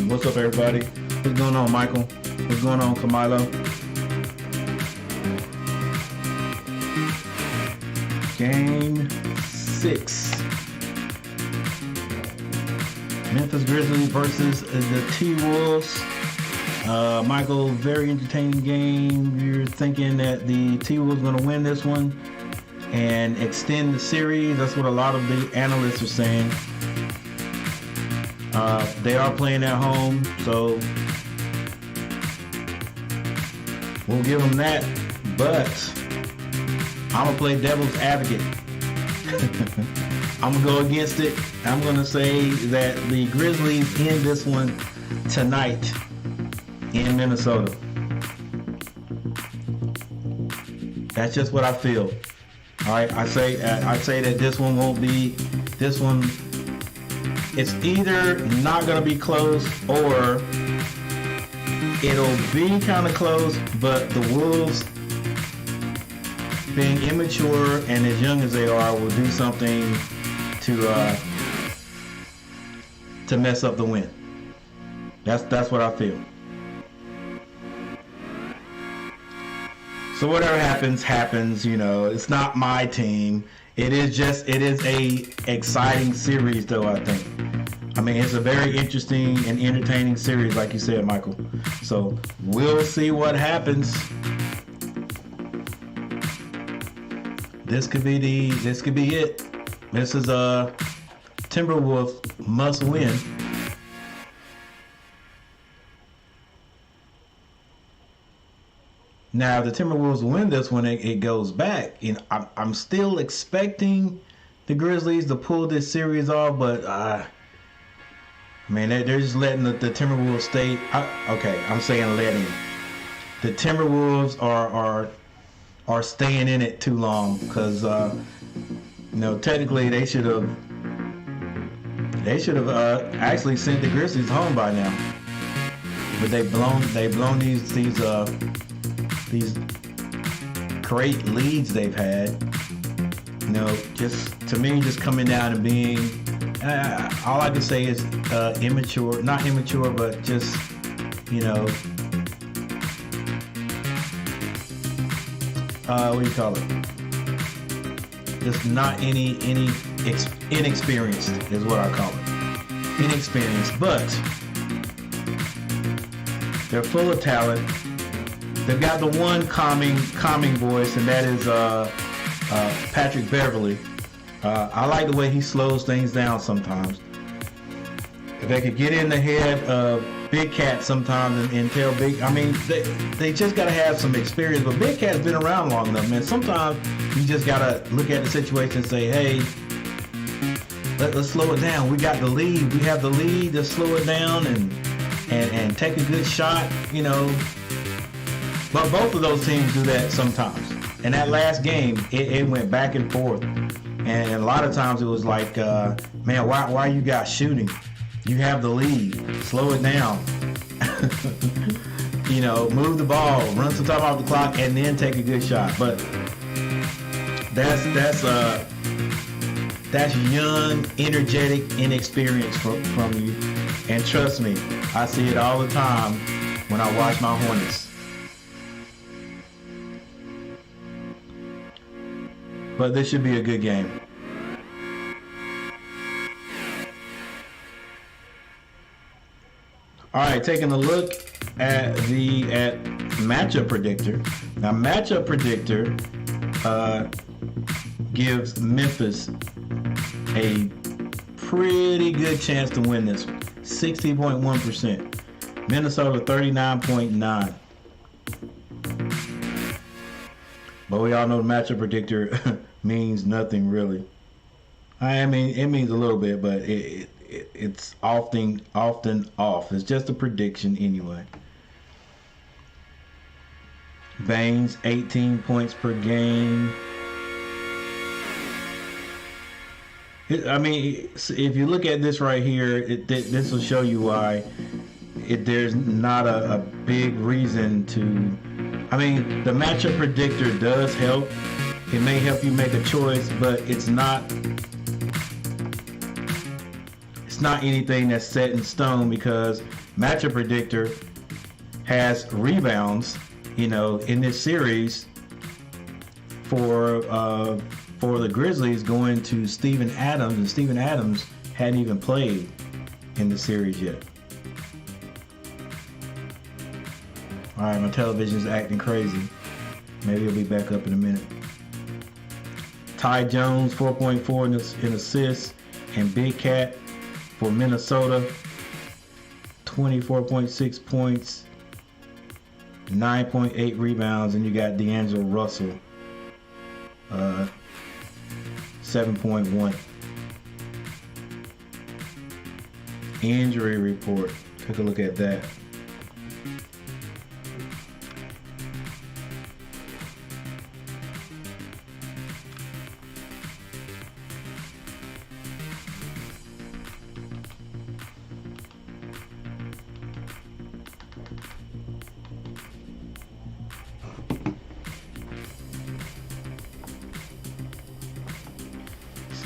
What's up, everybody? What's going on, Michael? What's going on, Camilo? Game 6. Memphis Grizzlies versus the T-Wolves. Michael, very entertaining game. You're thinking that the T-Wolves going to win this one and extend the series. That's what a lot of the analysts are saying. They are playing at home, so we'll give them that. But I'm going to play devil's advocate. I'm going to go against it. I'm going to say that the Grizzlies end this one tonight in Minnesota. That's just what I feel. All right, I say that this one won't be. This one, it's either not going to be close or it'll be kind of close, but the Wolves, being immature and as young as they are, will do something to mess up the win. That's what I feel. So whatever happens, you know, it's not my team. It is a exciting series though, I think. I mean, it's a very interesting and entertaining series, like you said, Michael. So we'll see what happens. This could be it. This is a Timberwolves must win. Now, if the Timberwolves win this one, it goes back. You know, I'm still expecting the Grizzlies to pull this series off, but man, they're just letting the Timberwolves stay. Okay, I'm saying letting. The Timberwolves are staying in it too long because you know, technically they should have actually sent the Grizzlies home by now, but they've blown these great leads they've had. You know, just to me, just coming down and being all I can say is immature, not immature, but just, you know, what do you call it? Just not inexperienced is what I call it. Inexperienced, but they're full of talent. They've got the one calming voice, and that is Patrick Beverly. I like the way he slows things down sometimes. If they could get in the head of Big Cat sometimes and tell Big, I mean, they just got to have some experience. But Big Cat's been around long enough, man. Sometimes you just got to look at the situation and say, hey, let's slow it down. We got the lead. We have the lead. Let's slow it down and take a good shot, you know. But both of those teams do that sometimes. In that last game, it went back and forth. And a lot of times it was like, man, why you guys shooting? You have the lead. Slow it down. You know, move the ball, run some time off the clock, and then take a good shot. But that's young, energetic inexperience from you. And trust me, I see it all the time when I watch my Hornets. But this should be a good game. All right, taking a look at matchup predictor. Now, matchup predictor gives Memphis a pretty good chance to win this one. 60.1%. Minnesota 39.9%. But we all know the matchup predictor means nothing really. I mean, it means a little bit, but it's often off. It's just a prediction anyway. Baines, 18 points per game. I mean, if you look at this right here, this will show you why there's not a big reason to. I mean, the matchup predictor does help. It may help you make a choice, but it's not anything that's set in stone, because matchup predictor has rebounds, in this series for the Grizzlies going to Steven Adams, and Steven Adams hadn't even played in the series yet. All right, my television's acting crazy. Maybe it'll be back up in a minute. Ty Jones, 4.4 in assists, and Big Cat for Minnesota, 24.6 points, 9.8 rebounds, and you got D'Angelo Russell, 7.1. Injury report. Take a look at that.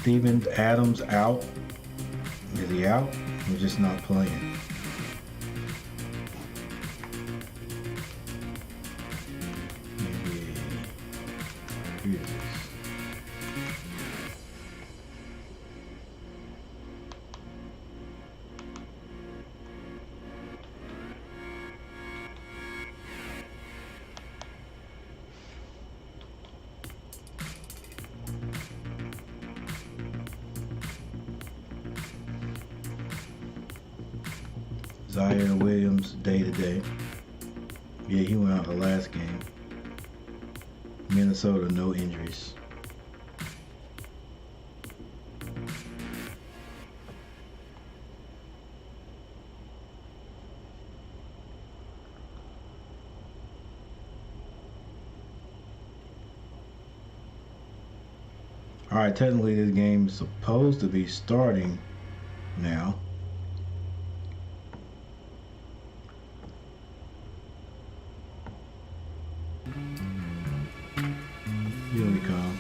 Steven Adams out. Is he out? We're just not playing. Maybe. Here it is. Zaire Williams, day to day. Yeah, he went out the last game. Minnesota, no injuries. All right, technically this game is supposed to be starting now. Here we come.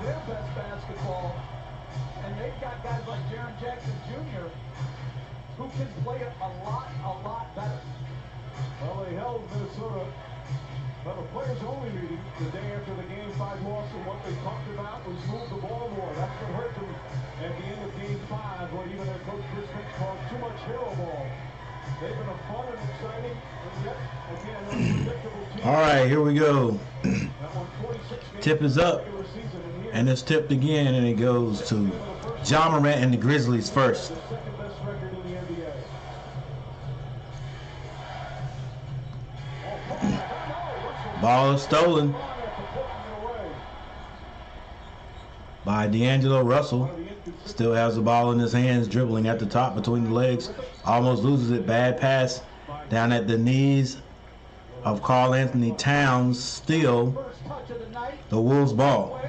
their best basketball, and they've got guys like Jaren Jackson Jr. who can play it a lot better. Well, they held Minnesota at a players-only meeting the day after the Game 5 loss, and what they talked about was move the ball more. That's what hurt them at the end of Game 5, where even their coach Chris Finch called too much hero ball. They've been a fun and exciting, and yet, again, unpredictable team. All right, here we go. Tip is up, and it's tipped again, and it goes to Ja Morant and the Grizzlies first. The second best record in the NBA. Ball is stolen by D'Angelo Russell. Still has the ball in his hands, dribbling at the top between the legs. Almost loses it. Bad pass down at the knees of Karl Anthony Towns. Still the Wolves ball.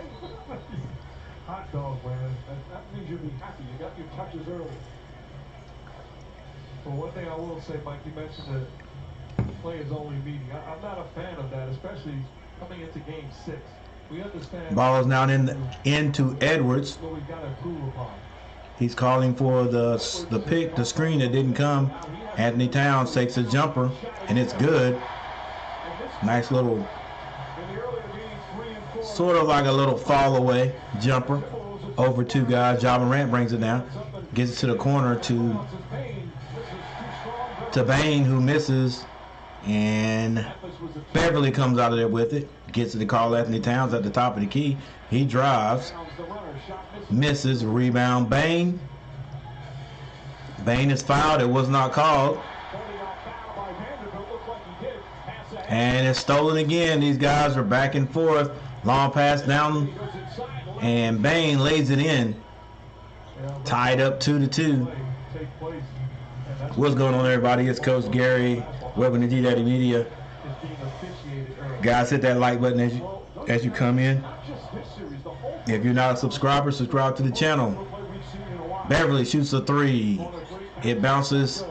Hot dog, man. That means you'll be happy. You got your touches early. Well, one thing I will say, Mike, you mentioned the players-only meeting. I'm not a fan of that, especially coming into Game 6. We understand. Ball is now into Edwards. What we've got to improve upon. He's calling for the screen that didn't come. Anthony Towns takes a jumper, and it's good. Nice little, sort of like a little fall away jumper over two guys. Ja Morant brings it down, gets it to the corner to Bane, who misses, and Beverly comes out of there with it. Gets it to Karl Anthony Towns at the top of the key. He drives, misses, rebound Bane. Bane is fouled. It was not called. And it's stolen again. These guys are back and forth. Long pass down, and Bane lays it in. Tied up 2-2. What's going on, everybody? It's Coach Gary. Welcome to G-Daddy Media. Guys, hit that like button as you come in. If you're not a subscriber, subscribe to the channel. Beverly shoots a three. It bounces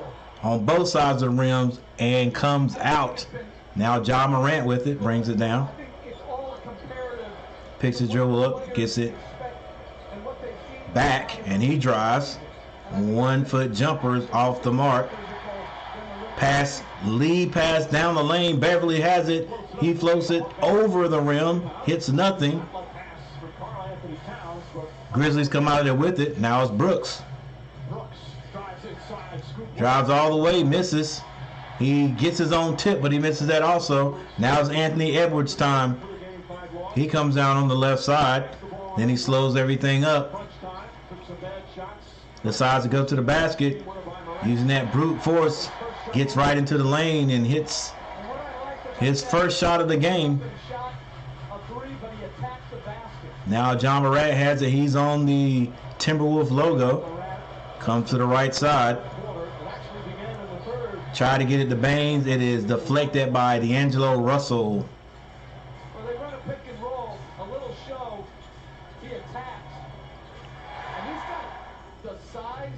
on both sides of the rims and comes out. Now Ja Morant with it, brings it down. Picks the dribble up, gets it back, and he drives. 1 foot jumpers off the mark. Lead pass down the lane. Beverly has it. He floats it over the rim. Hits nothing. Grizzlies come out of there with it. Now it's Brooks. Drives all the way. Misses. He gets his own tip, but he misses that also. Now it's Anthony Edwards' time. He comes down on the left side. Then he slows everything up. Decides to go to the basket. Using that brute force. Gets right into the lane and hits his first shot of the game. Now Ja Morant has it. He's on the Timberwolves logo. Comes to the right side. Try to get it to Baines. It is deflected by D'Angelo Russell. They run a pick and roll, a little show. He attacks. And he's got the size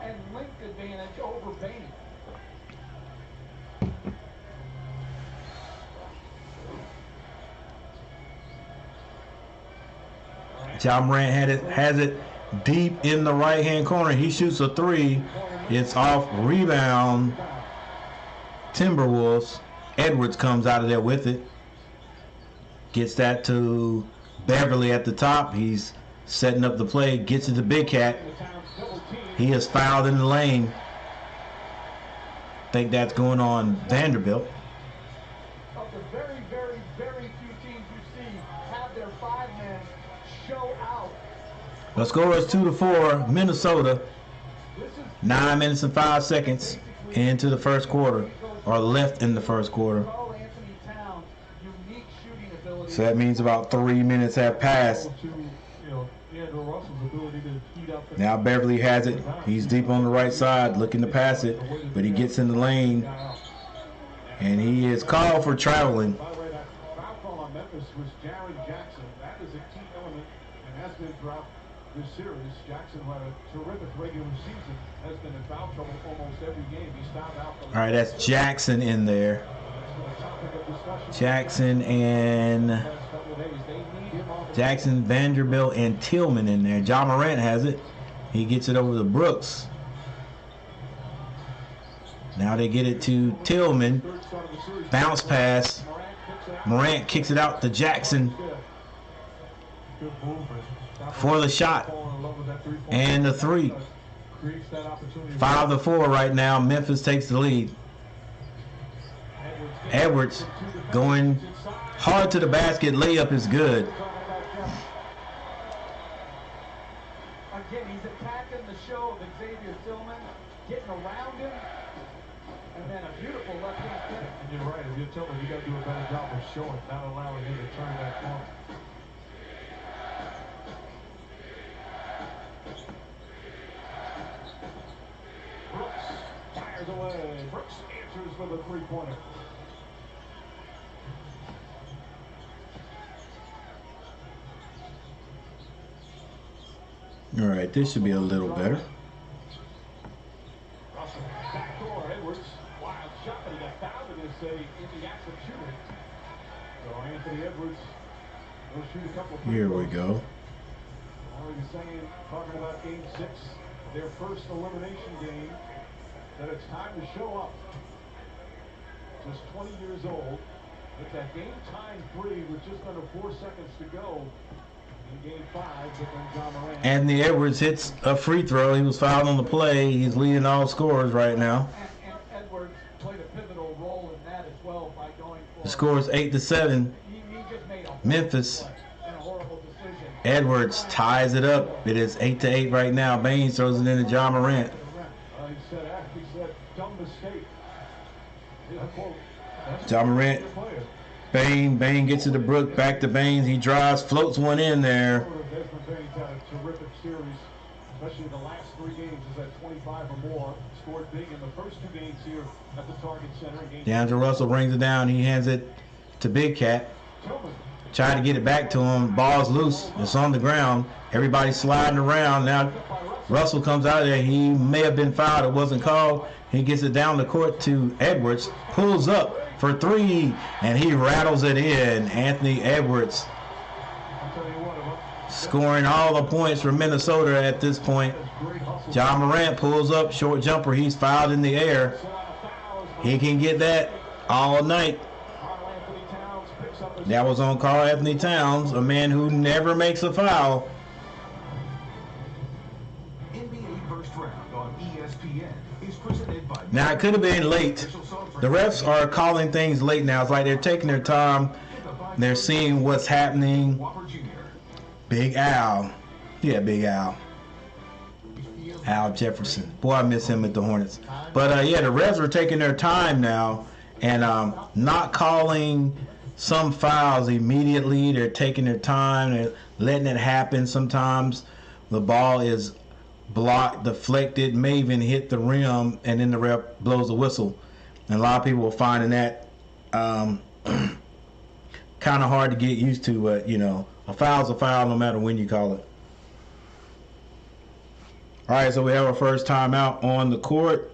and length advantage over Baines. Ja Morant has it deep in the right-hand corner. He shoots a three. It's off rebound. Timberwolves. Edwards comes out of there with it. Gets that to Beverly at the top. He's setting up the play. Gets it to Big Cat. He is fouled in the lane. Think that's going on Vanderbilt. Of the very, very, very few teams you see have their 5 men show out. The score is 2-4. Minnesota. 9 minutes and 5 seconds into the first quarter, or left in the first quarter. So that means about 3 minutes have passed. Now Beverly has it. He's deep on the right side, looking to pass it, but he gets in the lane, and he is called for traveling. Foul call on Memphis was Jaren Jackson. That is a key element and has been throughout this series. Jackson had a terrific regular season. Has been in foul trouble almost every game. He's fouled out. All right, that's Jackson in there. Jackson, Vanderbilt, and Tillman in there. Ja Morant has it. He gets it over to Brooks. Now they get it to Tillman. Bounce pass. Morant kicks it out to Jackson for the shot. And the three. 5-4 right now. Memphis takes the lead. Edwards going hard to the basket. Layup is good. Again, he's attacking the show of Xavier Tillman, getting around him, and then a beautiful left-hand finish. And you're right, if you're Tillman, you got to do a better job of showing, not allowing him to turn that corner. Brooks fires away. Brooks answers for the three-pointer. All right, this should be a little better. Russell, backdoor, Edwards, wild shot, but he got fouled. They're going to say in the act of shooting. So Anthony Edwards will shoot a couple of free Here we throws. go. Already saying, talking about Game 6, their first elimination game, that it's time to show up. Just 20 years old. It's that game-time three with just under 4 seconds to go. In Game 5, but then Ja Morant. Anthony Edwards hits a free throw. He was fouled on the play. He's leading all scorers right now. And Edwards played a pivotal role in that as well by going for... The score is 8-7. He just made a Memphis. play and a horrible decision. Edwards ties it up. It is 8-8 right now. Baines throws it into Ja Morant. He said, dumb mistake. His quote. Ja Morant. Bain gets it to Brook, back to Baines. He drives, floats one in there. Desmond Baines had a terrific series, especially the last 3 games. He's had 25 or more. Scored big in the first 2 games here at the Target Center. DeAndre Russell brings it down. He hands it to Big Cat. Tried to get it back to him. Ball's loose. It's on the ground. Everybody's sliding around. Now Russell comes out of there. He may have been fouled. It wasn't called. He gets it down the court to Edwards. Pulls up for 3, and he rattles it in. Anthony Edwards scoring all the points for Minnesota at this point. Ja Morant pulls up, short jumper. He's fouled in the air. He can get that all night. That was on Karl Anthony Towns, a man who never makes a foul. NBA First Round on ESPN is presented by... Now, it could have been late. The refs are calling things late now. It's like they're taking their time. They're seeing what's happening. Big Al. Yeah, Big Al. Al Jefferson. Boy, I miss him at the Hornets. But, yeah, the refs are taking their time now and not calling some fouls immediately. They're taking their time. They're letting it happen. Sometimes the ball is blocked, deflected, may even hit the rim, and then the ref blows a whistle. And a lot of people are finding that kind of hard to get used to, but, you know, a foul's a foul no matter when you call it. All right, so we have our first timeout on the court.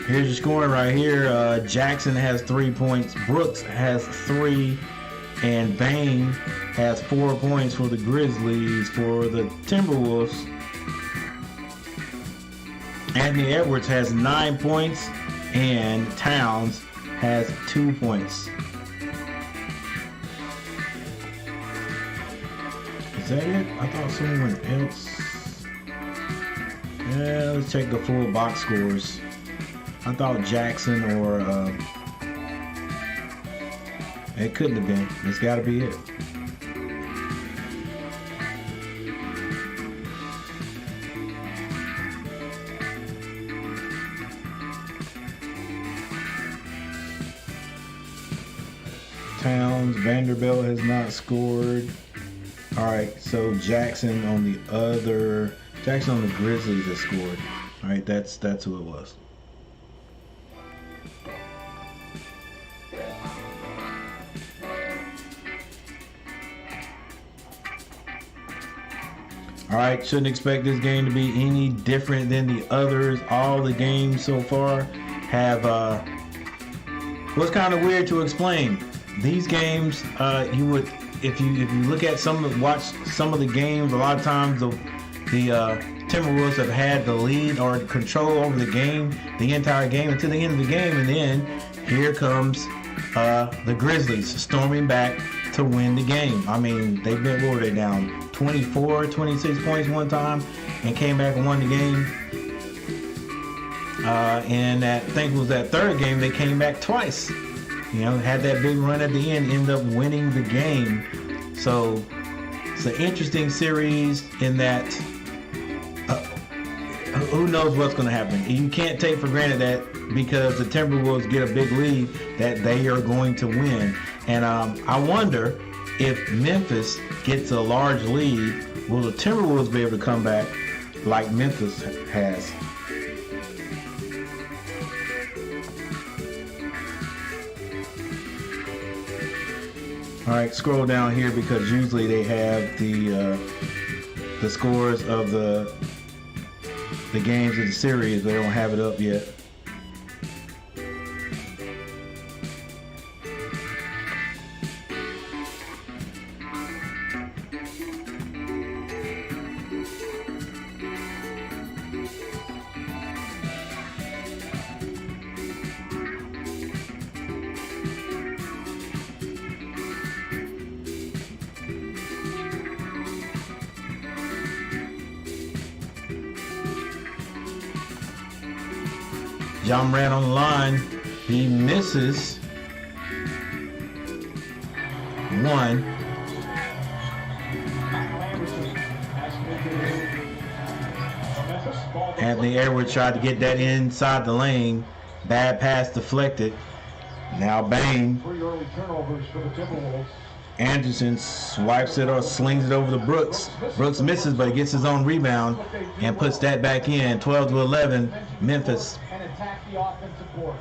Here's your scoring right here. Jackson has 3 points. Brooks has 3. And Bain has 4 points for the Grizzlies. For the Timberwolves, Anthony Edwards has 9 points. And Towns has 2 points. Is that it? I thought someone else. Yeah, let's check the full box scores. I thought Jackson or it couldn't have been. It's got to be it. Towns, Vanderbilt has not scored. All right, so Jackson on the Grizzlies has scored. All right, that's who it was. All right, shouldn't expect this game to be any different than the others. All the games so far have what's kind of weird to explain. These games, you would, if you look at watch some of the games, a lot of times the Timberwolves have had the lead or control over the game, the entire game until the end of the game, and then here comes the Grizzlies storming back to win the game. I mean, what were they down? 24, 26 points one time and came back and won the game. And I think it was that third game they came back twice. You know, had that big run at the end, ended up winning the game. So it's an interesting series in that who knows what's going to happen. You can't take for granted that because the Timberwolves get a big lead that they are going to win. And I wonder if Memphis gets a large lead, will the Timberwolves be able to come back like Memphis has? All right, scroll down here because usually they have the scores of the games of the series. They don't have it up yet. John Morant on the line. He misses one. Anthony Edwards tried to get that inside the lane. Bad pass deflected. Now Bane. Anderson swipes it or slings it over to Brooks. Brooks misses, but he gets his own rebound and puts that back in. 12-11, Memphis. And attack the offensive board.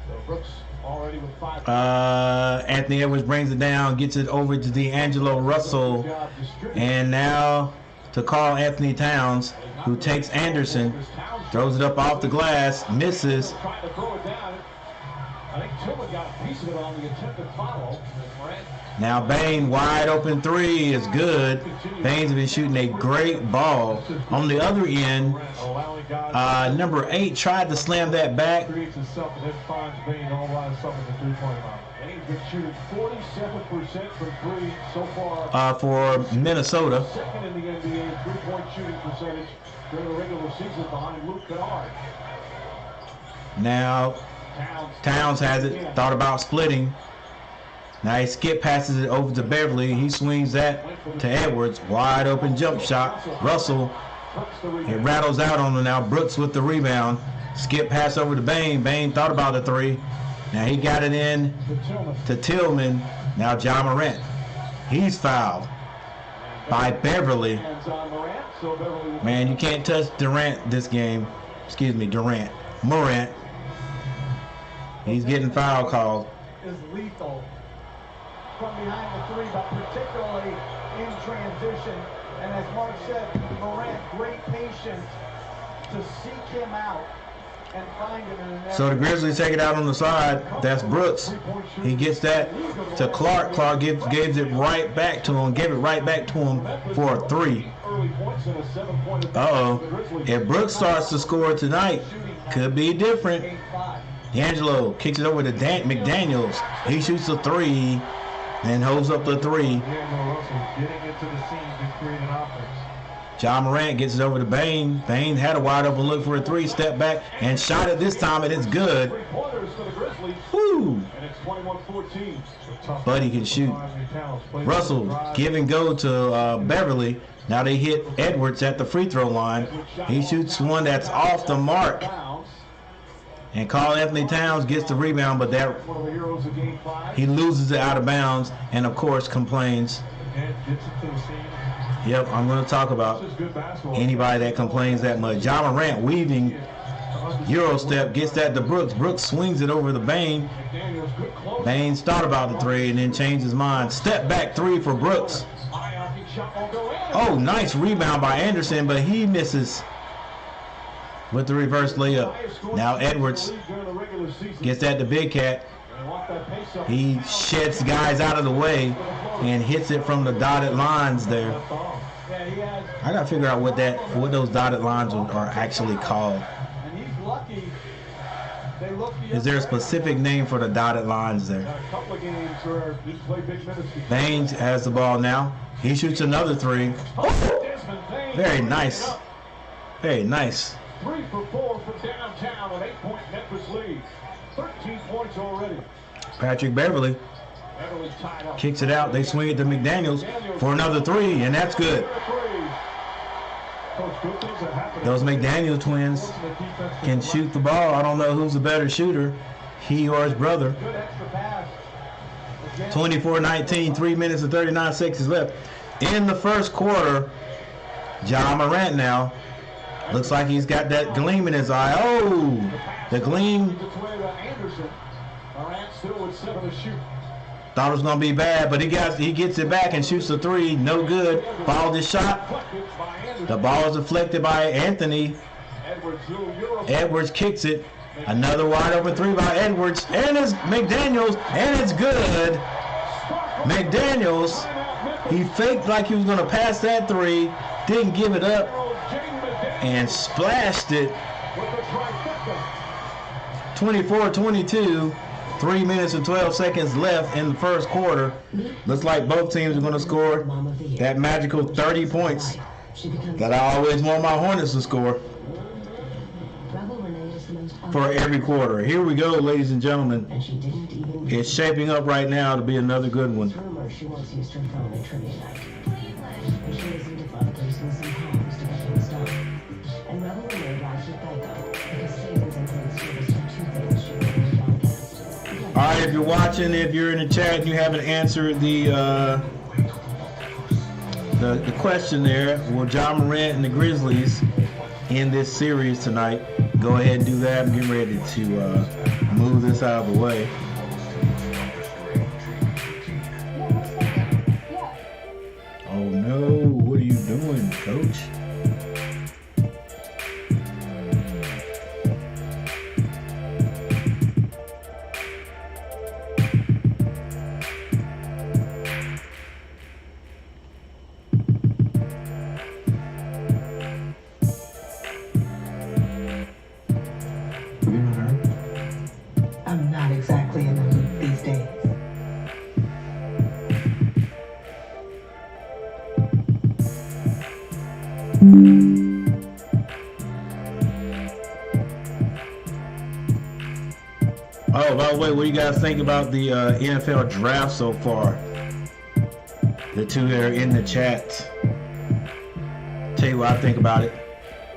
So Brooks already with 5. Anthony Edwards brings it down, gets it over to D'Angelo Russell, and now to Karl Anthony Towns, who takes Anderson, throws it up off the glass, misses. Trying to throw it down. I think Tillman got a piece of it on the attempted follow. Now Bane, wide open three is good. Bane's been shooting a great ball. On the other end, number 8 tried to slam that back. Bane's been shooting 47% from 3 so far. For Minnesota. Second in the NBA in three-point shooting percentage during the regular season behind Luke Kennard. Now Towns has it, thought about splitting. Now he skip passes it over to Beverly. He swings that to Edwards. Wide open jump shot. Russell, it rattles out on him now. Brooks with the rebound. Skip pass over to Bane. Bane thought about the 3. Now he got it in to Tillman. Now John Morant. He's fouled by Beverly. Man, you can't touch Durant this game. Excuse me, Durant. Morant. He's getting foul called. Is lethal from behind the 3, but particularly in transition. And as Mark said, Morant, great patience to seek him out and find him in the. So the Grizzlies take it out on the side. That's Brooks. He gets that to Clark. Clark gives it right back to him. Gave it right back to him for a 3. Uh-oh. If Brooks starts to score tonight, could be different. D'Angelo kicks it over to McDaniels. He shoots a 3, then holds up the 3. John Morant gets it over to Bane. Bane had a wide open look for a 3, step back, and shot it this time, and it's good. Woo! Buddy can shoot. Russell give and go to Beverly. Now they hit Edwards at the free throw line. He shoots one that's off the mark. And Karl Anthony Towns gets the rebound, but that he loses it out of bounds, and of course complains. Yep, I'm going to talk about anybody that complains that much. John Morant weaving Euro step, gets that to Brooks. Brooks swings it over to Bane. Bane's thought about the 3 and then changed his mind. Step back 3 for Brooks. Shot won't go in. Oh, nice rebound by Anderson, but he misses with the reverse layup. Now Edwards gets at the big cat. He sheds guys out of the way and hits it from the dotted lines there. I gotta figure out what those dotted lines are actually called. And he's lucky. They look Is there a specific name for the dotted lines there? A couple of games where he played big minutes. Baines has the ball now. He shoots another three. Very nice. Very nice. 3 for 4 for downtown, an 8-point Memphis lead. 13 points already. Patrick Beverly Beverly tied up. kicks it out. They swing it to McDaniels for another three, and that's good. Coach, good things are happening. Those McDaniel twins can shoot the ball. I don't know who's the better shooter, he or his brother. good extra pass. 24-19, 3 minutes and 39 seconds left in the first quarter. Ja Morant now looks like he's got that gleam in his eye. Oh, the gleam. It's way to Anderson. Morant still with 7 to shoot. Thought it was gonna be bad, but he gets it back and shoots the three. No good. Fouled his shot. Deflected by Anderson. The ball is deflected by Anthony. Edwards kicks it. Another wide open three by Edwards, and it's McDaniels, and it's good. McDaniels, he faked like he was gonna pass that three, didn't give it up, and splashed it. 24-22, 3 minutes and 12 seconds left in the first quarter. Looks like both teams are gonna score that magical 30 points that I always want my Hornets to score for every quarter. Here we go, ladies and gentlemen. It's shaping up right now to be another good one. All right, if you're watching, if you're in the chat and you haven't answered the question there, will Ja Morant and the Grizzlies in this series tonight? Go ahead and do that. I'm getting ready to move this out of the way. Oh no, what are you doing, coach? I'm not exactly in the mood these days. Oh, by the way, what do you guys think about the NFL draft so far? The two that are in the chat. Tell you what I think about it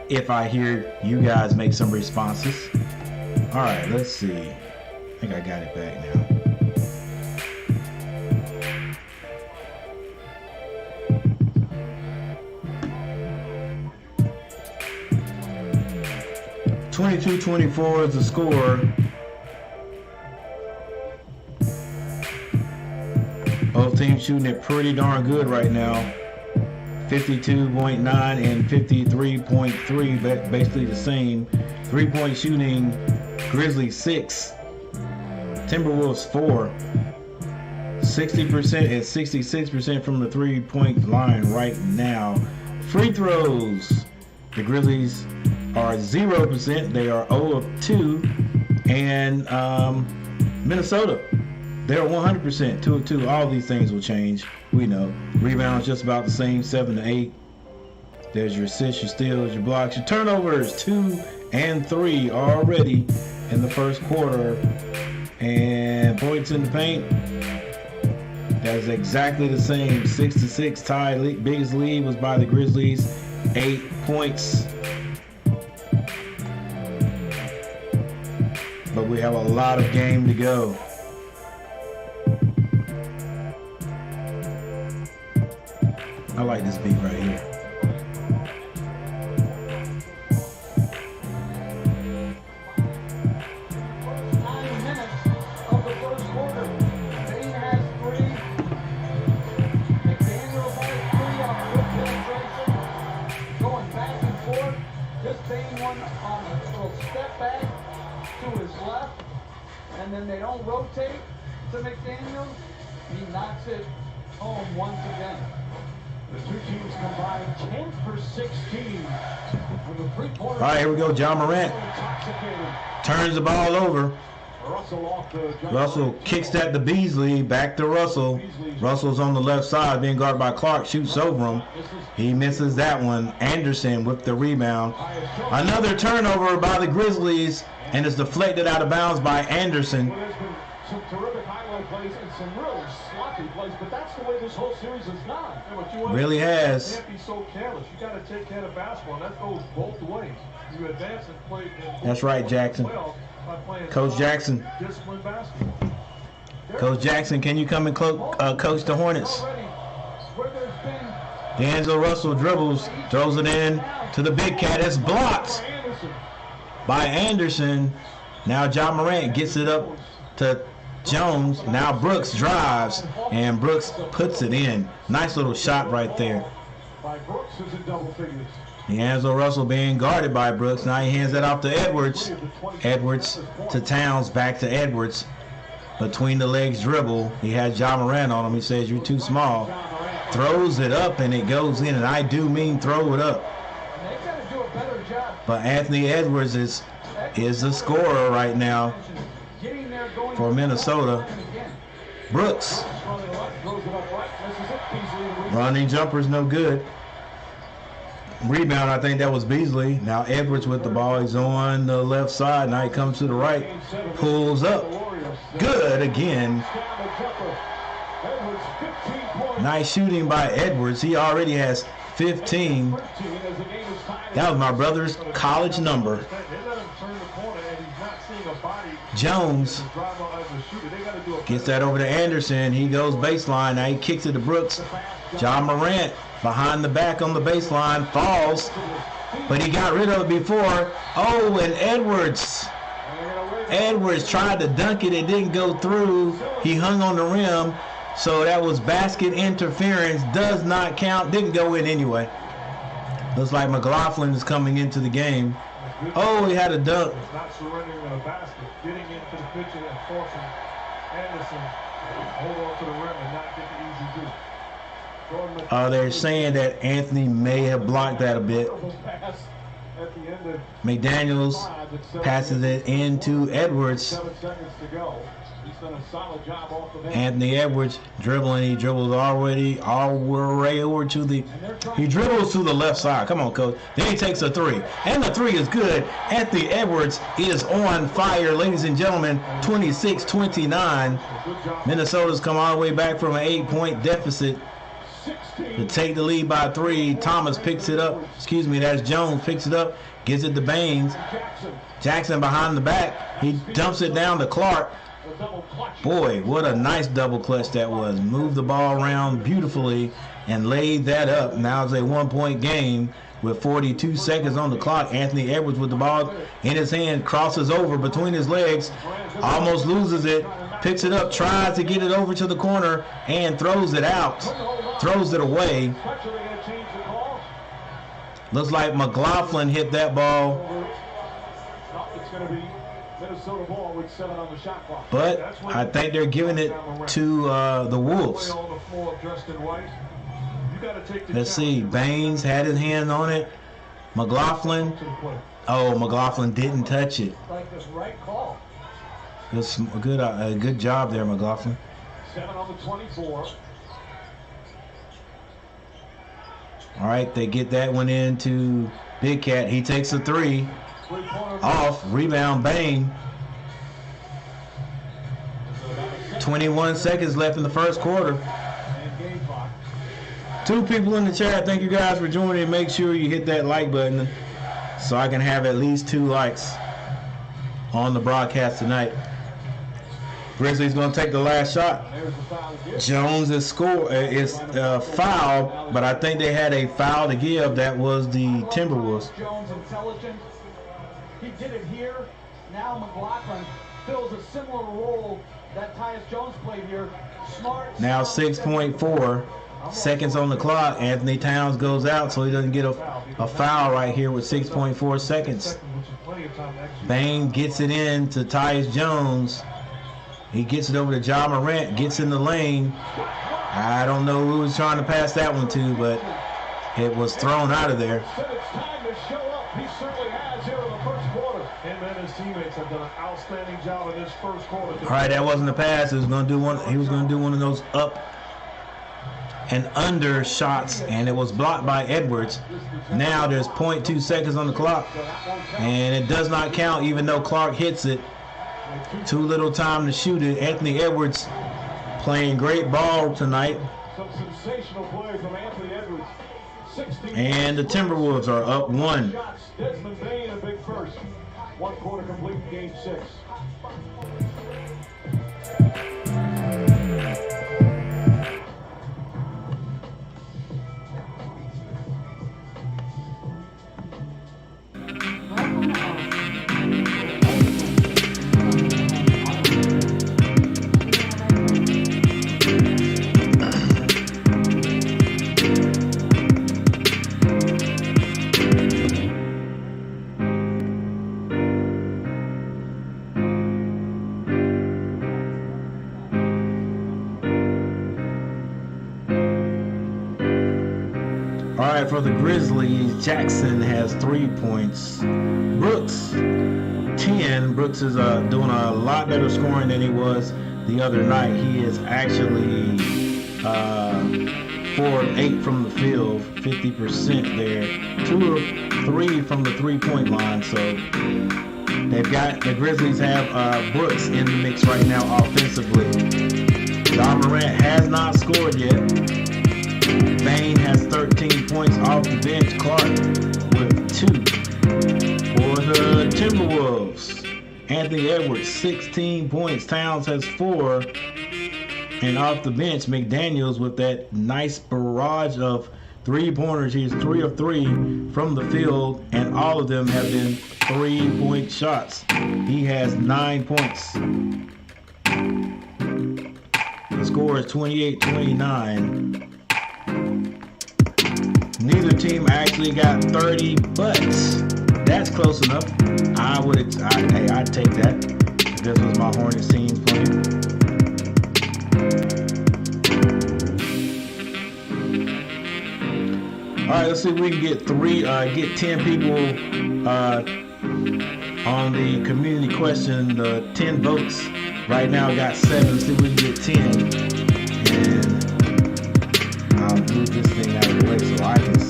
if I hear you guys make some responses. All right, let's see. I think I got it back now. (22-24) is the score. Both teams shooting it pretty darn good right now. 52.9 and 53.3, basically the same. 3-point shooting, Grizzlies 6, Timberwolves 4. 60% and 66% from the 3-point line right now. Free throws, the Grizzlies are 0%. They are 0 of 2. And Minnesota, they're 100%, 2 of 2. All these things will change. We know. Rebounds just about the same, 7 to 8. There's your assists, your steals, your blocks, your turnovers, 2 and 3 already in the first quarter. And points in the paint, that is exactly the same. 6-6 tie. Biggest lead was by the Grizzlies, 8 points. But we have a lot of game to go. I like this beat right here. and then they don't rotate to McDaniels, he knocks it home once again. The two teams combined 10 for 16. All right, here we go. John Morant turns the ball over. Russell kicks that to Beasley, back to Russell. Russell's on the left side, being guarded by Clark, shoots over him. He misses that one. Anderson with the rebound. Another turnover by the Grizzlies, and it's deflected out of bounds by Anderson. Well, there's been some terrific highlight plays and some really sloppy plays, but that's the way this whole series has gone. Yeah, but you want Really has. You can't be so careless. You got to take care of basketball, and that goes both ways. You advance and play. That's right, Jackson. Well by playing Coach Jackson. disciplined basketball. Coach Jackson, can you come and coach the Hornets? D'Angelo Russell dribbles, throws it in to the big cat. It's blocked by Anderson. Now John Morant gets it up to Jones. Now Brooks drives, and Brooks puts it in. Nice little shot right there. By Brooks is in double figures. D'Angelo Russell being guarded by Brooks. Now he hands that off to Edwards. Edwards to Towns, back to Edwards. Between the legs dribble. He had John Morant on him. He says, "You're too small." Throws it up, and it goes in. And I do mean throw it up. They've got to do a better job. But Anthony Edwards is the scorer right now for Minnesota. Brooks. Running jumper's no good. Rebound, I think that was Beasley. Now Edwards with the ball. He's on the left side. Now he comes to the right. Pulls up. Good again. Nice shooting by Edwards. He already has 15. That was my brother's college number. Jones gets that over to Anderson. He goes baseline. Now he kicks it to Brooks. John Morant behind the back on the baseline. Falls. But he got rid of it before. Oh, and Edwards. Edwards tried to dunk it. It didn't go through. He hung on the rim. So that was basket interference. Does not count. Didn't go in anyway. Looks like McLaughlin is coming into the game. Oh, he had a dunk. Not surrendering the basket, getting into the picture and forcing Anderson to hold on to the rim and not get the easy do. They're saying that Anthony may have blocked that a bit. McDaniels passes it into Edwards. 7 seconds to go. He's done a solid job off the bench. Anthony Edwards dribbling. He dribbles already over to the. He dribbles to the left side. Come on, coach. Then he takes a three, and the three is good. Anthony Edwards is on fire, ladies and gentlemen. 26-29. Minnesota's come all the way back from an 8-point deficit to take the lead by 3. Thomas picks it up. Excuse me, that's Jones. Picks it up, gives it to Baines. Jackson behind the back. He dumps it down to Clark. Boy, what a nice double clutch that was. Moved the ball around beautifully and laid that up. Now it's a 1-point game with 42 seconds on the clock. Anthony Edwards with the ball in his hand, crosses over between his legs, almost loses it, picks it up, tries to get it over to the corner, and throws it out. Throws it away. Looks like McLaughlin hit that ball. It's going to be Minnesota ball with 7 on the shot clock. But I think they're giving it to the Wolves. Let's see. Baines had his hand on it. McLaughlin. Oh, McLaughlin didn't touch it. Like this right call. That's a good job there, McLaughlin. 7 on the 24. All right, they get that one into Big Cat. He takes a 3. Off. Rebound, Bain. 21 seconds left in the first quarter. 2 people in the chat. Thank you guys for joining. Make sure you hit that like button so I can have at least 2 likes on the broadcast tonight. Grizzlies going to take the last shot. Jones is fouled, but I think they had a foul to give. That was the Timberwolves. Jones intelligent. He did it here. Now McLaughlin fills a similar role that Tyus Jones played here. Smart. Now 6.4 seconds on the clock. Anthony Towns goes out, so he doesn't get a foul right here with 6.4 seconds. Bain gets it in to Tyus Jones. He gets it over to Ja Morant, gets in the lane. I don't know who was trying to pass that one to, but it was thrown out of there. It's time to show up. He certainly has here in the first quarter. Him and his teammates have done an outstanding job in this first quarter. All right, that wasn't a pass. He was going to do one of those up and under shots, and it was blocked by Edwards. Now there's 0.2 seconds on the clock, and it does not count even though Clark hits it. Too little time to shoot it. Anthony Edwards playing great ball tonight. Some sensational play from Anthony Edwards. 16 And the Timberwolves are up 1. shots. Desmond Bain a big first. 1 quarter complete, game 6. All right, for the Grizzlies, Jackson has 3 points. Brooks, 10. Brooks is doing a lot better scoring than he was the other night. He is actually 4 of 8 from the field, 50% there. 2 of 3 from the three-point line. So the Grizzlies have Brooks in the mix right now offensively. Ja Morant has not scored yet. Bain has 13 points off the bench. Clark with 2. For the Timberwolves, Anthony Edwards, 16 points. Towns has 4. And off the bench, McDaniels with that nice barrage of 3-pointers. He's 3 of 3 from the field, and all of them have been 3-point shots. He has 9 points. The score is 28-29. Neither team actually got 30, but that's close enough. I'd take that. This was my Hornets teams playing. All right, let's see if we can get 10 people on the community question. The 10 votes right now got 7. Let's see if we can get 10. And I'll move this thing out of the way so I can see.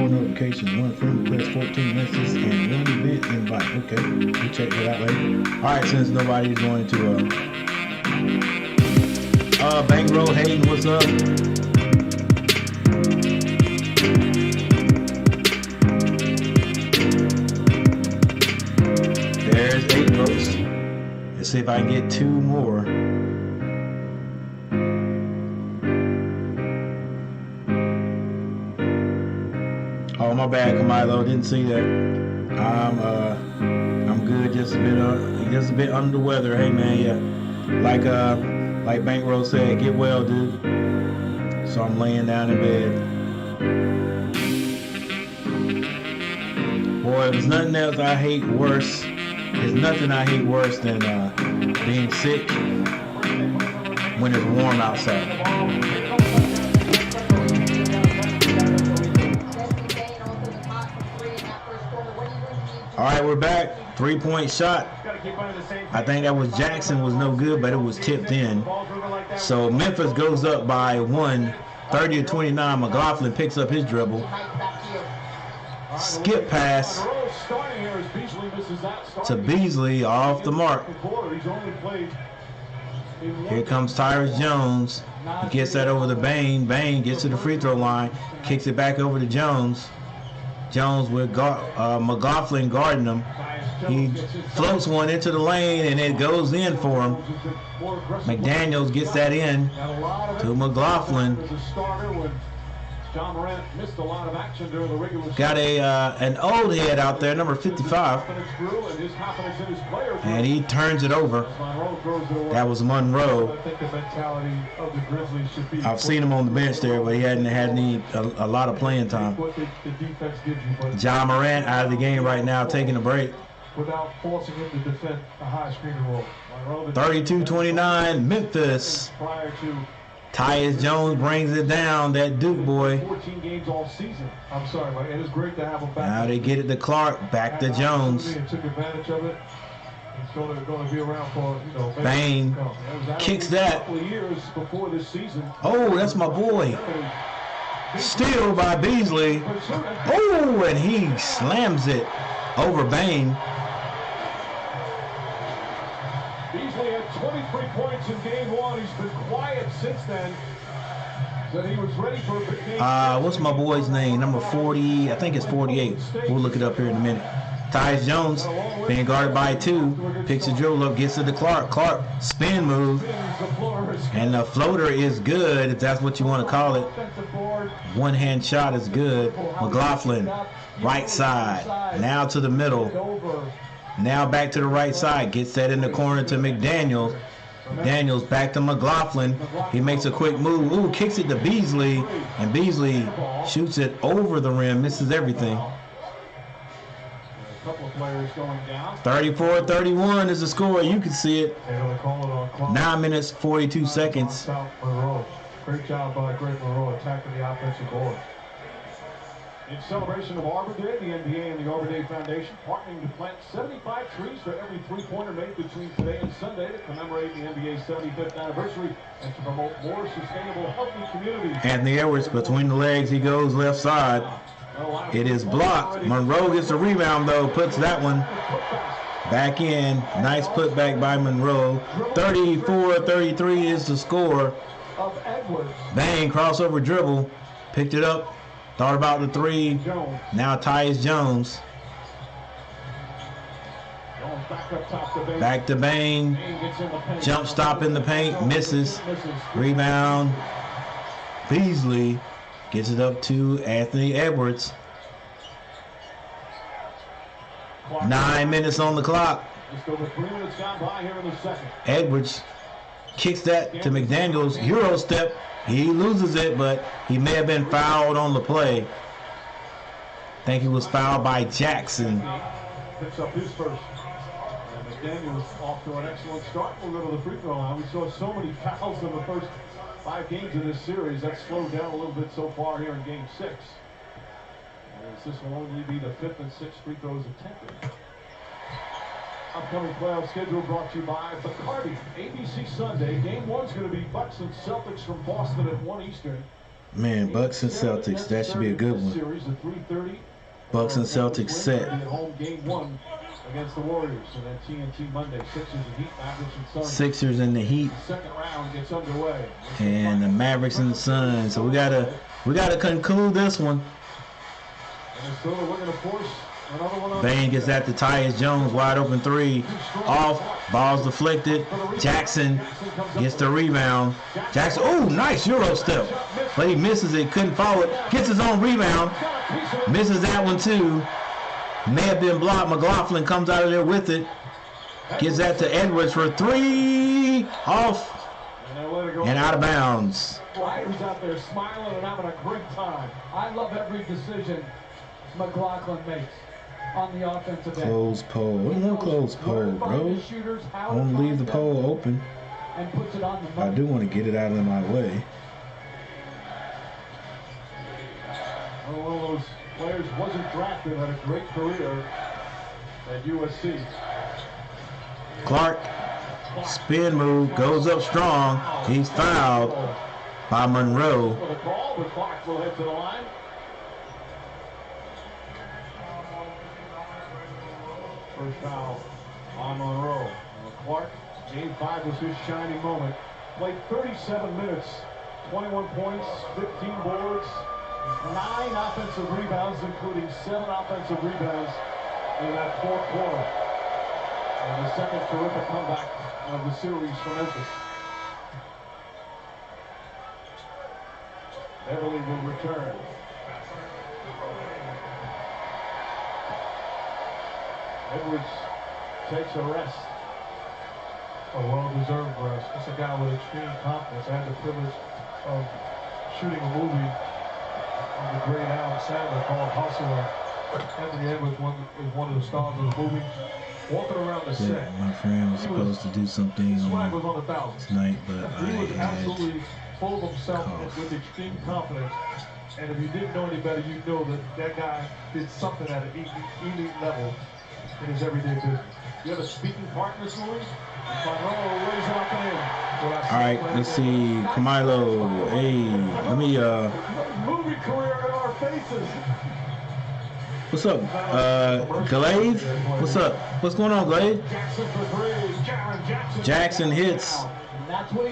Notifications, 1 friend request, 14 messages, and 1 event invite. Okay, we'll check that out later. Alright, since nobody's going to Bankroll Hayden, what's up? There's 8 votes. Let's see if I can get 2 more. Oh, my bad, Camilo. Didn't see that. I'm good. Just a bit under the weather. Hey, man. Yeah. Like Bankroll said, get well, dude. So I'm laying down in bed. Boy, if there's nothing else I hate worse. There's nothing I hate worse than being sick when it's warm outside. All right, we're back. 3-point shot. I think that was Jackson was no good, but it was tipped in. So Memphis goes up by 1, 30-29. McLaughlin picks up his dribble. Skip pass to Beasley off the mark. Here comes Tyrus Jones. He gets that over to Bain. Bain gets to the free throw line, kicks it back over to Jones. Jones with McLaughlin guarding him. He floats one into the lane and it goes in for him. McDaniels gets that in to McLaughlin. John Morant missed a lot of action during the regular season. Got an old head out there, number 55. And he turns it over. That was Monroe. I think the mentality of the Grizzlies should be. I've seen him on the bench there, but he hadn't had a lot of playing time. What the defense gives you, but John Morant out of the game right now, taking a break. without forcing him to defend a high screen roll. 32-29, Memphis. Prior to Tyus Jones brings it down, that Duke boy. 14 games all season. I'm sorry, but it is great to have him back. Now they get it to Clark, back to Jones. And took advantage of it. He's going to be around for, Bang kicks that. Years before this season. Oh, that's my boy. Steal by Beasley. Oh, and he slams it over Bane. Beasley had 23 points in game one. He's been quiet since then. Said he was ready for a big game. What's my boy's name? Number 40, I think it's 48. We'll look it up here in a minute. Tyus Jones being guarded by two. Picks a dribble up, gets it to Clark. Clark, spin move. And the floater is good, if that's what you want to call it. One hand shot is good. McLaughlin, right side. Now to the middle. Now back to the right side. Gets that in the corner to McDaniels. McDaniels back to McLaughlin. He makes a quick move. Ooh, kicks it to Beasley. And Beasley shoots it over the rim. Misses everything. 34-31 is the score. You can see it. 9 minutes, 42 seconds. Great job by Greg Monroe attacking the offensive board. In celebration of Arbor Day, the NBA and the Arbor Day Foundation partnering to plant 75 trees for every three-pointer made between today and Sunday to commemorate the NBA's 75th anniversary and to promote more sustainable, healthy communities. Anthony Edwards between the legs. He goes left side. It is blocked. Monroe gets the rebound, though. Puts that one back in. Nice putback by Monroe. 34-33 is the score. Bang, crossover dribble. Picked it up. Thought about the three. Now Tyus Jones. Back to Bang. Jump stop in the paint. Misses. Rebound. Beasley gets it up to Anthony Edwards. 9 minutes on the clock. Edwards kicks that to McDaniels. Euro step. He loses it, but he may have been fouled on the play. I think he was fouled by Jackson. Picks up his first. And McDaniels off to an excellent start. We'll go to the free throw line. We saw so many fouls in the first 5 games in this series. That's slowed down a little bit so far here in game 6. As this will only be the 5th and 6th free throws attempted. Upcoming playoff schedule brought to you by Bacardi. ABC Sunday. Game 1's going to be Bucks and Celtics from Boston at 1 Eastern. Man, Bucks and Celtics. That should be a good one. Series at 3:30. Bucks and Celtics set. At home game 1 against the Warriors. And then TNT Monday. Sixers and Heat, Mavericks and Suns. Sixers and the Heat. Second round gets underway. And the Mavericks and the Suns. So we gotta conclude this one. Minnesota looking to force another one on. Bang gets that to Tyus Jones, wide open three. Off, ball's deflected. Jackson gets the rebound. Jackson, oh, nice Euro step. But he misses it, couldn't follow it. Gets his own rebound. Misses that one too. May have been blocked. McLaughlin comes out of there with it. Gives that to Edwards for 3. Off and out of bounds. Who's out there smiling and having a great time. I love every decision McLaughlin makes on the offensive end. Close pole. What no close pole, bro? I want to leave the pole open. And puts it on the I do want to get it out of my way. One of those players wasn't drafted, had a great career at USC. Clark, spin move, goes up strong. He's fouled by Monroe. For the call, but Clark will head to the line. First foul on Monroe. Clark, game 5 was his shining moment. Played 37 minutes, 21 points, 15 boards, 9 offensive rebounds, including 7 offensive rebounds in that fourth quarter. And the second terrific comeback of the series for Memphis. Beverly will return. Edwards takes a rest. A well-deserved rest. It's a guy with extreme confidence. I had the privilege of shooting a movie on the great Adam Sandler called Hustler. Anthony Edwards is one of the stars of the movie. Walking around the set. My friend was supposed to do something swag was on 1,000 tonight, but he was I absolutely full of himself with extreme confidence. And if you didn't know any better, you know that that guy did something at an elite level in his everyday business. You have a speaking partner, Louis? Monroe lays it up and in. All right, let's see. Camilo. Hey, let me Movie career in our faces. what's up? Glaive? What's up? What's going on, Glaive? Jackson for three. Jackson hits. All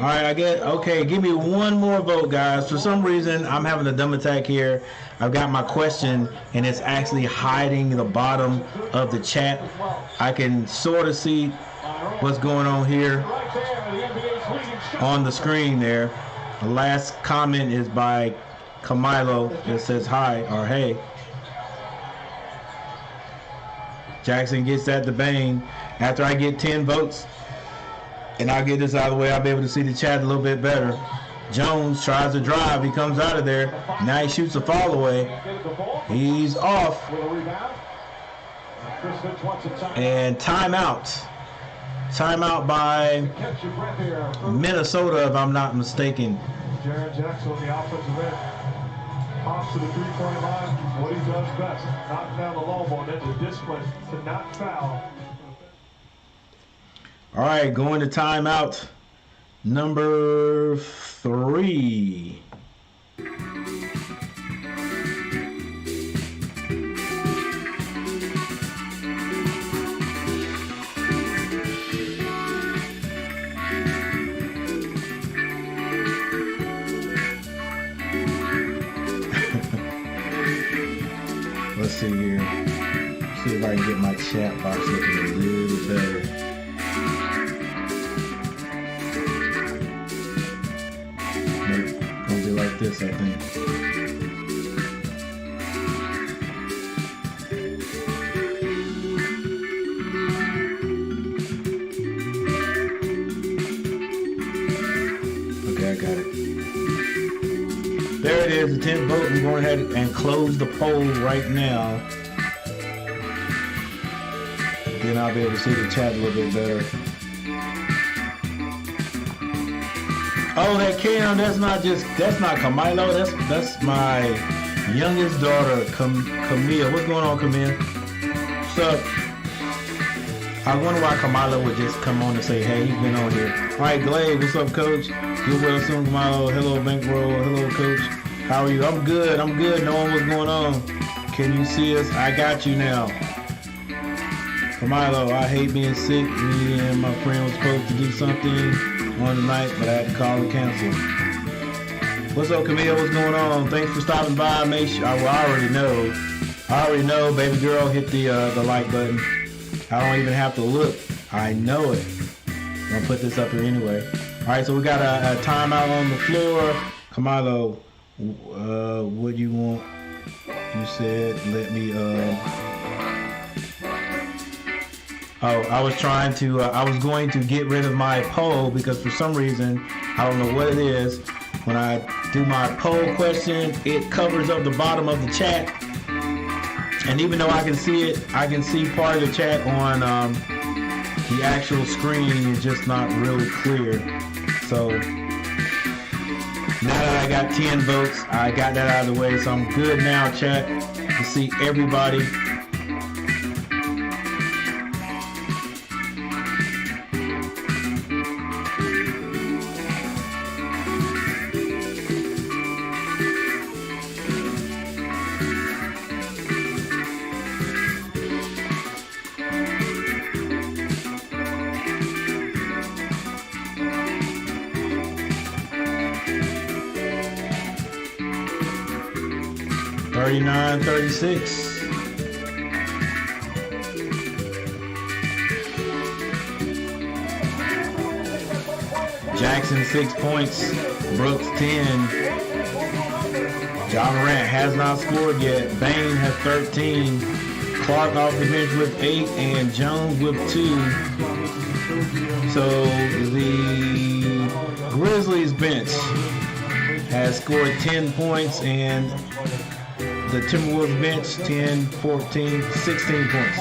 right, I get okay. Give me one more vote, guys. For some reason, I'm having a dumb attack here. I've got my question, and it's actually hiding the bottom of the chat. I can sort of see what's going on here on the screen there. The last comment is by Camilo. It says hi or hey. Jackson gets at the bang. After I get 10 votes, and I'll get this out of the way, I'll be able to see the chat a little bit better. Jones tries to drive. He comes out of there. Now he shoots a fall away. He's off. And timeout. Timeout by Minnesota, if I'm not mistaken. Jared Jackson on the offensive end. Hops to the three-point line. What he does best. Knock down the long ball. Then the discipline to not foul. All right, going to timeout number 3. Let's see here. See if I can get my chat box looking a little better. Gonna be like this, I think. Okay, I got it. There it is, the 10th vote. I'm going ahead and close the poll right now. Then I'll be able to see the chat a little bit better. Oh, that Cam, that's not Camilo, that's my youngest daughter, Camille. What's going on, Camille? What's up? I wonder why Camilo would just come on and say, hey, he's been on here. All right, Glade, what's up, Coach? Get well soon, Camilo. Hello, Bankroll. Hello, Coach. How are you? I'm good. Knowing what's going on. Can you see us? I got you now. Camilo, I hate being sick. Me and my friend was supposed to do something on the night, but I had to call and cancel. What's up, Camille? What's going on? Thanks for stopping by. Make sure I already know. Baby girl, hit the like button. I don't even have to look. I know it. I'm gonna put this up here anyway. All right, so we got a timeout on the floor. Camilo, what do you want? You said let me. I was going to get rid of my poll because for some reason, I don't know what it is. When I do my poll question, it covers up the bottom of the chat. And even though I can see it, I can see part of the chat on the actual screen. It's just not really clear. So now that I got 10 votes, I got that out of the way. So I'm good now, chat, to see everybody. 39-36. Jackson 6 points, Brooks 10. Ja Morant has not scored yet. Bain has 13. Clark off the bench with 8 and Jones with 2. So the Grizzlies bench has scored 10 points and the Timberwolves bench 10, 14, 16 points.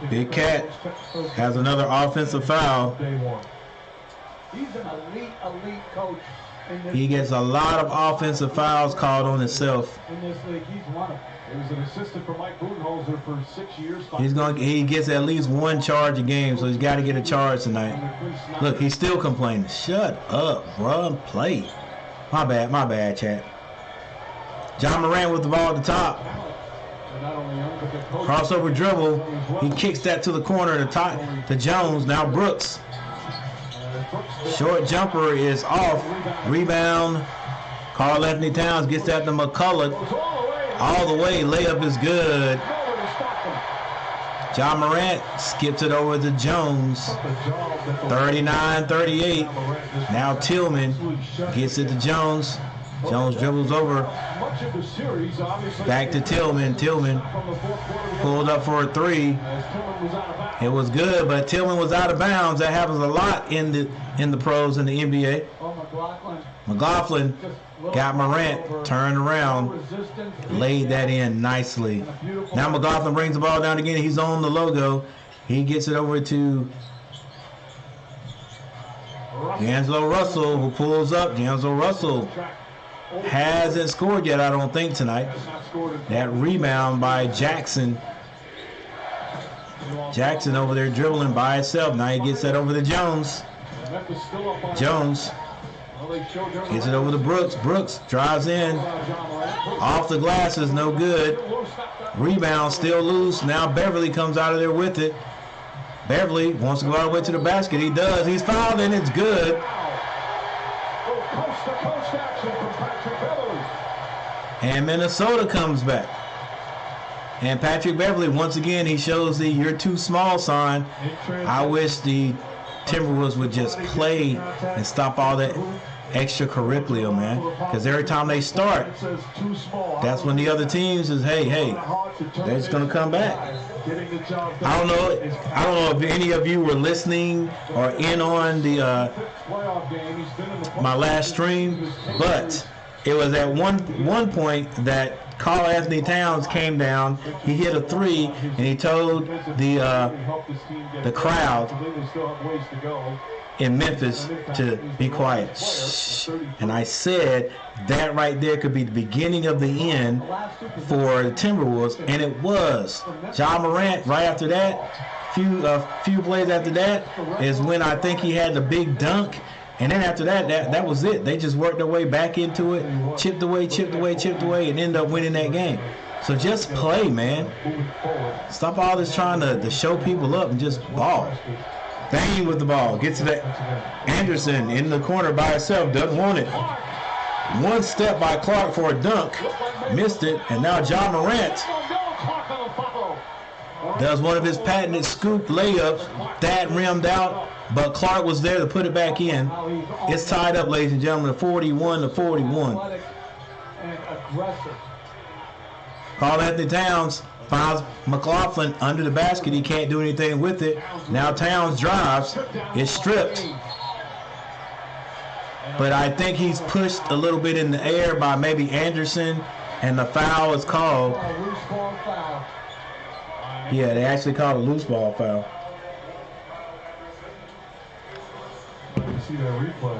Big Cat has another offensive foul. He's an elite coach. He gets a lot of offensive fouls called on himself. In this league, he's one of them. He was an assistant for Mike Budenholzer for 6 years. He gets at least one charge a game, so he's got to get a charge tonight. Look, he's still complaining. Shut up, run, play. My bad, chat. Ja Morant with the ball at the top. Crossover dribble. He kicks that to the corner to Jones. Now Brooks. Short jumper is off. Rebound. Karl Anthony Towns gets that to McCullough. All the way. Layup is good. Ja Morant skips it over to Jones. 39-38. Now Tillman gets it to Jones. Jones dribbles over. Back to Tillman. Tillman pulled up for a 3. It was good, but Tillman was out of bounds. That happens a lot in the pros in the NBA. McLaughlin got Morant, turned around, laid that in nicely. Now McLaughlin brings the ball down again. He's on the logo. He gets it over to D'Angelo Russell, who pulls up. D'Angelo Russell hasn't scored yet, I don't think, tonight. That rebound by Jackson. Jackson over there dribbling by himself. Now he gets that over to Jones. Jones gets it over to Brooks. Brooks drives in. Off the glasses, no good. Rebound still loose. Now Beverly comes out of there with it. Beverly wants to go all the way to the basket. He does. He's fouled and it's good. And Minnesota comes back. And Patrick Beverly, once again, he shows the "you're too small" sign. I wish the Timberwolves would just play and stop all that extracurricular, man. Because every time they start, that's when the other teams is, hey, they're just gonna come back. I don't know if any of you were listening or in on the my last stream, but it was at one point that Karl Anthony Towns came down. He hit a 3, and he told the crowd in Memphis to be quiet. Shh. And I said that right there could be the beginning of the end for the Timberwolves, and it was. Ja Morant, right after that, few plays after that, is when I think he had the big dunk. And then after that was it. They just worked their way back into it, chipped away, and ended up winning that game. So just play, man. Stop all this trying to show people up and just ball. Bain with the ball. Gets to that. Anderson in the corner by himself. Doesn't want it. One step by Clark for a dunk. Missed it. And now Ja Morant does one of his patented scoop layups. That rimmed out. But Clark was there to put it back in. It's tied up, ladies and gentlemen, 41-41. Karl Anthony Towns finds McLaughlin under the basket. He can't do anything with it. Now Towns drives. It's stripped. But I think he's pushed a little bit in the air by maybe Anderson, and the foul is called. Yeah, they actually called a loose ball foul. See that replay.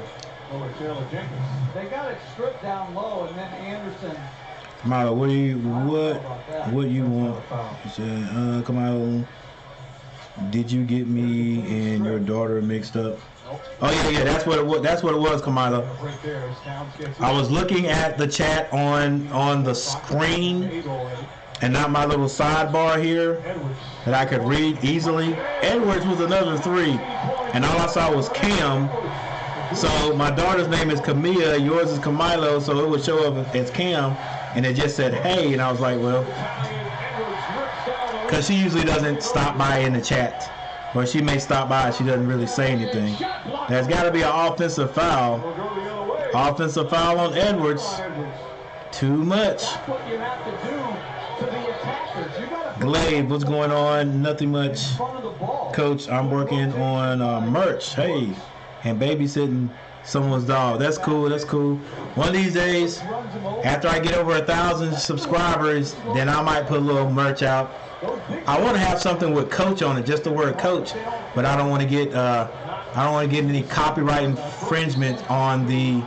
They got it stripped down low, and then Anderson. Marlo, what you want? He said, come on. Did you get me and your daughter mixed up? Oh yeah, that's what it was. That's what it was, Kamala. Right there, as Towns gets I was looking at the chat on the screen and not my little sidebar here that I could read easily. Edwards was another 3, and all I saw was Cam. So my daughter's name is Camilla, yours is Camilo, so it would show up as Cam, and it just said hey, and I was like, well, because she usually doesn't stop by in the chat. Or she may stop by, she doesn't really say anything. There's got to be an offensive foul. Offensive foul on Edwards. Too much. Glade, what's going on? Nothing much. Coach, I'm working on merch. Hey, and babysitting someone's dog. That's cool. That's cool. One of these days, after I get over 1,000 subscribers, then I might put a little merch out. I want to have something with coach on it, just the word coach, but I don't want to get any copyright infringement on the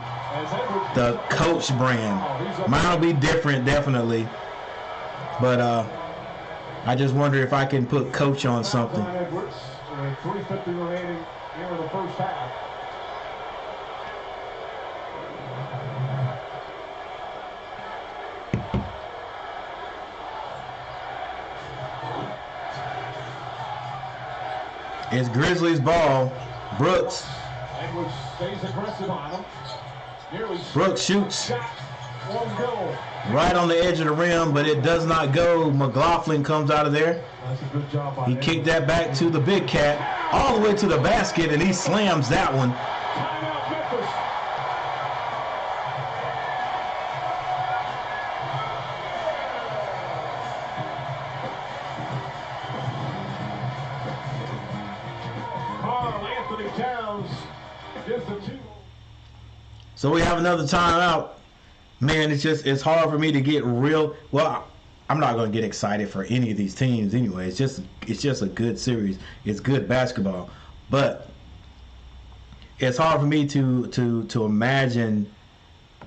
coach brand. Mine will be different, definitely, but I just wonder if I can put coach on something. 3:50 remaining here in the first half. It's Grizzlies ball. Brooks. Edwards stays aggressive on him. Brooks shoots Won't go. right on the edge of the rim, but it does not go. McLaughlin comes out of there. That's a good job by He kicked that back to the big cat, all the way to the basket, and he slams that one. Timeout Memphis. Carl Anthony Towns gives the 2. So we have another timeout. Man, it's hard for me to get real. Well, I'm not going to get excited for any of these teams anyway. It's just a good series. It's good basketball, but it's hard for me to imagine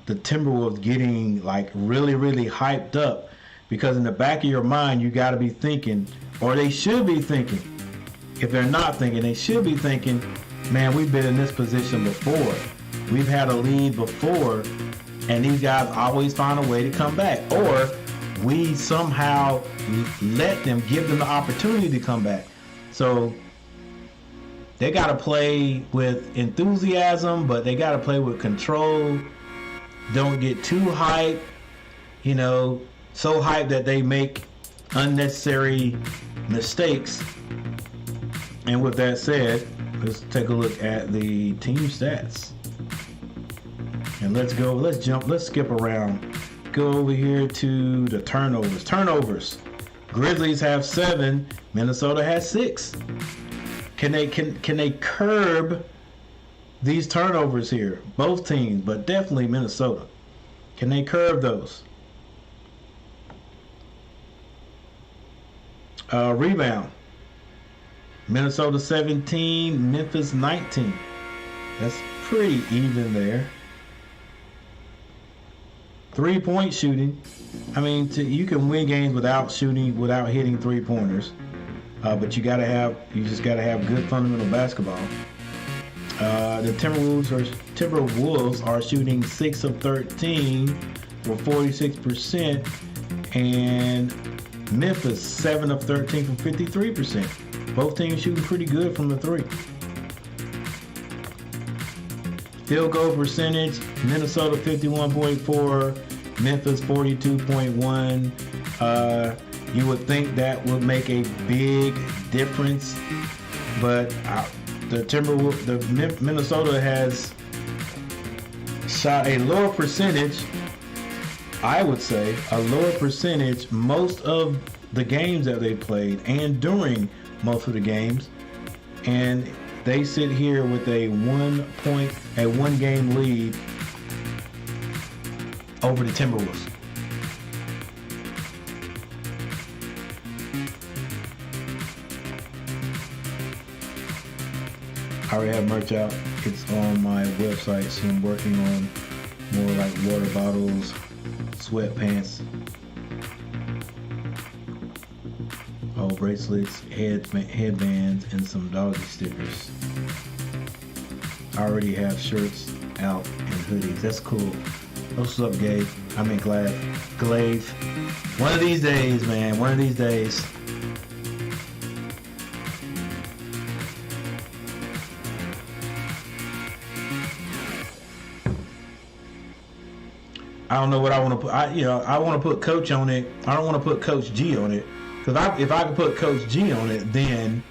the Timberwolves getting like really, really hyped up, because in the back of your mind you got to be thinking, or they should be thinking. If they're not thinking, they should be thinking, man, we've been in this position before. We've had a lead before, and these guys always find a way to come back. Or we somehow give them the opportunity to come back. So they got to play with enthusiasm, but they got to play with control. Don't get too hyped, so hyped that they make unnecessary mistakes. And with that said, let's take a look at the team stats. And let's skip around. Go over here to the turnovers. Grizzlies have 7, Minnesota has 6. Can they curb these turnovers here? Both teams, but definitely Minnesota. Can they curb those? Rebound. Minnesota 17, Memphis 19. That's pretty even there. 3-point shooting. I mean, you can win games without hitting 3-pointers, but you just gotta have good fundamental basketball. The Timberwolves are shooting 6 of 13 for 46%, and Memphis 7 of 13 for 53%. Both teams shooting pretty good from the 3. Field goal percentage, Minnesota 51.4, Memphis 42.1. You would think that would make a big difference, but Minnesota has shot a lower percentage. I would say a lower percentage most of the games that they played, and during most of the games, and they sit here with a 1-game lead over the Timberwolves. I already have merch out. It's on my website, so I'm working on more like water bottles, sweatpants, bracelets, headbands, and some doggy stickers. I already have shirts out and hoodies. That's cool. What's up, Gabe? I mean, Glaive. One of these days, man. One of these days. I don't know what I want to put. I want to put Coach on it. I don't want to put Coach G on it, because if I could put Coach G on it, then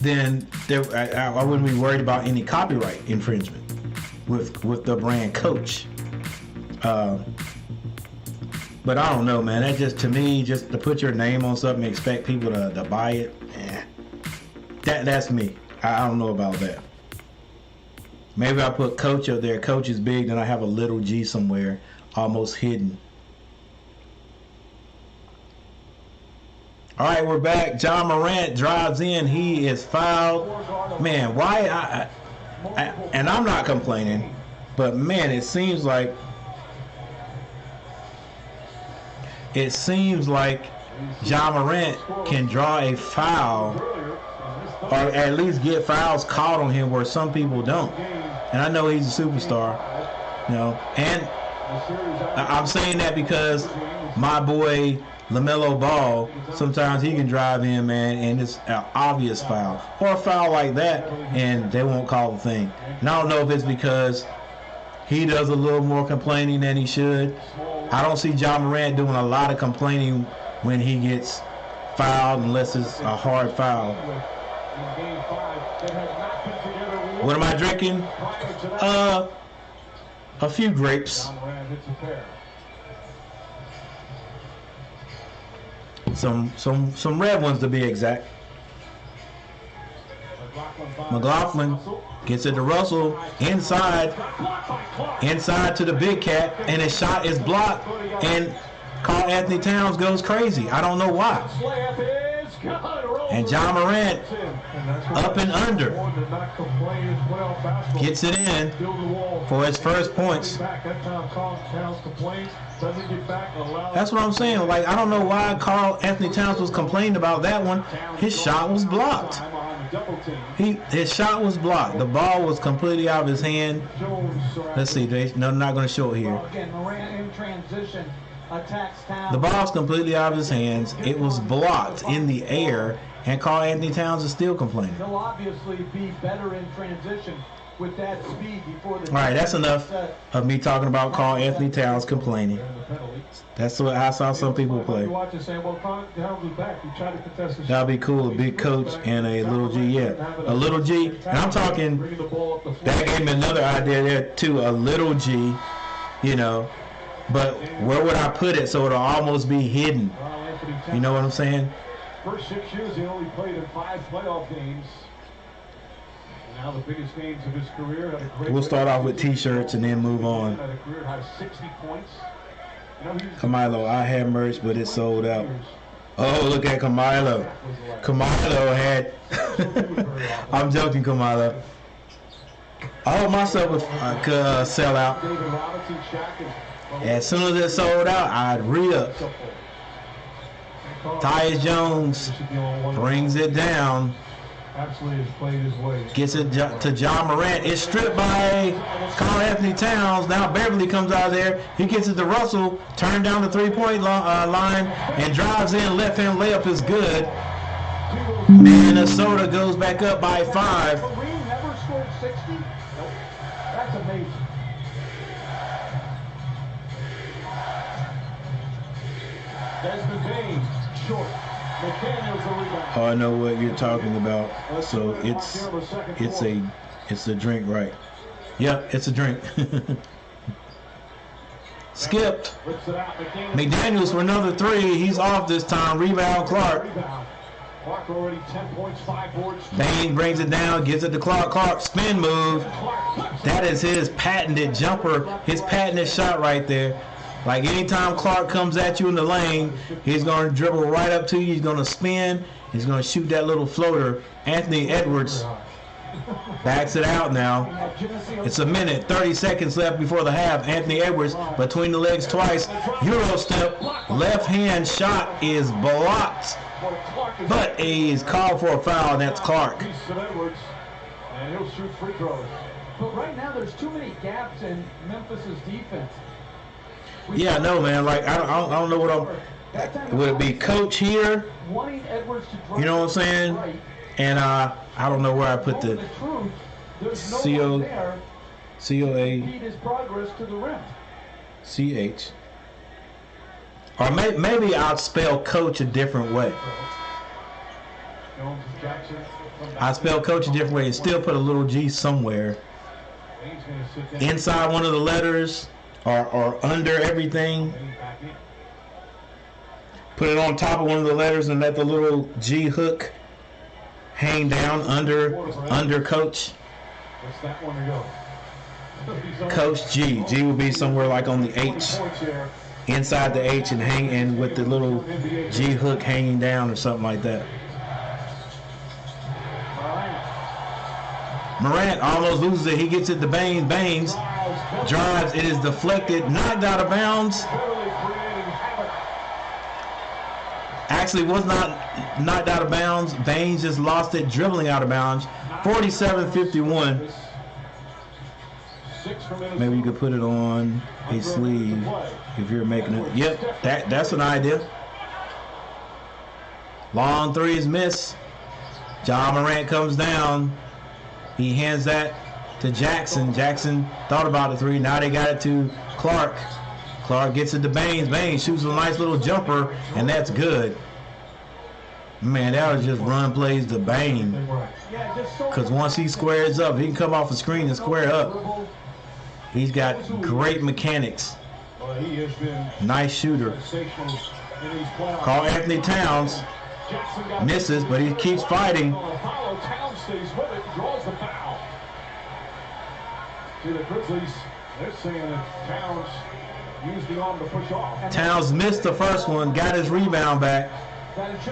I wouldn't be worried about any copyright infringement with the brand Coach. But I don't know, man. That just, to me, just to put your name on something and expect people to buy it, that's me. I don't know about that. Maybe I put Coach up there. Coach is big, then I have a little G somewhere, almost hidden. All right, we're back. John Morant drives in. He is fouled. Man, why? And I'm not complaining, but man, it seems like John Morant can draw a foul, or at least get fouls called on him where some people don't. And I know he's a superstar, you know. And I'm saying that because my boy LaMelo Ball, sometimes he can drive in, man, and it's an obvious foul, or a foul like that, and they won't call the thing. And I don't know if it's because he does a little more complaining than he should. I don't see John Morant doing a lot of complaining when he gets fouled, unless it's a hard foul. What am I drinking? A few grapes. Some red ones to be exact. McLaughlin gets it to Russell inside to the big cat, and his shot is blocked, and Karl Anthony Towns goes crazy. I don't know why. And John Morant up and under gets it in for his first points. That's what I'm saying. Like, I don't know why Karl Anthony Towns was complaining about that one. His shot was blocked. His shot was blocked. The ball was completely out of his hand. Let's see. No, I'm not going to show it here. The ball's completely out of his hands. It was blocked in the air, and Karl Anthony Towns is still complaining. He'll obviously be better in transition with that speed before the. All right, that's enough of me talking about Karl Anthony Towns complaining. That's what I saw some people play. That'll be cool. A big coach and a little G. Yeah, a little G. And I'm talking. That gave me another idea there too. A little G, you know. But where would I put it so it'll almost be hidden? You know what I'm saying? First 6 years, he only played in 5 playoff games. Now the biggest games of his career. Had a great. We'll start off with T-shirts and then move on. Had a career high 60 points. Camilo, I had merch, but it sold out. Oh, look at Camilo. Camilo had. I'm joking, Camilo. All my stuff would sell out. As soon as it sold out, I'd re-up. Tyus Jones brings it down. Gets it to John Morant. It's stripped by Karl Anthony Towns. Now Beverly comes out there. He gets it to Russell. Turned down the three-point line and drives in. Left hand layup is good. Minnesota goes back up by 5. Kareem never scored 60? Nope. That's amazing. Desmond Bain, short. Oh, I know what you're talking about. So it's a drink, right? Yep, it's a drink. Skipped. McDaniels for another 3. He's off this time. Rebound Clark. Clark already 10 points, 5 boards. Bain brings it down, gets it to Clark. Clark spin move. That is his patented jumper, his patented shot right there. Like, anytime Clark comes at you in the lane, he's going to dribble right up to you. He's going to spin. He's going to shoot that little floater. Anthony Edwards backs it out now. It's a minute, 30 seconds left before the half. Anthony Edwards between the legs twice. Euro step. Left hand shot is blocked. But he's called for a foul, and that's Clark. And he'll shoot free throws. But right now, there's too many gaps in Memphis's defense. Yeah, no, man. Like I don't know what I'm. Would it be coach here? Wanting Edwards to drive You know what I'm saying? right. And I don't know where I put the truth, there's no C-O- one there to COA lead his progress to the rim. CH. Or maybe I'll spell coach a different way. Jones, Jackson. I spell coach a different way and still put a little G somewhere. He's going to sit down. Inside one of the letters or under everything. Back in. Put it on top of one of the letters and let the little G hook hang down under coach. What's that one to go? Coach G. G will be somewhere like on the H. Inside the H and hang in with the little G hook hanging down or something like that. Morant almost loses it. He gets it to Baines. Baines drives. It is deflected, knocked out of bounds. Actually, was not knocked out of bounds. Baines just lost it, dribbling out of bounds. 47-51. Maybe you could put it on a sleeve if you're making it. Yep, that's an idea. Long three is missed. John Morant comes down. He hands that to Jackson. Jackson thought about the three. Now they got it to Clark. Clark gets it to Baines. Baines shoots a nice little jumper, and that's good. Man, that was just run plays to Baines. Because once he squares up, he can come off the screen and square up. He's got great mechanics. He has been Nice shooter. sensational in these playoffs. Carl Anthony Towns misses, but he keeps fighting. Towns stays with it, draws the foul. See the Grizzlies, they're saying that Towns used the arm to push off. Towns missed the first one, got his rebound back,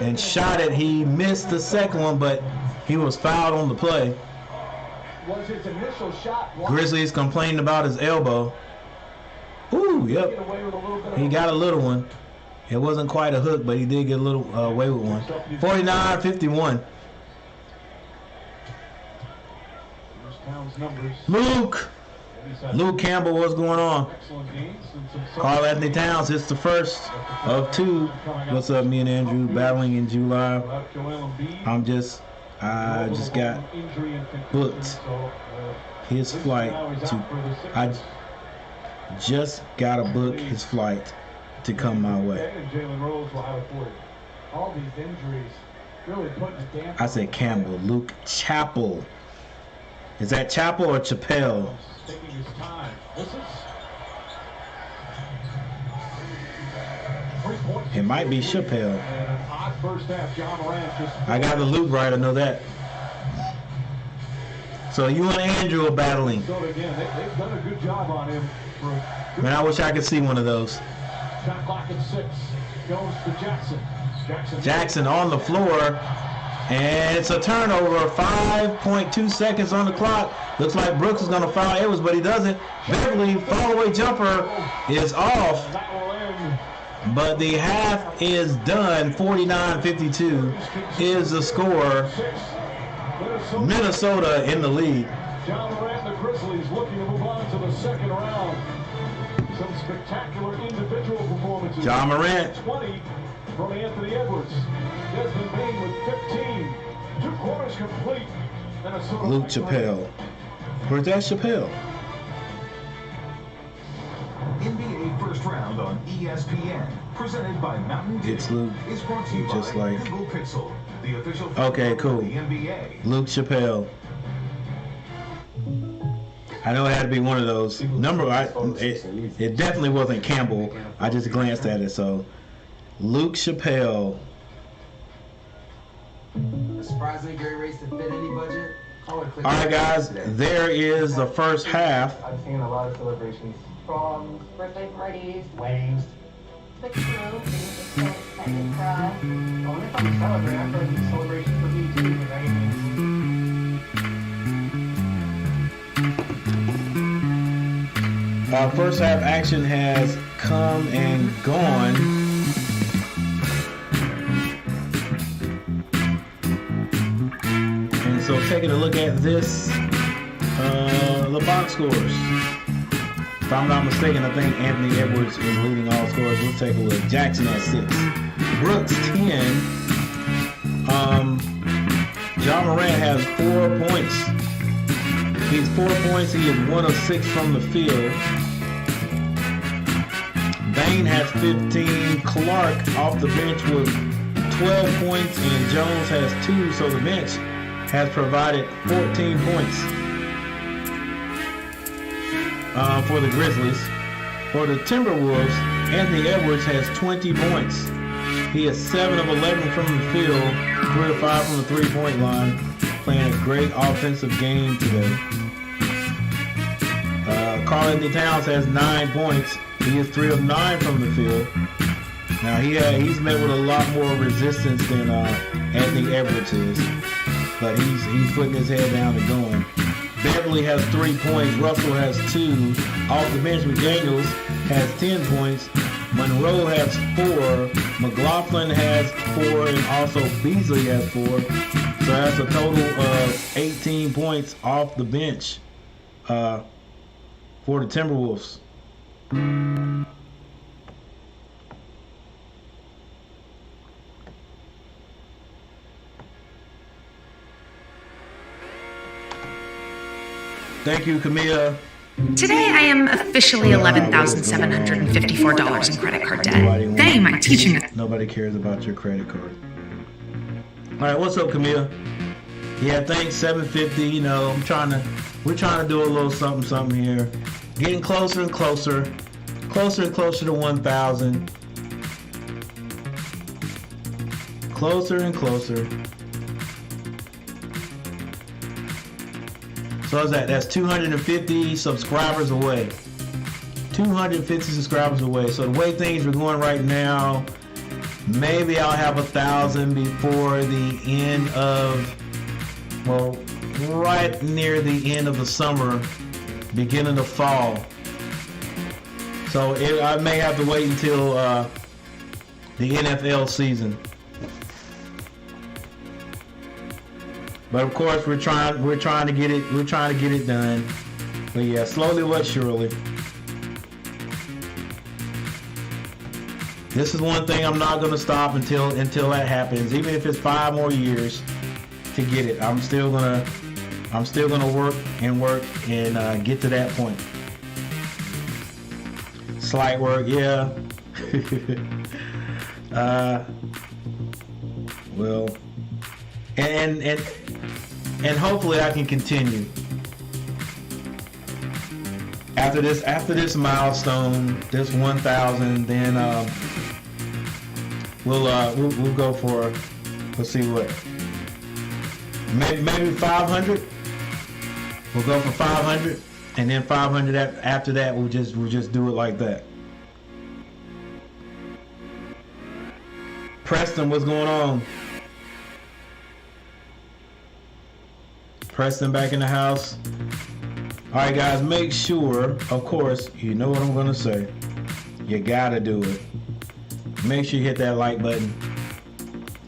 and shot it. He missed the second one, but he was fouled on the play. Was his initial shot Grizzlies complaining about his elbow. Ooh, get yep. away with a little bit of He got a little one. It wasn't quite a hook, but he did get a little away with one. 49-51. Towns numbers. Luke Campbell, what's going on? Excellent games and some Carl Anthony Towns, it's the first of two. What's up, me and Andrew battling in July. I just got booked his flight to, I just got to book his flight to come my way. Jalen Rose will have it for you. all these injuries really putting a damper. I said Campbell, Luke Chappell. Is that Chappell or Chappelle? Taking his time. This is 3 points. It might be Chappelle. And an odd first half. John Morant just I got the Luke right, I know that. So you and Andrew are battling. so again. They've done a good job on him for a good Man, I wish I could see one of those. shot clock at 6. Goes to Jackson. Jackson on the floor. And it's a turnover. 5.2 seconds on the clock. Looks like Brooks is going to foul Edwards, but he doesn't. Beverly, fall-away jumper is off. That will end. But the half is done. 49-52 is the score. Minnesota in the lead. John Morant and the Grizzlies looking to move on to the second round. Some spectacular individual performances. John Morant. 20 from Anthony Edwards. Desmond Bain with 15. 2 quarters complete. Minnesota Luke by 3. Chappelle. Where's that Chappelle? NBA First Round on ESPN, presented by Mountain Dew, It's Luke. is brought to you Just by like- Google Pixel, the official Okay, phone cool. of the NBA. Luke Chappelle. I know it had to be one of those. It definitely wasn't Campbell. I just glanced at it. So Luke Chappelle. A surprisingly great race to fit any budget. All right, guys. There is the first half. I've seen a lot of celebrations. From birthday parties, Weddings. the crew, being just so excited for us. Oh, and if I'm celebrating, I feel like it's a celebration for me too, right? First half action has come and gone. And so taking a look at this The box scores. If I'm not mistaken, I think Anthony Edwards is leading all scores. Let's take a look. Jackson at 6. Brooks 10. John Morant has 4 points. He's 4 points. He is 1 of 6 from the field. Bain has 15. Clark off the bench with 12 points, and Jones has 2. So the bench has provided 14 points for the Grizzlies. For the Timberwolves, Anthony Edwards has 20 points. He is 7 of 11 from the field, 3 of 5 from the three-point line, playing a great offensive game today. Karl Anthony Towns has 9 points. He is 3 of 9 from the field. Now he's met with a lot more resistance than Anthony Edwards is, but he's putting his head down and going. Beverly has 3 points. Russell has 2. Off the bench, McDaniels has 10 points. Monroe has 4. McLaughlin has 4, and also Beasley has 4. So that's a total of 18 points off the bench for the Timberwolves. Thank you, Camilla. Today I am officially $11,754 in credit card debt. They might teaching it. Nobody cares about your credit card. All right, what's up, Camille? Yeah, thanks. 750. You know, we're trying to do a little something here. Getting closer and closer to 1,000. Closer and closer. So what's that? That's 250 subscribers away. 250 subscribers away. So the way things are going right now, maybe I'll have 1,000 before the end of, well, right near the end of the summer, beginning of fall. So I may have to wait until the NFL season. But of course, we're trying to get it done. But yeah, slowly but surely. This is one thing I'm not gonna stop until that happens. Even if it's 5 more years to get it, I'm still gonna work and get to that point. Slight work, yeah. Well, and hopefully I can continue after this milestone, this 1,000. Then we'll go for, let's see what, maybe 500. We'll go for 500, and then 500 after that. We'll just do it like that. Preston, what's going on? Preston back in the house. All right, guys, make sure, of course, you know what I'm going to say. You got to do it. Make sure you hit that like button.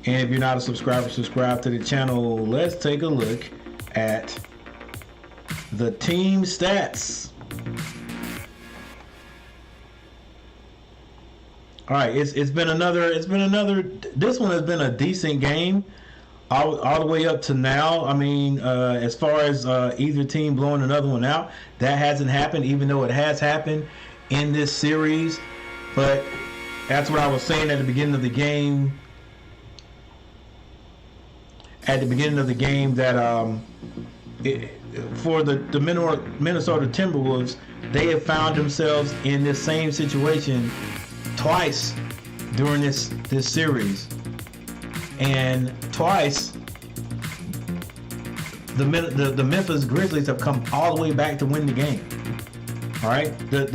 And if you're not a subscriber, subscribe to the channel. Let's take a look at the team stats. All right, it's been another, this one has been a decent game. All the way up to now. I mean, as far as either team blowing another one out, that hasn't happened, even though it has happened in this series. But that's what I was saying at the beginning of the game. That for the Minnesota Timberwolves, they have found themselves in this same situation twice during this series. And twice, the Memphis Grizzlies have come all the way back to win the game. All right, the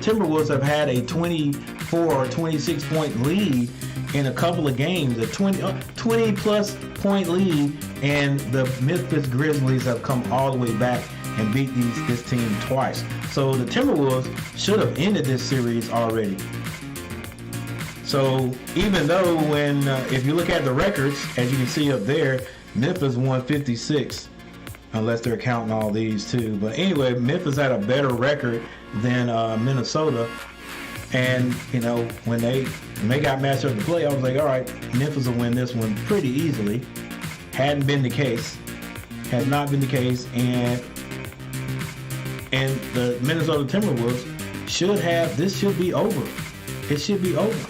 Timberwolves have had a 24 or 26 point lead in a couple of games, a 20 plus point lead, and the Memphis Grizzlies have come all the way back and beat this team twice. So the Timberwolves should have ended this series already. So even though if you look at the records, as you can see up there, Memphis won 56. unless they're counting all these too. But anyway, Memphis had a better record than Minnesota. And, you know, when they got matched up to play, I was like, all right, Memphis will win this one pretty easily. Hadn't been the case. Has not been the case. And the Minnesota Timberwolves this should be over. It should be over.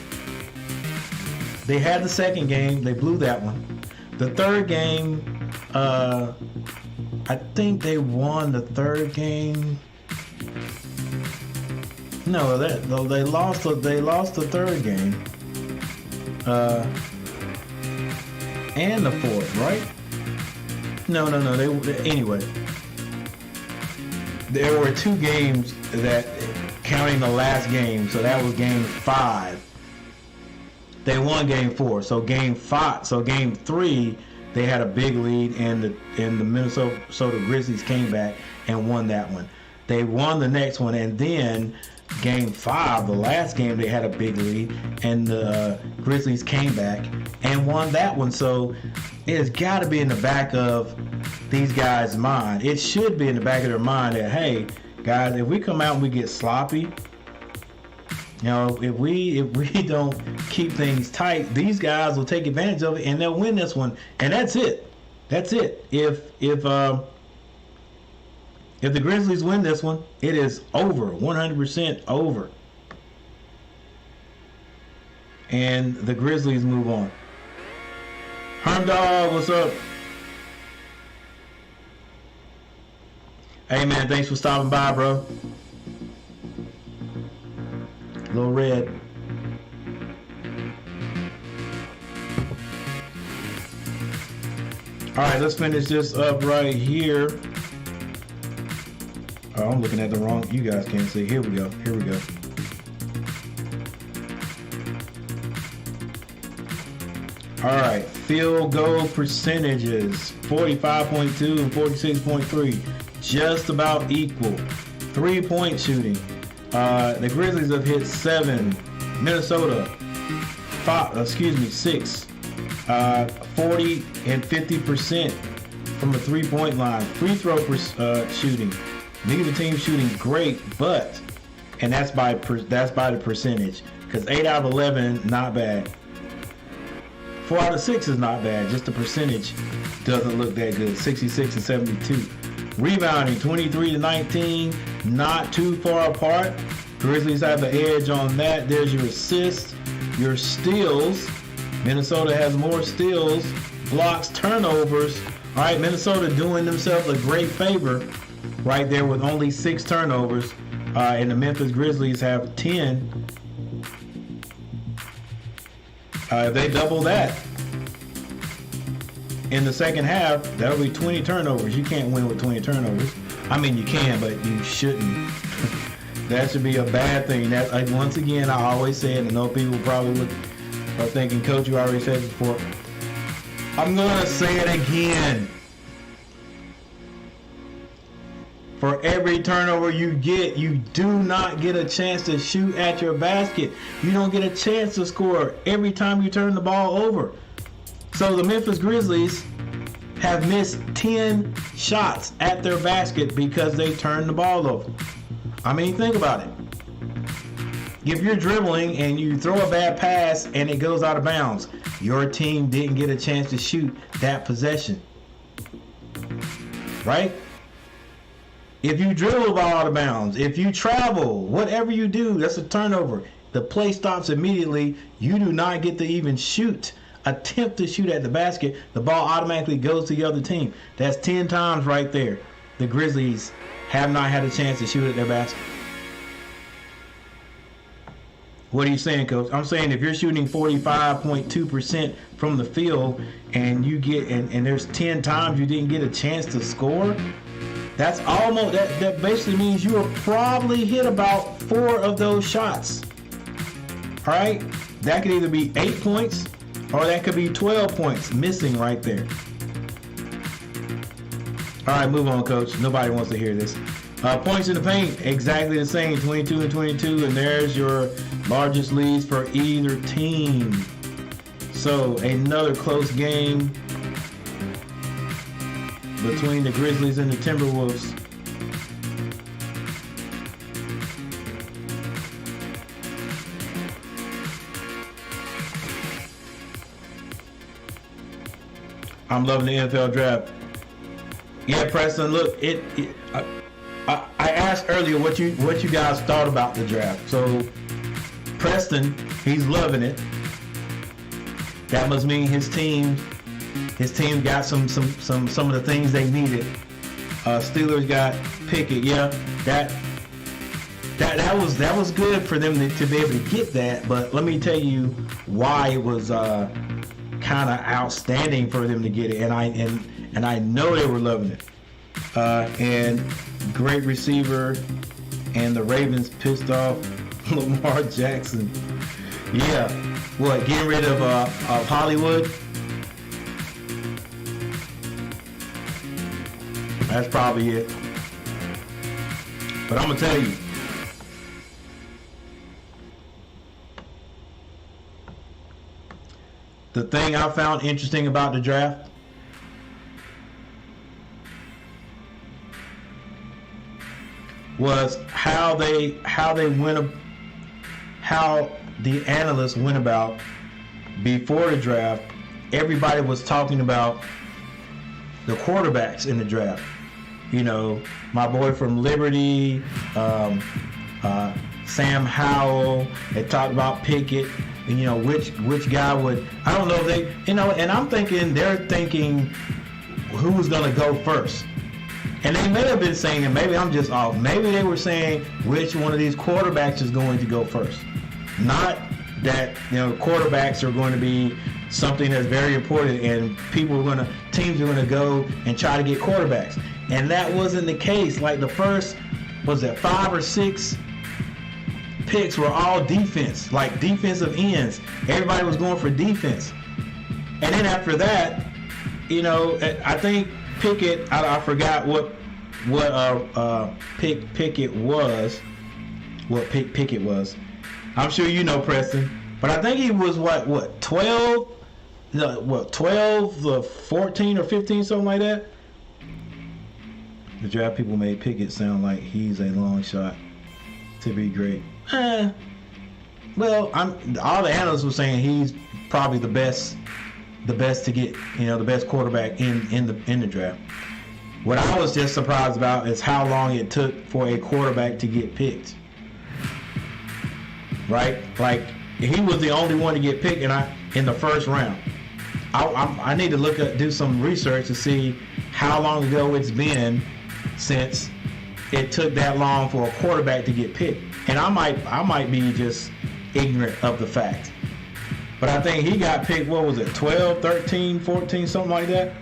They had the second game. They blew that one. The third game, I think they won the third game. No, they lost the third game. And the fourth, right? No. Anyway, there were 2 games that, counting the last game, so that was game 5. They won game 4, so game 3 they had a big lead, and the Minnesota Grizzlies came back and won that one. They won the next one, and then game 5, the last game, they had a big lead, and the Grizzlies came back and won that one. So it's got to be in the back of these guys' mind. It should be in the back of their mind that, hey, guys, if we come out and we get sloppy, you know, if we don't keep things tight, these guys will take advantage of it and they'll win this one. And that's it. That's it. If the Grizzlies win this one, it is over, 100% over. And the Grizzlies move on. Herm Dog, what's up? Hey man, thanks for stopping by, bro. Little Red. Alright, let's finish this up right here. Oh, I'm looking at the wrong. You guys can't see. Here we go. All right. Field goal percentages: 45.2 and 46.3, just about equal. 3-point shooting. The Grizzlies have hit 7. Minnesota, 6. 40 and 50% from the 3-point line. Free throw shooting. Neither team shooting great, and that's by the percentage. Because 8 out of 11, not bad. 4 out of 6 is not bad. Just the percentage doesn't look that good. 66 and 72. Rebounding, 23 to 19, not too far apart. Grizzlies have the edge on that. There's your assists, your steals. Minnesota has more steals, blocks, turnovers. All right, Minnesota doing themselves a great favor right there with only 6 turnovers, and the Memphis Grizzlies have 10. If they double that in the second half, that'll be 20 turnovers. You can't win with 20 turnovers. I mean, you can, but you shouldn't. That should be a bad thing. That, once again, I always say it, and I know people probably are thinking, Coach, you already said it before. I'm going to say it again. For every turnover you get, you do not get a chance to shoot at your basket. You don't get a chance to score every time you turn the ball over. So the Memphis Grizzlies have missed 10 shots at their basket because they turned the ball over. I mean, think about it. If you're dribbling and you throw a bad pass and it goes out of bounds, your team didn't get a chance to shoot that possession. Right? If you dribble the ball out of bounds, if you travel, whatever you do, that's a turnover. The play stops immediately. You do not get to even attempt to shoot at the basket. The ball automatically goes to the other team. That's 10 times right there. The Grizzlies have not had a chance to shoot at their basket. What are you saying, Coach? I'm saying if you're shooting 45.2% from the field and you get and there's 10 times you didn't get a chance to score, that's almost that basically means you will probably hit about 4 of those shots. All right? That could either be 8 points or that could be 12 points missing right there. All right, move on, Coach. Nobody wants to hear this. Points in the paint, exactly the same, 22 and 22, and there's your largest leads for either team. So another close game. between the Grizzlies and the Timberwolves. I'm loving the NFL draft. Yeah, Preston. Look, I asked earlier what you guys thought about the draft. So Preston, he's loving it. That must mean his team got some of the things they needed. Steelers got Pickett. Yeah, that was good for them to be able to get that. But let me tell you why it was kind of outstanding for them to get it, and I know they were loving it. And great receiver, and the Ravens pissed off Lamar Jackson. Yeah, what, getting rid of Hollywood? That's probably it. But I'm gonna tell you, the thing I found interesting about the draft was how the analysts went about before the draft. Everybody was talking about the quarterbacks in the draft. You know, my boy from Liberty, Sam Howell. They talked about Pickett. And, you know, which guy would, I don't know if they, you know, and I'm thinking they're thinking who's going to go first. And they may have been saying, and maybe I'm just off, maybe they were saying which one of these quarterbacks is going to go first. Not that, you know, quarterbacks are going to be something that's very important and teams are going to go and try to get quarterbacks. And that wasn't the case. Like the first, 5 or 6 picks were all defense, like defensive ends. Everybody was going for defense. And then after that, you know, I think Pickett, I forgot what Pickett was. What Pickett was. I'm sure you know, Preston. But I think he was 12? No, 12, 14 or 15, something like that. The draft people made Pickett sound like he's a long shot to be great. Well, all the analysts were saying he's probably the best to get, you know, the best quarterback in the draft. What I was just surprised about is how long it took for a quarterback to get picked. Right? Like, he was the only one to get picked in the first round. I need to do some research to see how long ago it's been since it took that long for a quarterback to get picked. And I might be just ignorant of the fact. But I think he got picked, 12, 13, 14, something like that?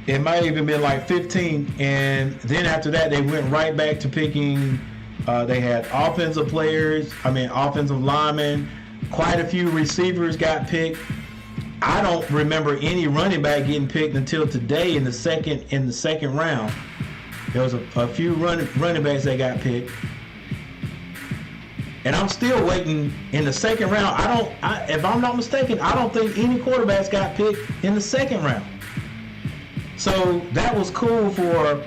It might even been like 15. And then after that, they went right back to picking. They had offensive linemen. Quite a few receivers got picked. I don't remember any running back getting picked until today in the second round. There was a few running backs that got picked. And I'm still waiting in the second round. If I'm not mistaken, I don't think any quarterbacks got picked in the second round. So that was cool for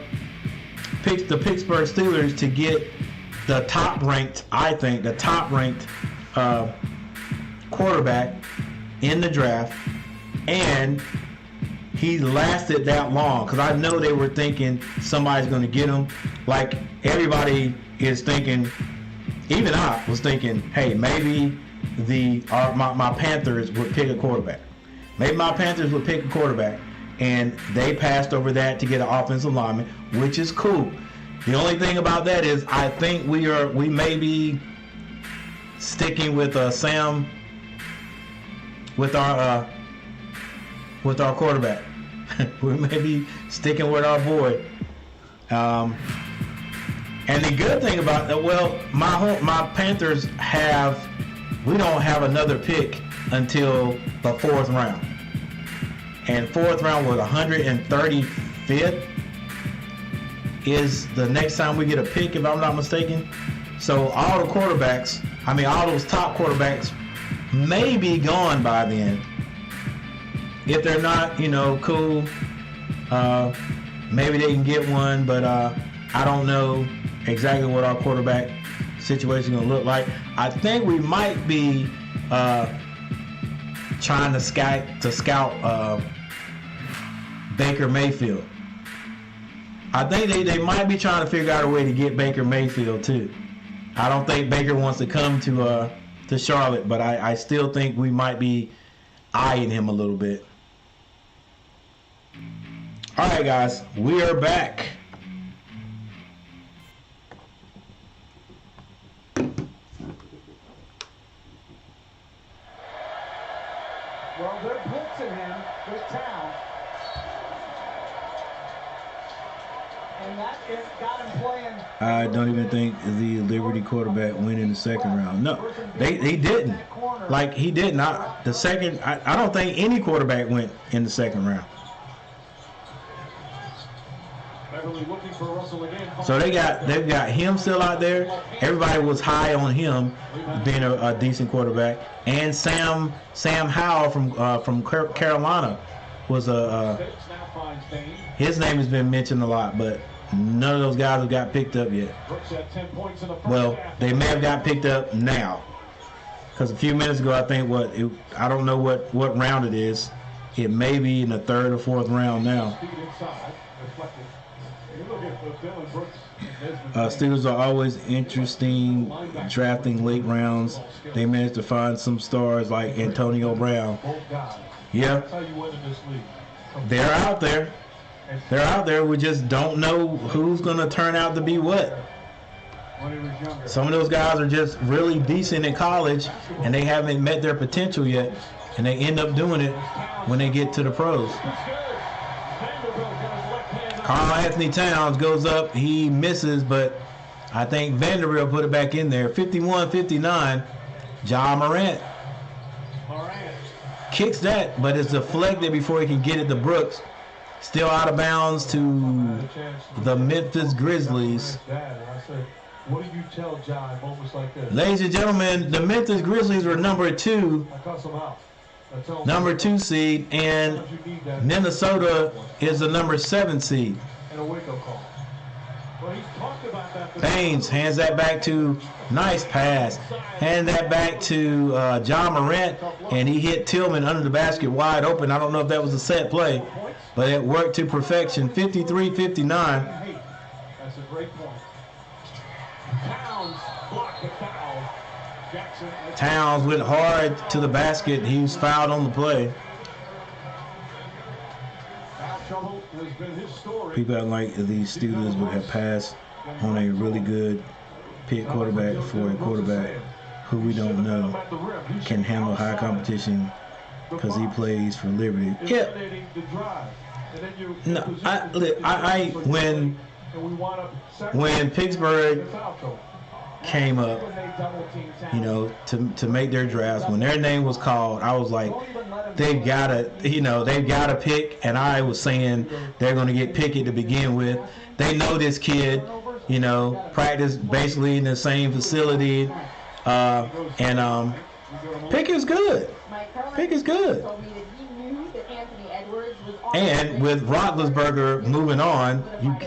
the Pittsburgh Steelers to get the top-ranked quarterback in the draft, and he lasted that long because I know they were thinking somebody's going to get him. Like everybody is thinking. Even I was thinking, hey, maybe my Panthers would pick a quarterback. Maybe my Panthers would pick a quarterback, and they passed over that to get an offensive lineman, which is cool. The only thing about that is I think we may be sticking with Sam with our quarterback. We may be sticking with our boy. And the good thing about that, my Panthers we don't have another pick until the 4th round. And 4th round was 135th is the next time we get a pick, if I'm not mistaken. So all the quarterbacks, all those top quarterbacks may be gone by then. If they're not, cool. Maybe they can get one, but I don't know exactly what our quarterback situation is going to look like. I think we might be trying to scout Baker Mayfield. I think they might be trying to figure out a way to get Baker Mayfield too. I don't think Baker wants to come to Charlotte, but I still think we might be eyeing him a little bit. All right, guys, we are back. Well, they're blitzing him with Towns. And that got him playing. I don't even think the Liberty quarterback went in the second round. No, he didn't. Like, he did not. I don't think any quarterback went in the second round. So they've got him still out there. Everybody was high on him being a decent quarterback, and Sam Howell from Carolina was his name has been mentioned a lot, but none of those guys have got picked up yet. Well, they may have got picked up now, because a few minutes ago I don't know what round it is. It may be in the third or fourth round now. Steelers are always interesting drafting late rounds. They managed to find some stars like Antonio Brown. Yeah, they're out there. They're out there. We just don't know who's going to turn out to be what. Some of those guys are just really decent in college, and they haven't met their potential yet, and they end up doing it when they get to the pros. Carl Anthony Towns goes up. He misses, but I think Vanderbilt put it back in there. 51-59. Ja Morant kicks that, but it's deflected before he can get it to Brooks. Still out of bounds to the Memphis Grizzlies. What do you tell Ja in moments like this? Ladies and gentlemen, the Memphis Grizzlies were number 2 seed, and Minnesota is the number 7 seed. Baines hands that back to, nice pass, hand that back to Ja Morant, and he hit Tillman under the basket wide open. I don't know if that was a set play, but it worked to perfection. 53-59. That's a great point. Towns blocked the foul. Towns went hard to the basket. He was fouled on the play. People act like these Steelers would have passed on a really good pick quarterback for a quarterback who we don't know can handle high competition because he plays for Liberty. Yeah. No, when Pittsburgh came up, to make their drafts, when their name was called, I was like, they've got to pick, and I was saying they're going to get Pickett to begin with. They know this kid, practice basically in the same facility, and Pickett's good. Pickett's good. And with Roethlisberger moving on,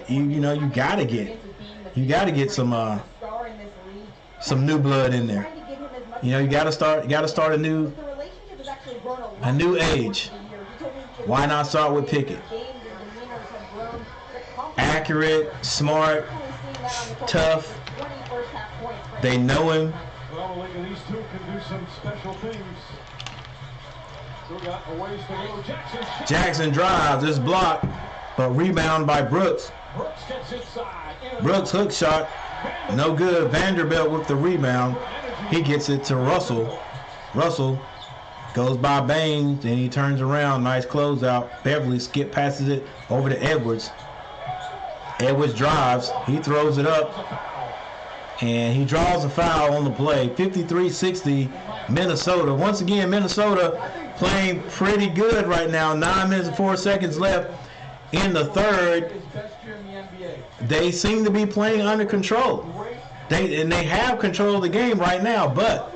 you gotta get some new blood in there. You gotta start a new age. Why not start with Pickett? Accurate, smart, tough. They know him. Well, these two can do some special things. Still got a ways to go. Jackson drives, this block, but rebound by Brooks. Brooks gets inside. Brooks hook shot, no good. Vanderbilt with the rebound. He gets it to Russell. Russell goes by Baines, and he turns around. Nice closeout. Beverly passes it over to Edwards. Edwards drives. He throws it up, and he draws a foul on the play. 53-60, Minnesota. Once again, Minnesota playing pretty good right now. 9 minutes and 4 seconds left in the third. They seem to be playing under control. They have control of the game right now, but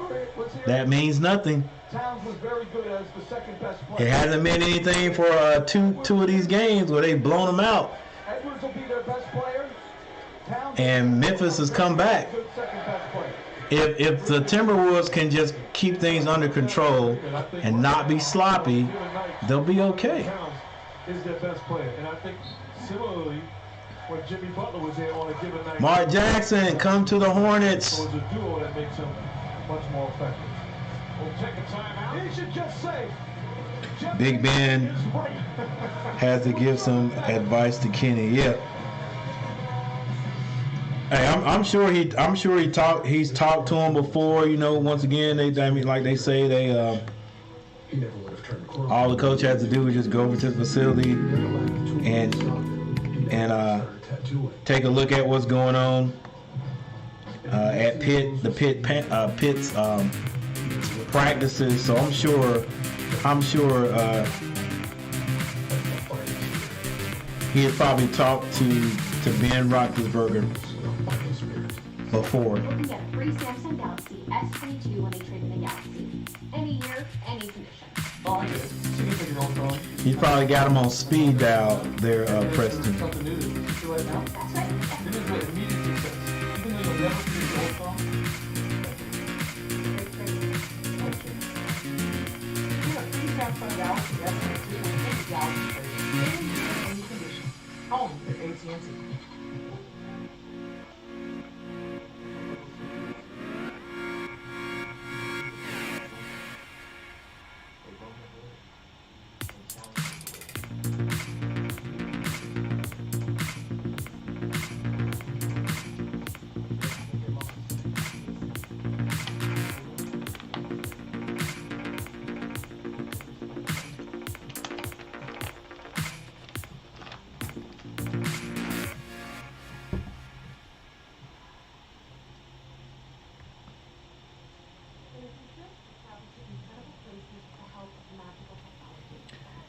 that means nothing. Towns was very good as the second best player. It hasn't meant anything for two of these games where they've blown them out. Edwards will be their best player. Towns And Memphis has come back. good second best player. If the Timberwolves can just keep things under control and not be sloppy, they'll be okay. Towns is their best player, and I think similarly, when Jimmy Butler was there on a given night, Mark Jackson, come to the Hornets. so it's a duo that makes him much more effective. We'll take a timeout. You should just say, Big Ben is right. has to give some advice to Kenny. Yeah. Hey, I'm sure he's talked to him before. You know, once again, like they say, all the coach has to do is just go over to the facility and take a look at what's going on at Pitt's practices. So I'm sure he had probably talked to Ben Roethlisberger before. Looking at a free Samsung Galaxy S22 when they trade in the Galaxy. Any year, any condition. Oh, I get it. So you can take your old phone. He's probably got him on speed dial there, Preston. Something new to do right now. That's right. This is what immediate success. Even though you'll never see your old phone. Free Samsung Galaxy S22 when you take the Galaxy trade. Any year, any condition. Only at AT&T.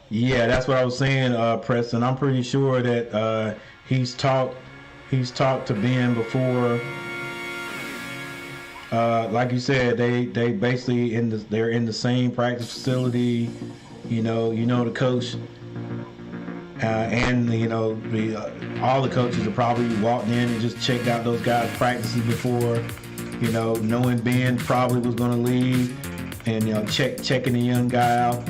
Yeah, that's what I was saying, Preston. I'm pretty sure that he's talked to Ben before. Like you said, they basically they're in the same practice facility. You know the coach, and all the coaches have probably walked in and just checked out those guys' practices before. Knowing Ben probably was going to leave, and checking the young guy out.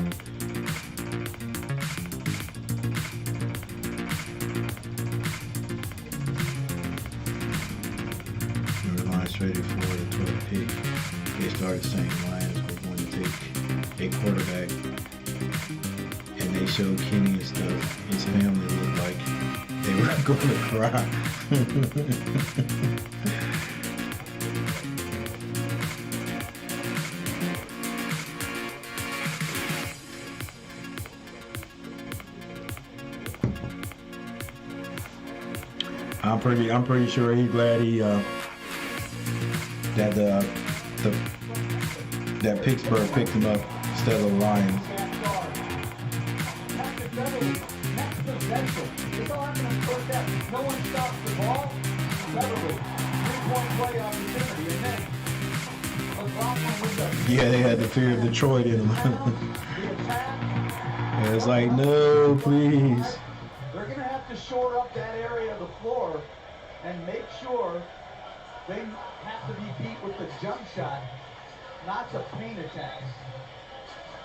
Traded for the 12th pick. They started saying Lions were going to take a quarterback, and they showed Kenny and stuff. His family looked like they were going to cry. I'm pretty sure he's glad that Pittsburgh picked him up instead of the Lions. No one stops the ball. Beverly, 3-point play opportunity, and then McLaughlin with the Yeah, they had the fear of Detroit in them. the attack. And it's like, no, please. They're going to have to shore up that area of the floor and make sure they have to be beat with the jump shot, not the paint attacks.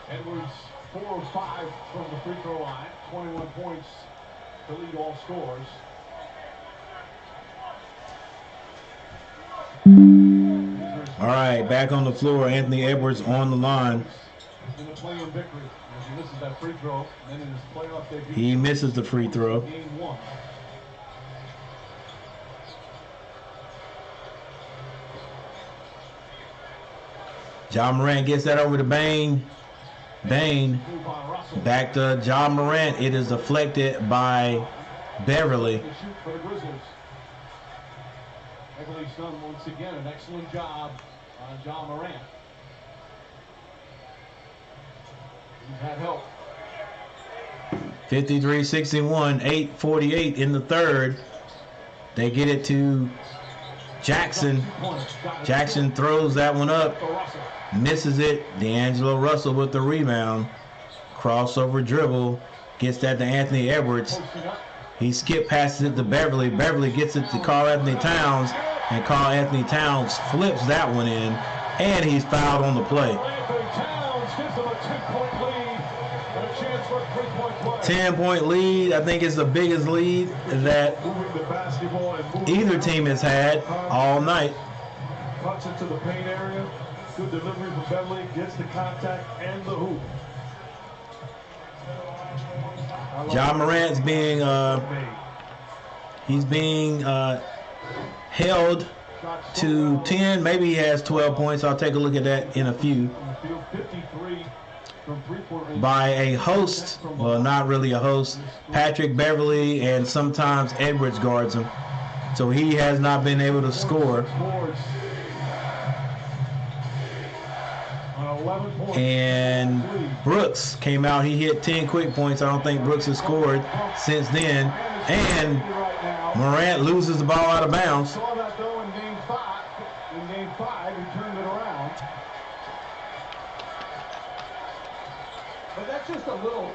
Edwards 4 of 5 from the free throw line, 21 points to lead all scorers. All right, back on the floor. Anthony Edwards on the line. In the play-in victory, as he misses that free throw, and then in his playoff debut, He misses the free throw. Game 1. Ja Morant gets that over to Bane. Bane back to Ja Morant. It is deflected by Beverly. To shoot for the Grizzlies. Beverly's done once again an excellent job on Ja Morant. He's had help. 53-61, 8:48 in the third. They get it to Jackson throws that one up, misses it. D'Angelo Russell with the rebound. Crossover dribble, gets that to Anthony Edwards. He skip passes it to Beverly. Beverly gets it to Karl Anthony Towns, and Karl Anthony Towns flips that one in, and he's fouled on the play. 10-point lead. I think it's the biggest lead that either team has had all night. Cuts into the paint area. Good delivery from Beverly. Gets the contact and the hoop. Ja Morant's being held to 10. Maybe he has 12 points. I'll take a look at that in a few. By a host, well, not really a host, Patrick Beverly, and sometimes Edwards guards him. So he has not been able to score. And Brooks came out. He hit 10 quick points. I don't think Brooks has scored since then. And Morant loses the ball out of bounds. Saw that though in game 5. In game 5, he turned it around. But that's just a little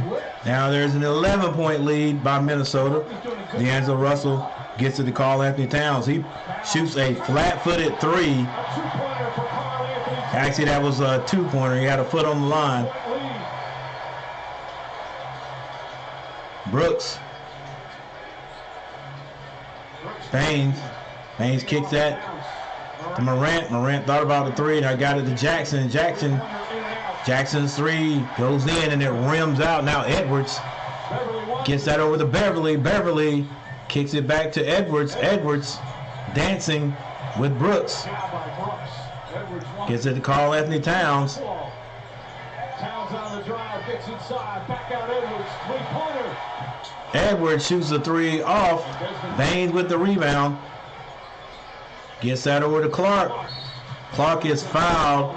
blitz. Now there's an 11-point lead by Minnesota. D'Angelo Russell gets it to Karl Anthony Towns. He shoots a flat-footed three. Actually, that was a two-pointer. He had a foot on the line. Brooks. Baines kicks that to Morant. Morant thought about the three, and I got it to Jackson. Jackson's three goes in, and it rims out. Now Edwards gets that over to Beverly. Beverly kicks it back to Edwards. Edwards dancing with Brooks. Gets it to Karl Anthony Towns. Towns on the drive, gets inside, back out Edwards, three-pointer. Edwards shoots the three off. Baines with the rebound. Gets that over to Clark. Clark is fouled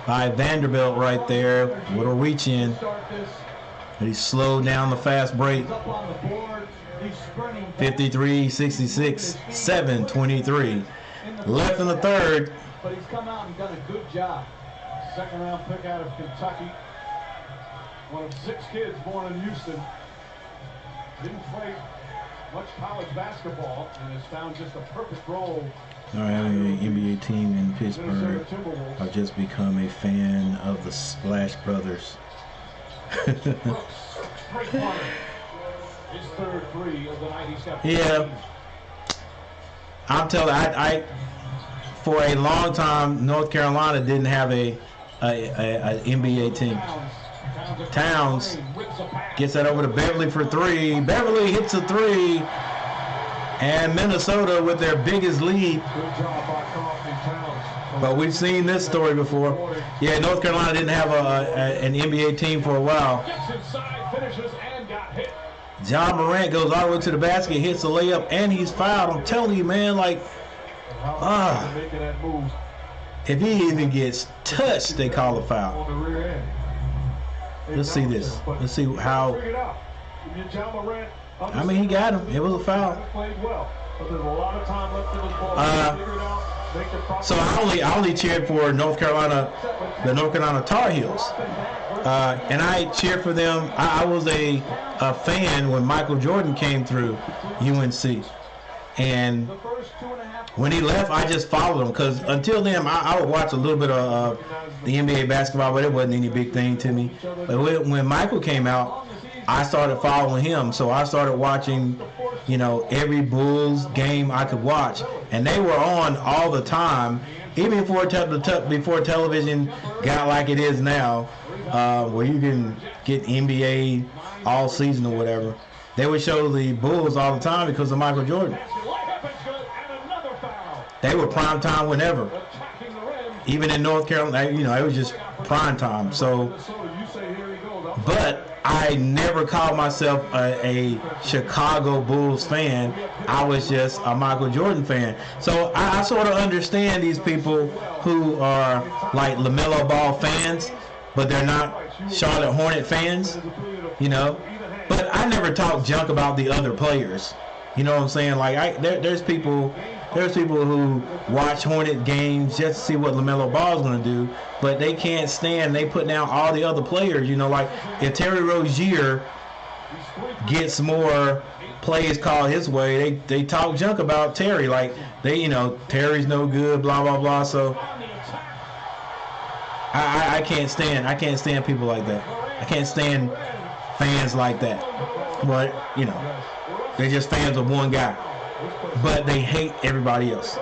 by Vanderbilt right there with a reach in. But he slowed down the fast break. 53-66, 7:23. Left in the third. But he's come out and done a good job. Second round pick out of Kentucky. One of 6 kids born in Houston. Didn't play much college basketball and has found just a perfect role. All right, having an NBA team in Pittsburgh. I've just become a fan of the Splash Brothers. His third three of the night. He's got 15. Yeah. I'm telling I for a long time, North Carolina didn't have a NBA team. Towns gets that over to Beverly for three. Beverly hits a three. And Minnesota with their biggest lead. But we've seen this story before. Yeah, North Carolina didn't have an NBA team for a while. Ja Morant goes all the way to the basket, hits a layup, and he's fouled. I'm telling you, man, like, if he even gets touched, they call a foul. Let's see this. Let's see how. I mean, he got him. It was a foul. So I only cheered for North Carolina, the North Carolina Tar Heels, and I cheered for them. I was a fan when Michael Jordan came through UNC, and when he left, I just followed him because until then, I would watch a little bit of the NBA basketball, but it wasn't any big thing to me. But when Michael came out, I started following him, so I started watching, every Bulls game I could watch, and they were on all the time, even before television got like it is now, where you can get NBA all season or whatever. They would show the Bulls all the time because of Michael Jordan. They were prime time whenever, even in North Carolina. It was just prime time. So, but I never called myself a Chicago Bulls fan. I was just a Michael Jordan fan. So I sort of understand these people who are like LaMelo Ball fans, but they're not Charlotte Hornet fans, But I never talk junk about the other players. You know what I'm saying? Like there's people There's people who watch Hornet games just to see what LaMelo Ball's going to do, but they can't stand. They put down all the other players. You know, like if Terry Rozier gets more plays called his way, they talk junk about Terry. Like Terry's no good, blah blah blah. So I can't stand people like that. I can't stand fans like that. But they're just fans of one guy, but they hate everybody else.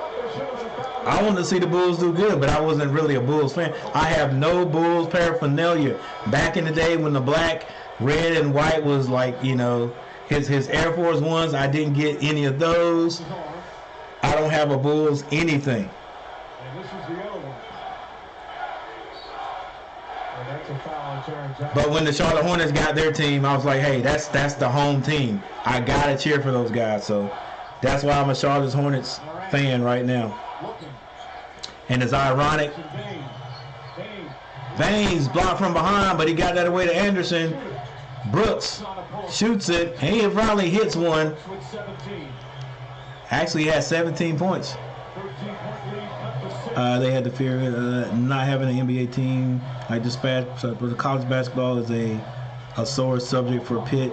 I wanted to see the Bulls do good, but I wasn't really a Bulls fan. I have no Bulls paraphernalia. Back in the day when the black, red, and white was like, his Air Force Ones, I didn't get any of those. I don't have a Bulls anything. And this is the other one. And that's a foul on Terrence Jackson. But when the Charlotte Hornets got their team, I was like, hey, that's the home team. I gotta cheer for those guys. So that's why I'm a Charlotte Hornets fan right now. And it's ironic. Baines blocked from behind, but he got that away to Anderson. Brooks shoots it, and he finally hits one. Actually, he had 17 points. They had to fear not having an NBA team like this. The college basketball is a sore subject for Pitt.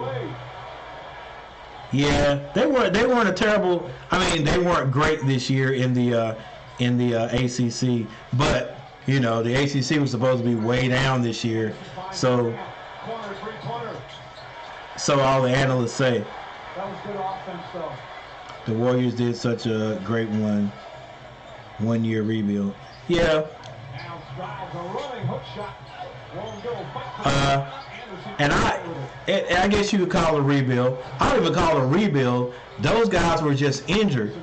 Yeah, they weren't a terrible. I mean, they weren't great this year in the ACC, but the ACC was supposed to be way down this year, so all the analysts say. That was good offense, though. The Warriors did such a great one-year rebuild. Yeah. And I guess you could call it a rebuild. I don't even call it a rebuild. Those guys were just injured.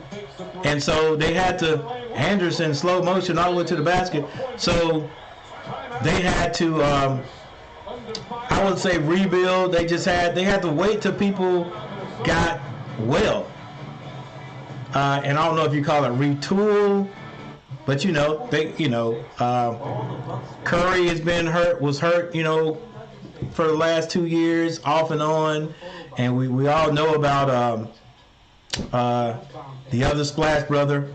And so they had to, Anderson, slow motion all the way to the basket. So they had to, I wouldn't say rebuild. They had to wait till people got well. And I don't know if you call it retool, but Curry was hurt, for the last 2 years, off and on. And we all know about the other Splash brother.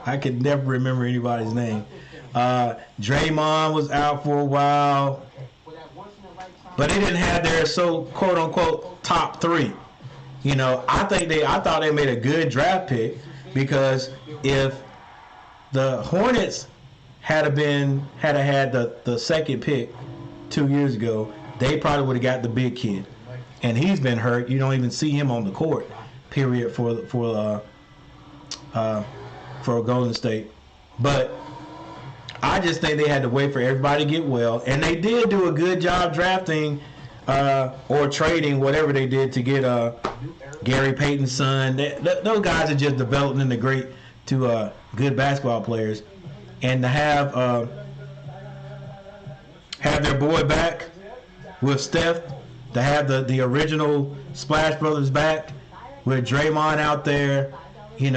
I could never remember anybody's name. Draymond was out for a while, but they didn't have their quote unquote top three. I thought they made a good draft pick, because if the Hornets had had the second pick 2 years ago, they probably would have got the big kid, and he's been hurt. You don't even see him on the court. Period for Golden State. But I just think they had to wait for everybody to get well, and they did do a good job drafting or trading, whatever they did, to get Gary Payton's son. Those guys are just developing into good basketball players, and to have their boy back with Steph, to have the original Splash Brothers back with Draymond out there, and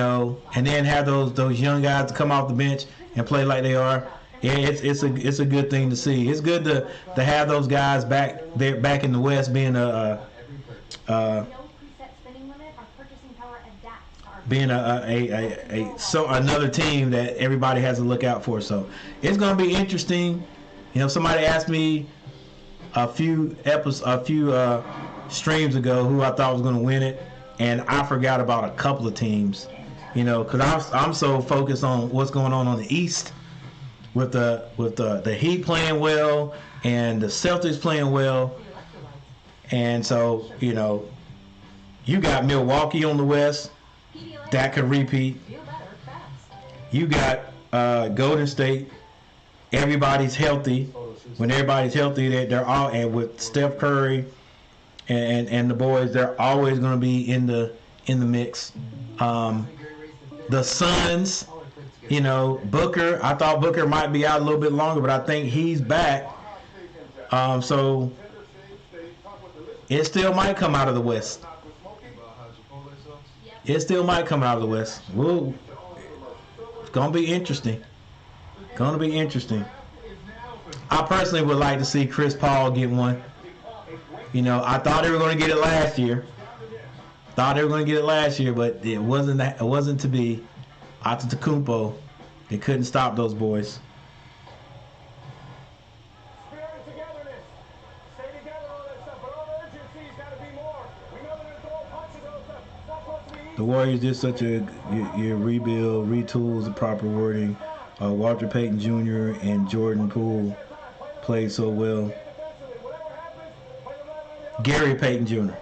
then have those young guys come off the bench and play like they are. Yeah, it's a good thing to see. It's good to have those guys back there, back in the West, being another team that everybody has to look out for. So it's gonna be interesting. Somebody asked me a few streams ago who I thought was gonna win it, and I forgot about a couple of teams. Because I'm so focused on what's going on the East, with the Heat playing well and the Celtics playing well, and so you got Milwaukee on the West that could repeat. You got Golden State. Everybody's healthy. When everybody's healthy, they're all, and with Steph Curry and the boys, they're always going to be in the mix. The Suns, Booker. I thought Booker might be out a little bit longer, but I think he's back. So it still might come out of the West. It still might come out of the West. Whoa. It's going to be interesting. I personally would like to see Chris Paul get one. I thought they were going to get it last year. But it wasn't to be. Antetokounmpo. They couldn't stop those boys. Spirit of togetherness. Stay together on that stuff, but our urgency's got to be more. We know they're going to throw punches on stuff. It's not supposed to be easy. The Warriors did such a your rebuild, retools, the proper wording. Walter Payton Jr. and Jordan Poole played so well. Gary Payton Jr.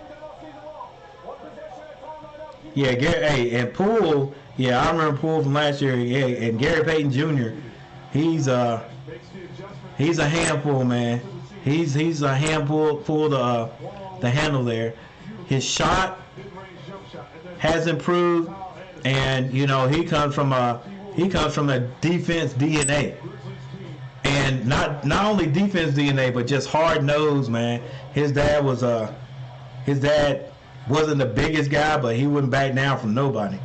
Yeah, Gary. Hey, and Poole. Yeah, I remember Poole from last year. Yeah, and Gary Payton Jr. He's a handful, man. He's a handful. Pull the handle there. His shot has improved, and you know he comes from a defense DNA, and not only defense DNA, but just hard nose, man. His dad wasn't the biggest guy, but he wouldn't back down from nobody.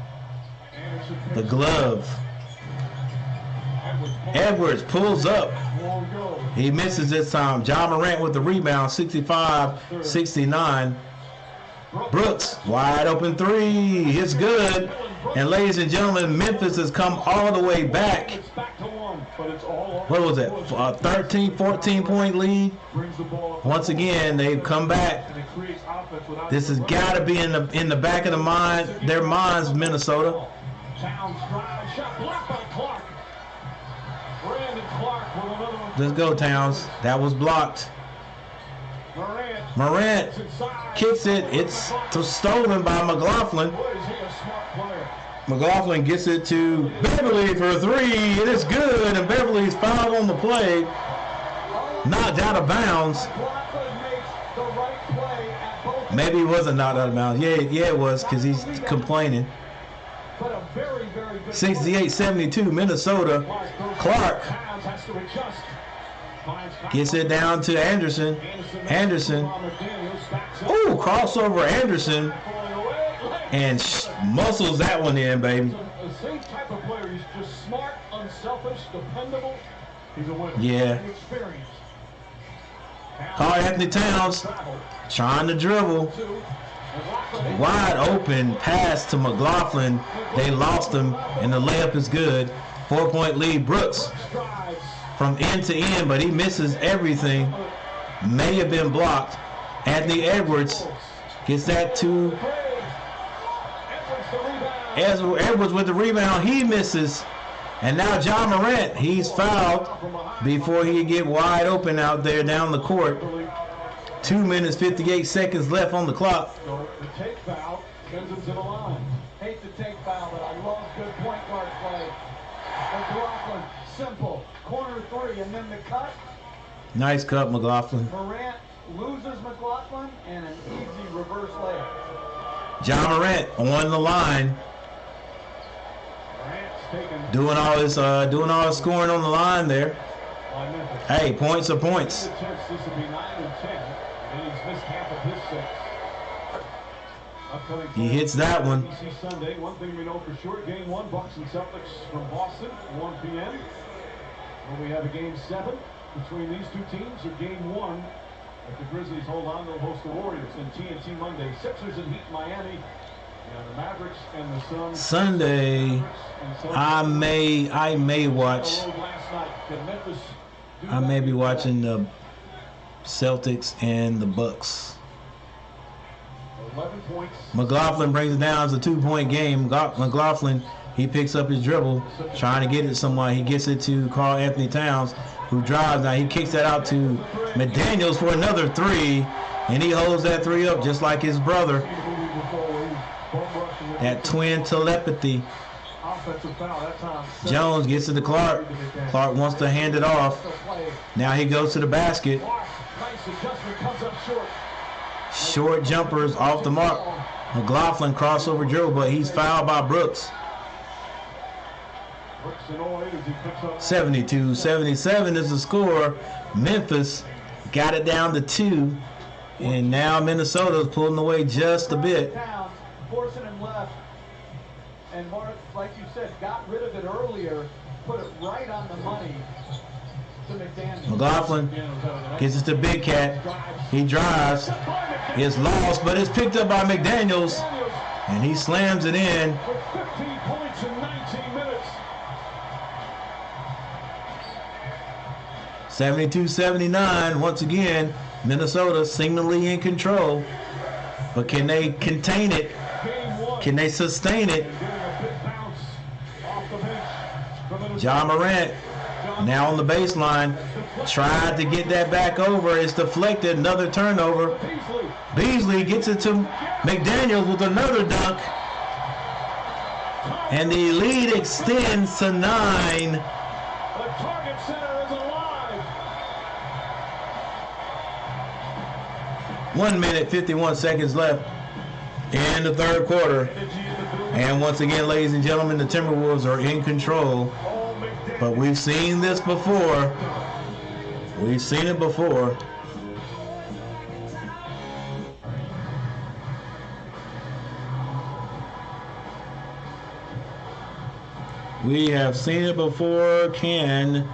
The glove. Edwards pulls up. He misses this time. Ja Morant with the rebound, 65-69. Brooks, wide open three. It's good. And ladies and gentlemen, Memphis has come all the way back. What was it? 13, 14-point lead. Once again, they've come back. This has got to be in the back of their minds, Minnesota. Let's go, Towns. That was blocked. Morant kicks it. It's stolen by McLaughlin. McLaughlin gets it to Beverly for a three. It is good, and Beverly's fouled on the play. Knocked out of bounds. Maybe he wasn't knocked out of bounds. Yeah, it was, because he's complaining. 68-72, Minnesota. Clark gets it down to Anderson. Anderson. Ooh, crossover Anderson. And muscles that one in, baby. The same type of player. He's just smart, unselfish, dependable. He's a winner. Yeah. Carl Anthony Towns trying to dribble. Wide open pass to McLaughlin. They lost him, and the layup is good. 4-point lead. Brooks from end to end, but he misses everything. May have been blocked. Anthony Edwards gets that to Edwards with the rebound. He misses. And now Ja Morant, he's fouled before he can get wide open out there down the court. 2 minutes, 58 seconds left on the clock. So the take foul sends him to the line. Hate to take foul, but I love good point guard play. McLaughlin, simple. Corner three, and then the cut. Nice cut, McLaughlin. Morant loses McLaughlin, and an easy reverse layup. Ja Morant on the line. Doing all his scoring on the line there. Hey, points are points. This will be 9 and 10, and he's missed half of his 6. He hits that one. Sunday. One thing we know for sure: Game 1, Bucks and Celtics from Boston, 1 p.m. When we have a Game 7 between these two teams, or Game 1, if the Grizzlies hold on, they'll host the Warriors. And TNT Monday, Sixers and Heat, Miami. And the Mavericks and the Suns. Sunday, I may watch. I may be watching the Celtics and the Bucks. 11 points. McLaughlin brings it down. It's a 2-point game. McLaughlin, he picks up his dribble, trying to get it somewhere. He gets it to Carl Anthony Towns, who drives. Now he kicks that out to McDaniels for another three, and he holds that three up just like his brother. That twin telepathy. Jones gets it to Clark. Clark wants to hand it off. Now he goes to the basket. Short jumpers off the mark. McLaughlin crossover dribble, but he's fouled by Brooks. 72-77 is the score. Memphis got it down to 2. And now Minnesota's pulling away just a bit. Forcing him left, and Mark, like you said, got rid of it earlier, put it right on the money to McDaniels. McLaughlin gets it to Big Cat. He drives. It's lost, but it's picked up by McDaniels, and he slams it in. With 15 points in 19 minutes. 72-79. Once again, Minnesota seemingly in control. But can they contain it? Can they sustain it? Ja Morant now on the baseline. Tried to get that back over. It's deflected. Another turnover. Beasley gets it to McDaniels with another dunk. And the lead extends to 9. The target center is alive. 1 minute, 51 seconds left in the third quarter. And once again, ladies and gentlemen, the Timberwolves are in control. But we've seen this before. We've seen it before. We have seen it before. Can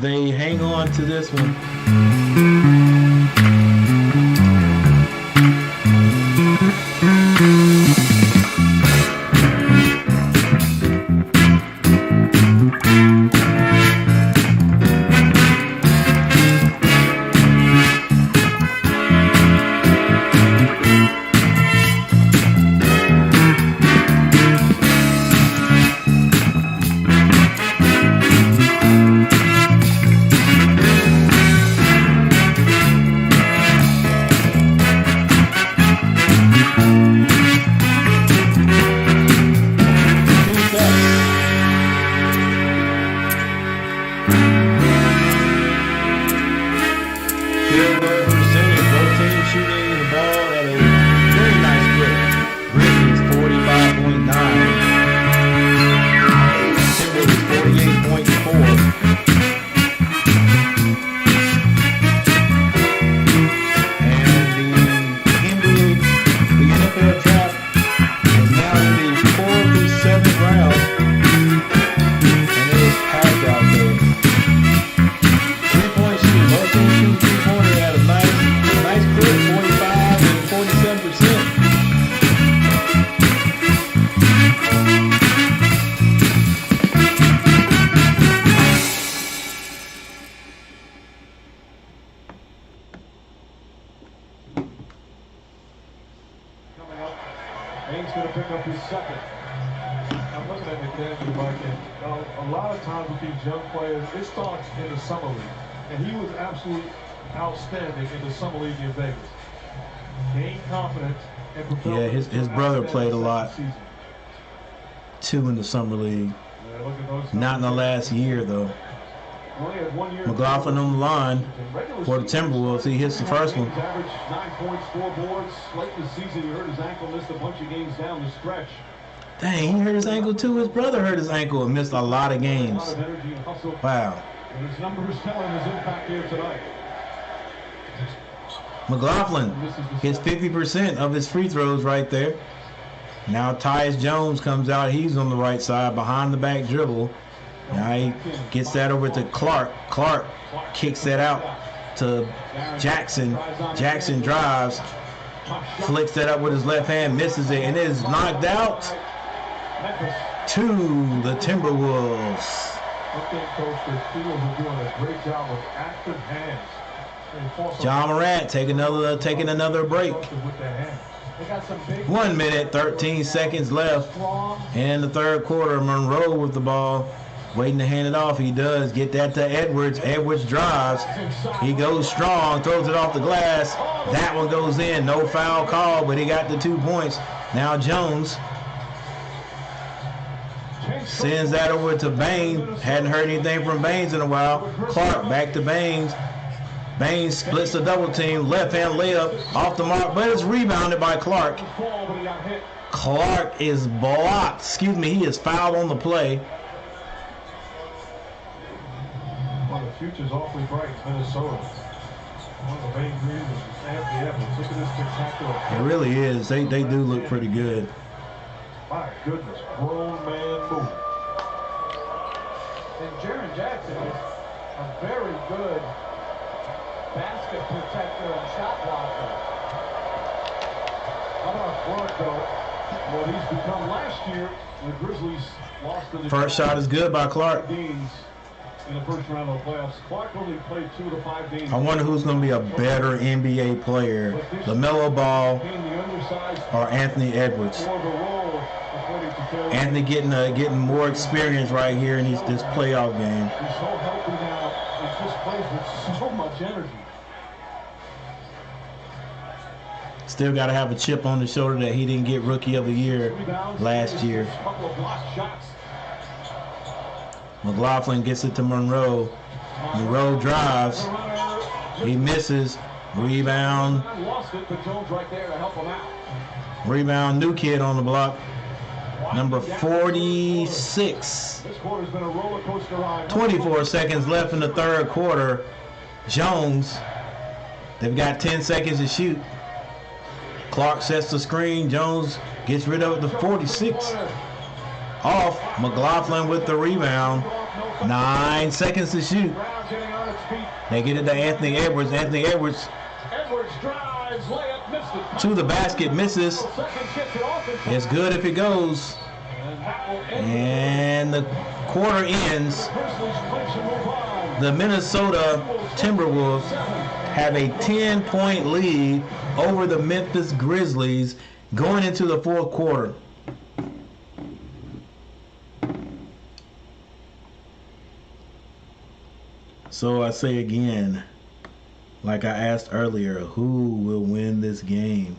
they hang on to this one? Bane's going to pick up his second. I'm looking at McDaniel, Mike, and a lot of times with these young players, it starts in the summer league. And he was absolutely outstanding in the summer league in Vegas. Gained confidence and propelled. Yeah, his brother played a lot. 2 in the summer league. Not in the last year, though. McLaughlin on the line for the Timberwolves. He hits the first one. Averaged 9 points, 4 boards. Late in the season, he hurt his ankle, missed a bunch of games down the stretch. Dang, he hurt his ankle too. His brother hurt his ankle and missed a lot of games. Wow. And his numbers telling his impact here tonight. McLaughlin hits 50% of his free throws right there. Now Tyus Jones comes out. He's on the right side behind the back dribble. Now he gets that over to Clark. Clark kicks that out to Jackson. Jackson drives, flicks that up with his left hand, misses it, and it is knocked out to the Timberwolves. Ja Morant taking another break. 1 minute, 13 seconds left in the third quarter. Monroe with the ball, waiting to hand it off. He does get that to Edwards. Edwards drives. He goes strong, throws it off the glass. That one goes in. No foul call, but he got the 2 points. Now Jones sends that over to Baines. Hadn't heard anything from Baines in a while. Clark back to Baines. Baines splits the double team. Left hand layup off the mark, but it's rebounded by Clark. Clark is blocked. Excuse me, he is fouled on the play. Well, the future's awfully bright in Minnesota. One of the main reasons is Anthony Edwards. Look at this spectacular. It really is. They do look pretty good. My goodness, grown man move. And Jaren Jackson is a very good basket protector and shot blocker. How about Clark, though? What he's become last year, the Grizzlies lost to the First shot is good by Clark. games in the first round of the playoffs. Clark only played 2 of the 5 games. I wonder who's going to be a better NBA player, LaMelo Ball or Anthony Edwards. Anthony getting more experience right here in this playoff game. He's so healthy now. He just plays with so much energy. Still got to have a chip on the shoulder that he didn't get Rookie of the Year last year. McLaughlin gets it to Monroe. Monroe drives. He misses. Rebound. Rebound. New kid on the block. Number 46. 24 seconds left in the third quarter. Jones. They've got 10 seconds to shoot. Clark sets the screen. Jones gets rid of it to 46. Off. McLaughlin with the rebound. 9 seconds to shoot. They get it to Anthony Edwards. Anthony Edwards to the basket. Misses. It's good if it goes. And the quarter ends. The Minnesota Timberwolves have a 10-point lead over the Memphis Grizzlies going into the fourth quarter. So I say again, like I asked earlier, who will win this game?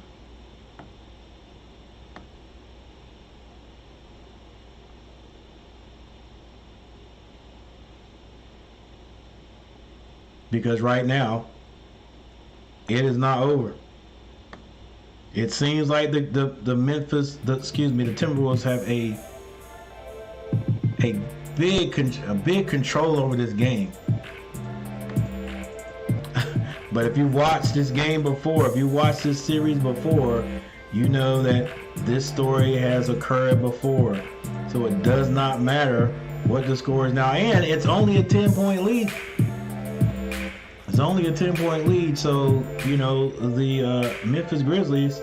Because right now, it is not over. It seems like the Timberwolves have a big control over this game. But if you watched this game before, if you watched this series before, you know that this story has occurred before. So it does not matter what the score is now. And it's only a 10-point lead. It's only a 10-point lead. So, you know, the Memphis Grizzlies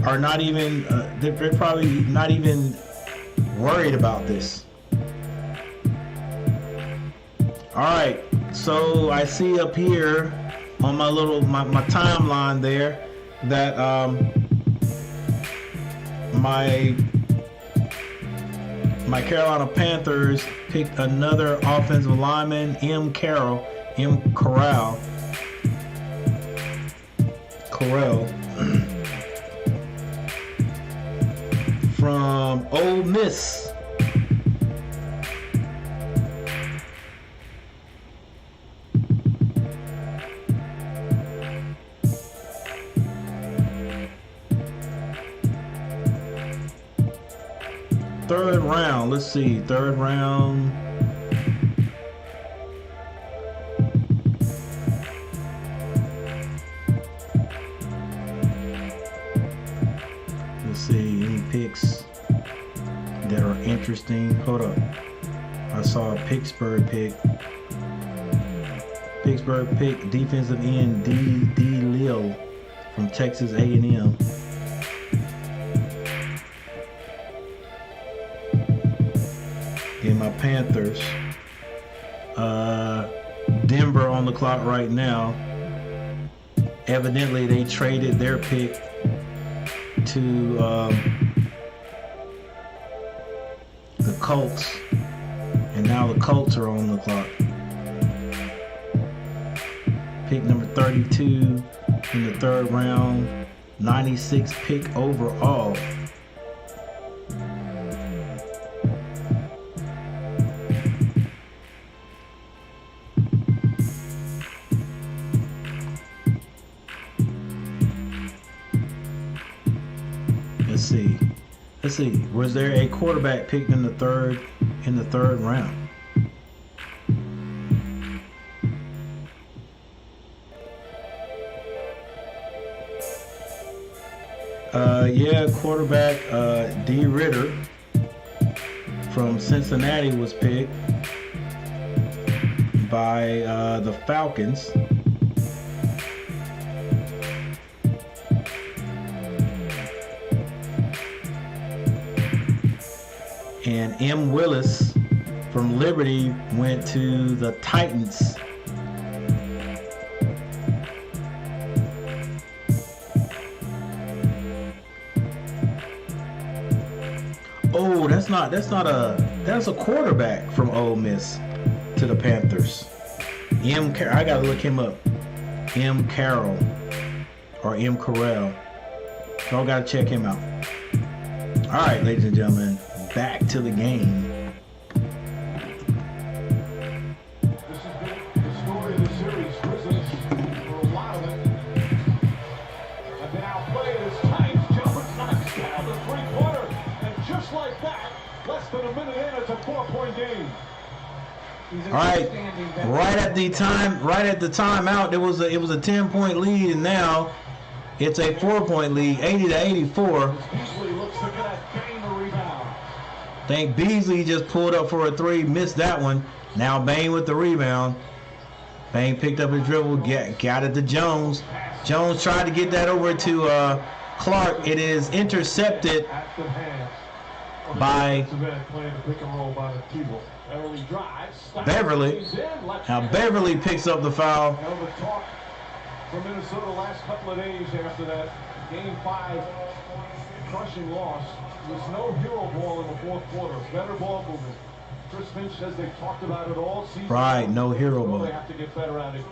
are not even, they're probably not even worried about this. All right. So I see up here on my my timeline there that my Carolina Panthers picked another offensive lineman, M. Corral from Ole Miss. Third round, let's see, third round. Let's see, any picks that are interesting. Hold up. I saw a Pittsburgh pick. Defensive end D. Lil from Texas A&M. In my Panthers, Denver on the clock right now. Evidently, they traded their pick to the Colts, and now the Colts are on the clock. Pick number 32 in the third round, 96 pick overall. Let's see. Was there a quarterback picked in the third round? Yeah, quarterback D. Ritter from Cincinnati was picked by the Falcons. And M. Willis from Liberty went to the Titans. Oh, that's a quarterback from Ole Miss to the Panthers. I gotta look him up. M. Carroll or M. Carell. Y'all gotta check him out. All right, ladies and gentlemen, back to the game. This has been the story of the series. Grizzlies, for a lot of it, have been outplayed as times. Jones knocks down the three-pointer, and just like that, less than a minute in, it's a 4-point game. All right, right at the timeout, it was a 10-point lead, and now it's a 4-point lead, 80-84. Beasley looks to gain the rebound. I think Beasley just pulled up for a three, missed that one. Now Bain with the rebound. Bain picked up his dribble, got it to Jones. Jones tried to get that over to Clark. It is intercepted by Beverly. Now Beverly picks up the foul. The talk from Minnesota last couple of days after that Game 5 crushing loss was no hero ball in the fourth quarter. Better ball movement. Chris Finch says they talked about it all season. Right, no hero ball. They have to get better at it.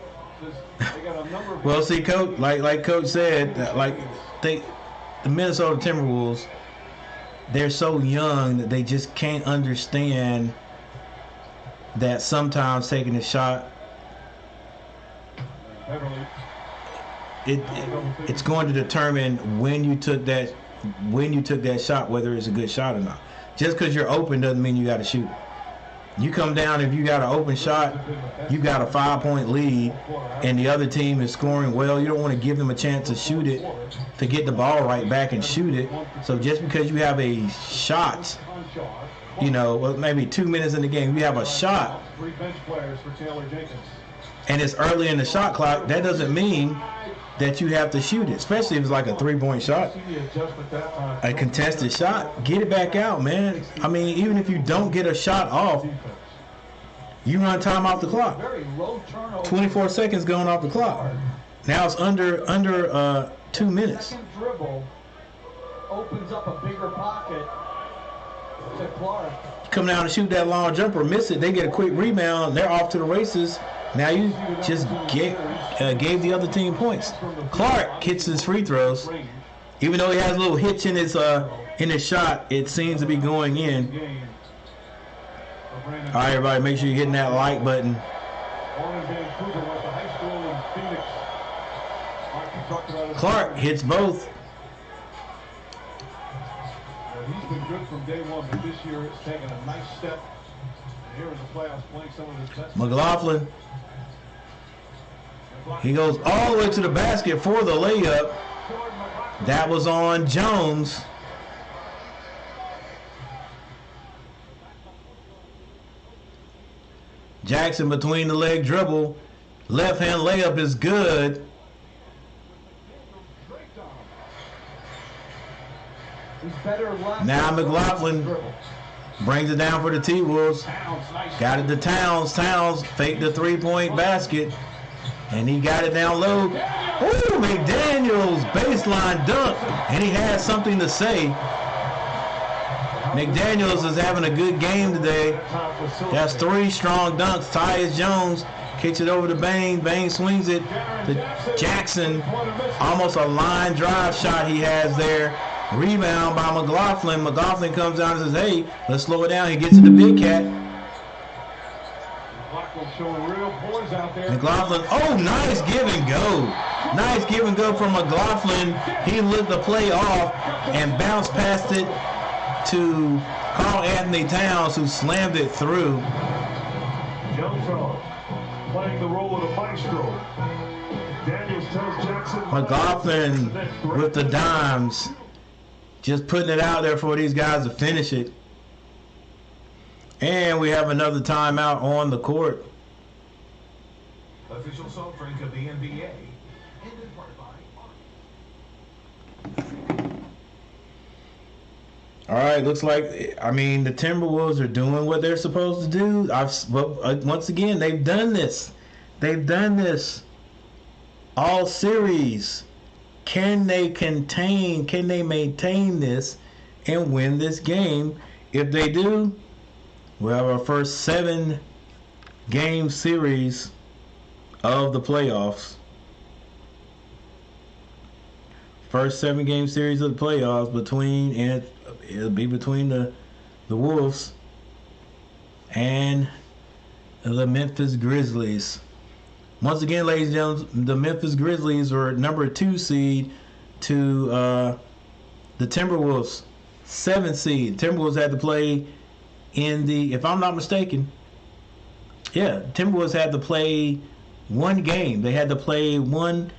They got a number of well, see, Coach, like Coach said, the Minnesota Timberwolves, they're so young that they just can't understand that sometimes taking a shot, it's going to determine when you took that shot, whether it's a good shot or not. Just because you're open doesn't mean you got to shoot. You come down, if you got an open shot, you got a 5-point lead, and the other team is scoring well. You don't want to give them a chance to shoot it, to get the ball right back and shoot it. So just because you have a shot, maybe 2 minutes in the game, you have a shot, and it's early in the shot clock, that doesn't mean that you have to shoot it, especially if it's like a 3-point shot, a contested shot. Get it back out, man. I mean, even if you don't get a shot off, you run time off the clock. 24 seconds going off the clock. Now it's under 2 minutes. Second dribble opens up a bigger pocket to Clark. Come down and shoot that long jumper, miss it, they get a quick rebound, they're off to the races. Now you just gave the other team points. Clark hits his free throws. Even though he has a little hitch in his shot, it seems to be going in. All right, everybody, make sure you're hitting that like button. Clark hits both. He's been good from day one, but this year it's taken a nice step. And here in the playoffs, playing some of his best. McLaughlin. He goes all the way to the basket for the layup. That was on Jones. Jackson between the leg dribble. Left hand layup is good. Now McLaughlin brings it down for the T-Wolves. Got it to Towns. Towns faked the 3-point basket. And he got it down low. Ooh, McDaniels baseline dunk. And he has something to say. McDaniels is having a good game today. Has 3 strong dunks. Tyus Jones kicks it over to Bain. Bain swings it to Jackson. Almost a line drive shot he has there. Rebound by McLaughlin. McLaughlin comes down and says, hey, let's slow it down. He gets it to Big Cat. McLaughlin, oh, nice give and go. Nice give and go from McLaughlin. He lit the play off and bounced past it to Carl Anthony Towns, who slammed it through. Young playing the role of the maestro. Daniels tells Jackson. McLaughlin with the dimes. Just putting it out there for these guys to finish it. And we have another timeout on the court. Official salt drink of the NBA. Ended by. All right, I mean, the Timberwolves are doing what they're supposed to do. But once again, they've done this. They've done this all series. Can they maintain this and win this game? If they do, we'll have our first 7-game series of the playoffs. First 7-game series of the playoffs it'll be between the Wolves and the Memphis Grizzlies. Once again, ladies and gentlemen, the Memphis Grizzlies are number 2 seed to the Timberwolves 7 seed. Timberwolves had to play if I'm not mistaken, Timberwolves had to play one game. They had to play one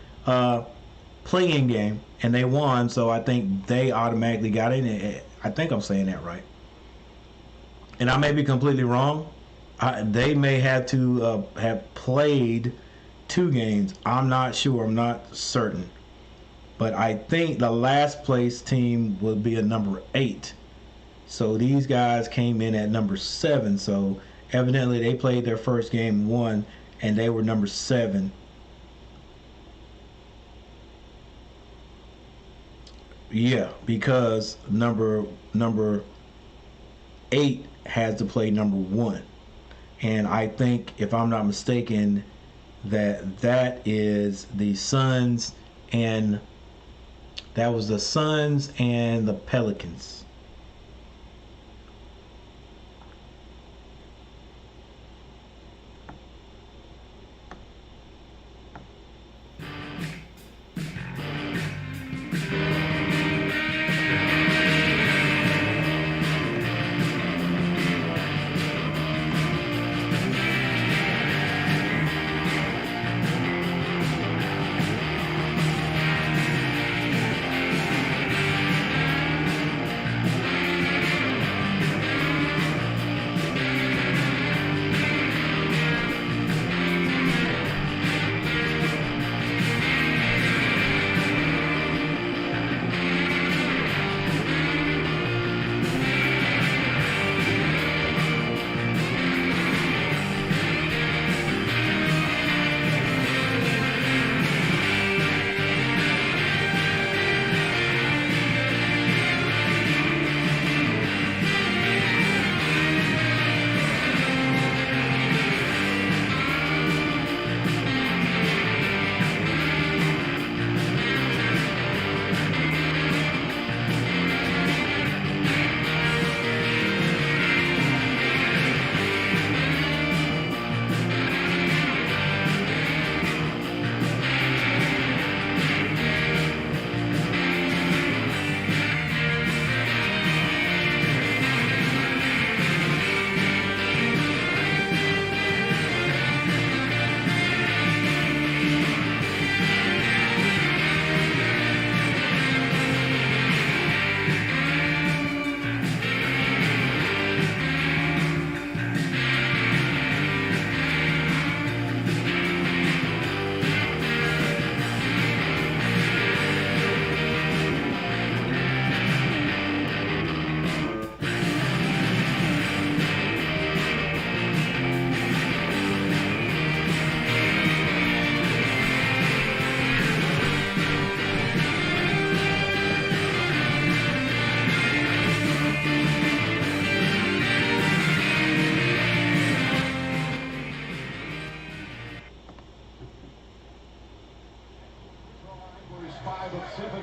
play-in game, and they won. So I think they automatically got in. I think I'm saying that right, and I may be completely wrong. They may have to have played 2 games. I'm not sure. I'm not certain. But I think the last place team will be a number 8. So these guys came in at number 7. So evidently they played their first game and won, and they were number 7. Yeah, because number 8 has to play number 1. And I think, if I'm not mistaken, that is the Suns, and that was the Suns and the Pelicans.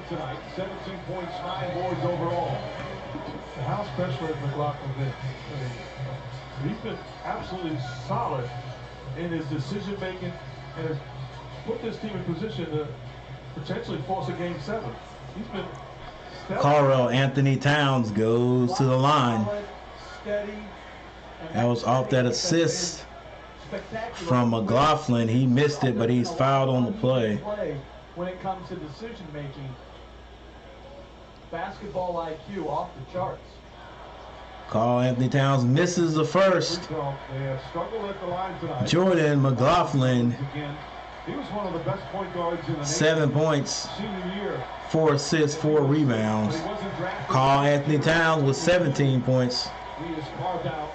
Tonight, 17 points, 9 boards overall. The house best friend McLaughlin did. He's been absolutely solid in his decision making and has put this team in position to potentially force a game 7. He's been Carl Anthony Towns goes to the line. That was off that assist from McLaughlin. He missed it, but he's fouled on the play. When it comes to decision making, basketball IQ off the charts. Carl Anthony Towns misses the first. They have struggled at the line tonight. Jordan McLaughlin He was one of the best point guards in the 7 points, senior year. 4 assists, 4 rebounds. Karl Anthony Towns with 17 points. He is carved out.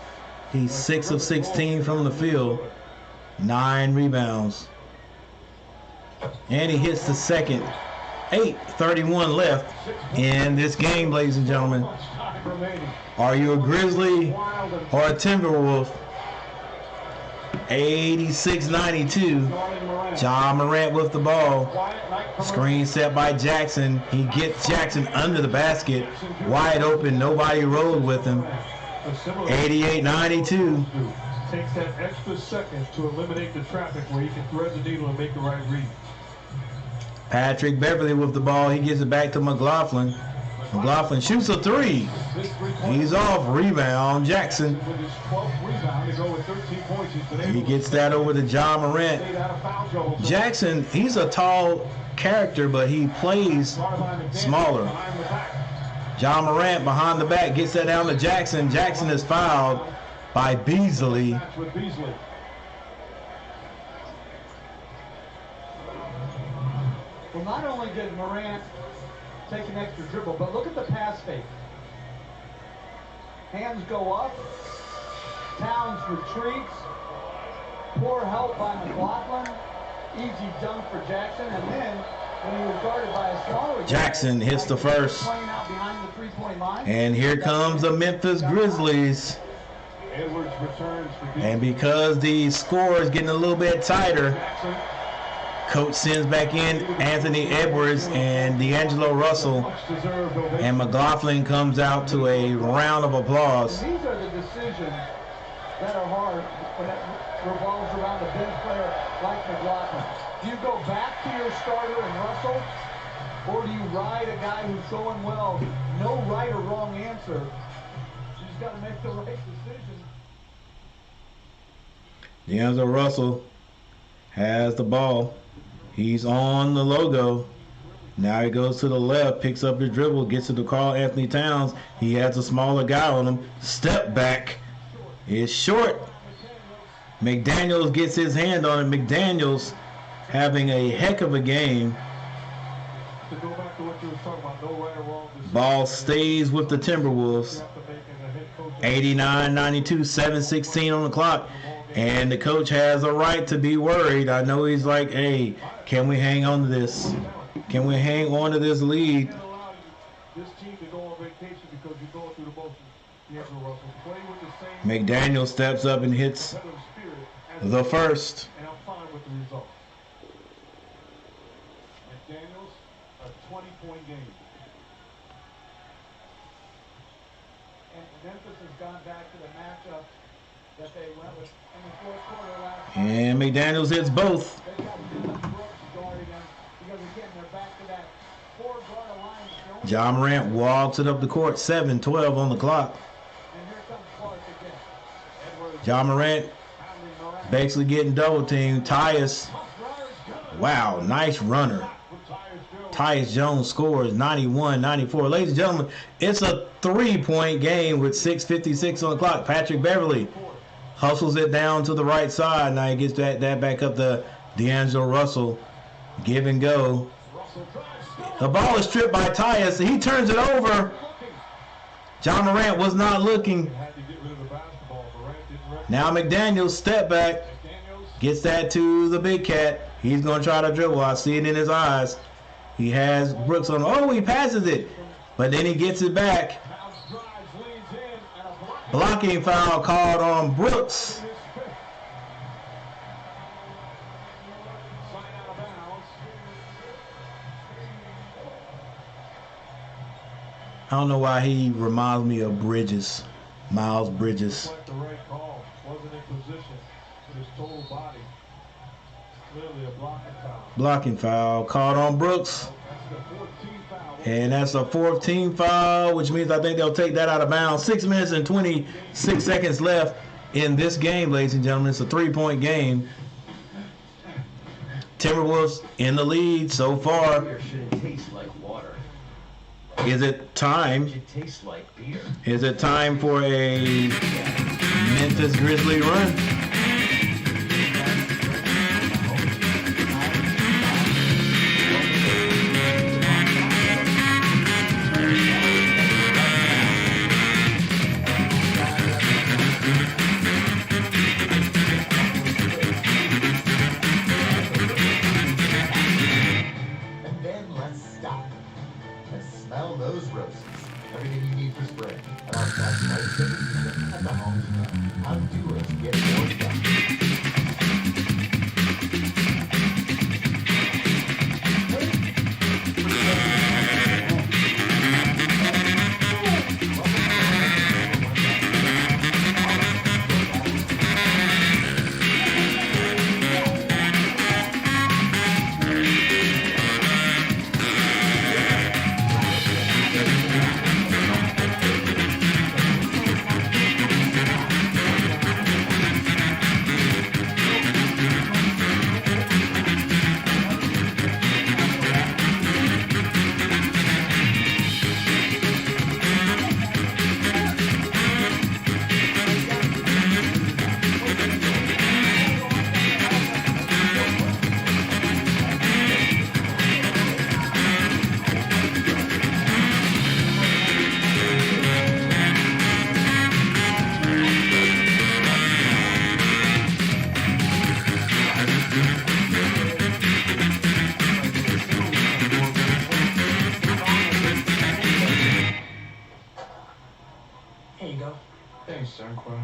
He's 6 of 16 from the field, 9 rebounds. And he hits the second. 8:31 left in this game, ladies and gentlemen. Are you a Grizzly or a Timberwolf? 86-92. Ja Morant with the ball. Screen set by Jackson. He gets Jackson under the basket. Wide open. Nobody rolled with him. 88-92. Takes that extra second to eliminate the traffic where he can thread the needle and make the right read. Patrick Beverly with the ball. He gives it back to McLaughlin. McLaughlin shoots a 3. He's off. Rebound. Jackson. He gets that over to Ja Morant. Jackson, he's a tall character, but he plays smaller. Ja Morant behind the back gets that down to Jackson. Jackson is fouled by Beasley. Well, not only did Morant take an extra dribble, but look at the pass fake. Hands go up. Towns retreats. Poor help by McLaughlin. Easy dunk for Jackson. And then, when he was guarded by a smaller Jackson hits the first. playing out behind the three-point line. And here comes the Memphis Grizzlies. Edwards returns for And because the score is getting a little bit tighter, coach sends back in Anthony Edwards and D'Angelo Russell, and McLaughlin comes out to a round of applause. These are the decisions that are hard when it revolves around a bench player like McLaughlin. Do you go back to your starter and Russell, or do you ride a guy who's going well? No right or wrong answer. You just got to make the right decision. D'Angelo Russell has the ball. He's on the logo. Now he goes to the left, picks up the dribble, gets it to Karl Anthony Towns. He has a smaller guy on him. Step back is short. McDaniels gets his hand on it. McDaniels having a heck of a game. To go back to what you were talking about, no right or wrong decision. Ball stays with the Timberwolves. 89-92, 7:16 on the clock. And the coach has a right to be worried. I know he's like, hey, can we hang on to this? Can we hang on to this lead? This team to go on vacation because you're going through the motions. D'Angelo Russell, play with the same McDaniel steps up and hits competitive spirit the first. and I'm fine with the result. McDaniels, a 20-point game. And Memphis has gone back to the matchup that they went with in the fourth quarter last And McDaniels hits both. They've got Dylan Brooks guarding them because again they're back to that four-guard alliance. Ja Morant walks it up the court. 7:12 on the clock. And here comes Clark again. Ja Morant basically getting double teamed. Tyus, wow, nice runner. Tyus Jones scores 91-94. Ladies and gentlemen, it's a 3-point game with 6:56 on the clock. Patrick Beverly hustles it down to the right side. Now he gets that back up to D'Angelo Russell. Give and go. The ball is stripped by Tyus. He turns it over. Ja Morant was not looking. Now McDaniels step back. Gets that to the big cat. He's going to try to dribble. I see it in his eyes. He has Brooks on. Oh, he passes it. But then he gets it back. Blocking foul called on Brooks. I don't know why he reminds me of Bridges, Miles Bridges. The right call, wasn't in position with his total body. Clearly a blocking foul. Blocking foul called on Brooks. And that's a 14 foul, which means I think they'll take that out of bounds. 6 minutes and 26 seconds left in this game, ladies and gentlemen. It's a 3-point game. Timberwolves in the lead so far. Beer shouldn't taste like water. Is it time? It should taste like beer. Is it time for a Memphis Grizzly run? those roses. Everything you need for spring. And our best price distribution at the home depot. How doers get more done. Here you go. Thanks, Sanquil.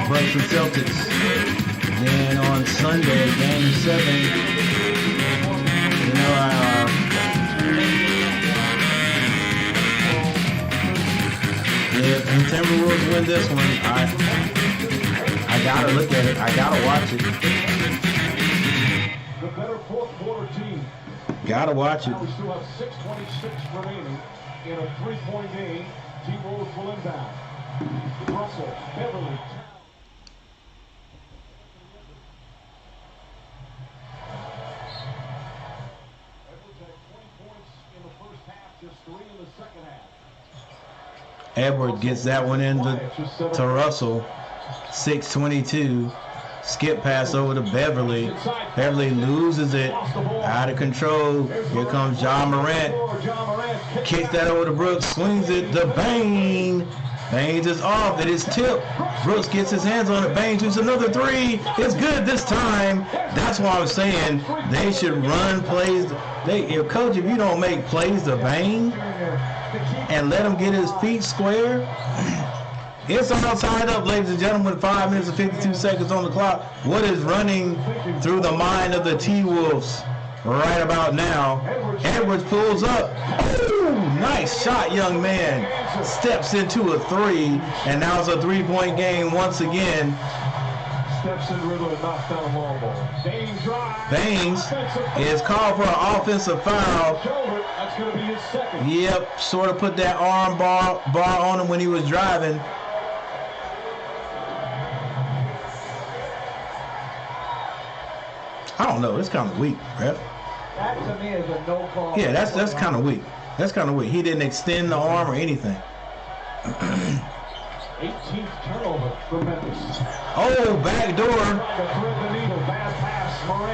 Bucks and Celtics. Then on Sunday, Game 7. You know, if the Timberwolves win this one, I gotta look at it. I gotta watch it. The better fourth quarter team. Gotta watch it. Now we still have 6:26 remaining in a three-point game. T-Wolves will inbound. Russell, Beverly. Edwards had 20 points in the first half, just 3 in the second half. Edward gets that one into to Russell. 6:22. Skip pass over to Beverly. Beverly loses it. Out of control. Here comes John Morant. Kicks that over to Brooks. Swings it to Bain. Baines is off. It is tipped. Brooks gets his hands on it. Bain shoots another three. It's good this time. That's why I'm saying they should run plays. Coach, if you don't make plays to Bain and let him get his feet square, it's all tied up, ladies and gentlemen. 5 minutes and 52 seconds on the clock. What is running through the mind of the T-Wolves right about now? Edwards pulls up. Ooh, nice shot, young man. Steps into a three, and now it's a three-point game once again. Steps in rhythm and knocks down a long ball. Baines is called for an offensive foul. That's going to be his second. Yep, sort of put that arm bar on him when he was driving. I don't know. It's kind of weak, ref. That to me is a no call. Yeah, that's kind of weak. That's kind of weak. He didn't extend the arm or anything. 18th turnover for Memphis. Oh, back door.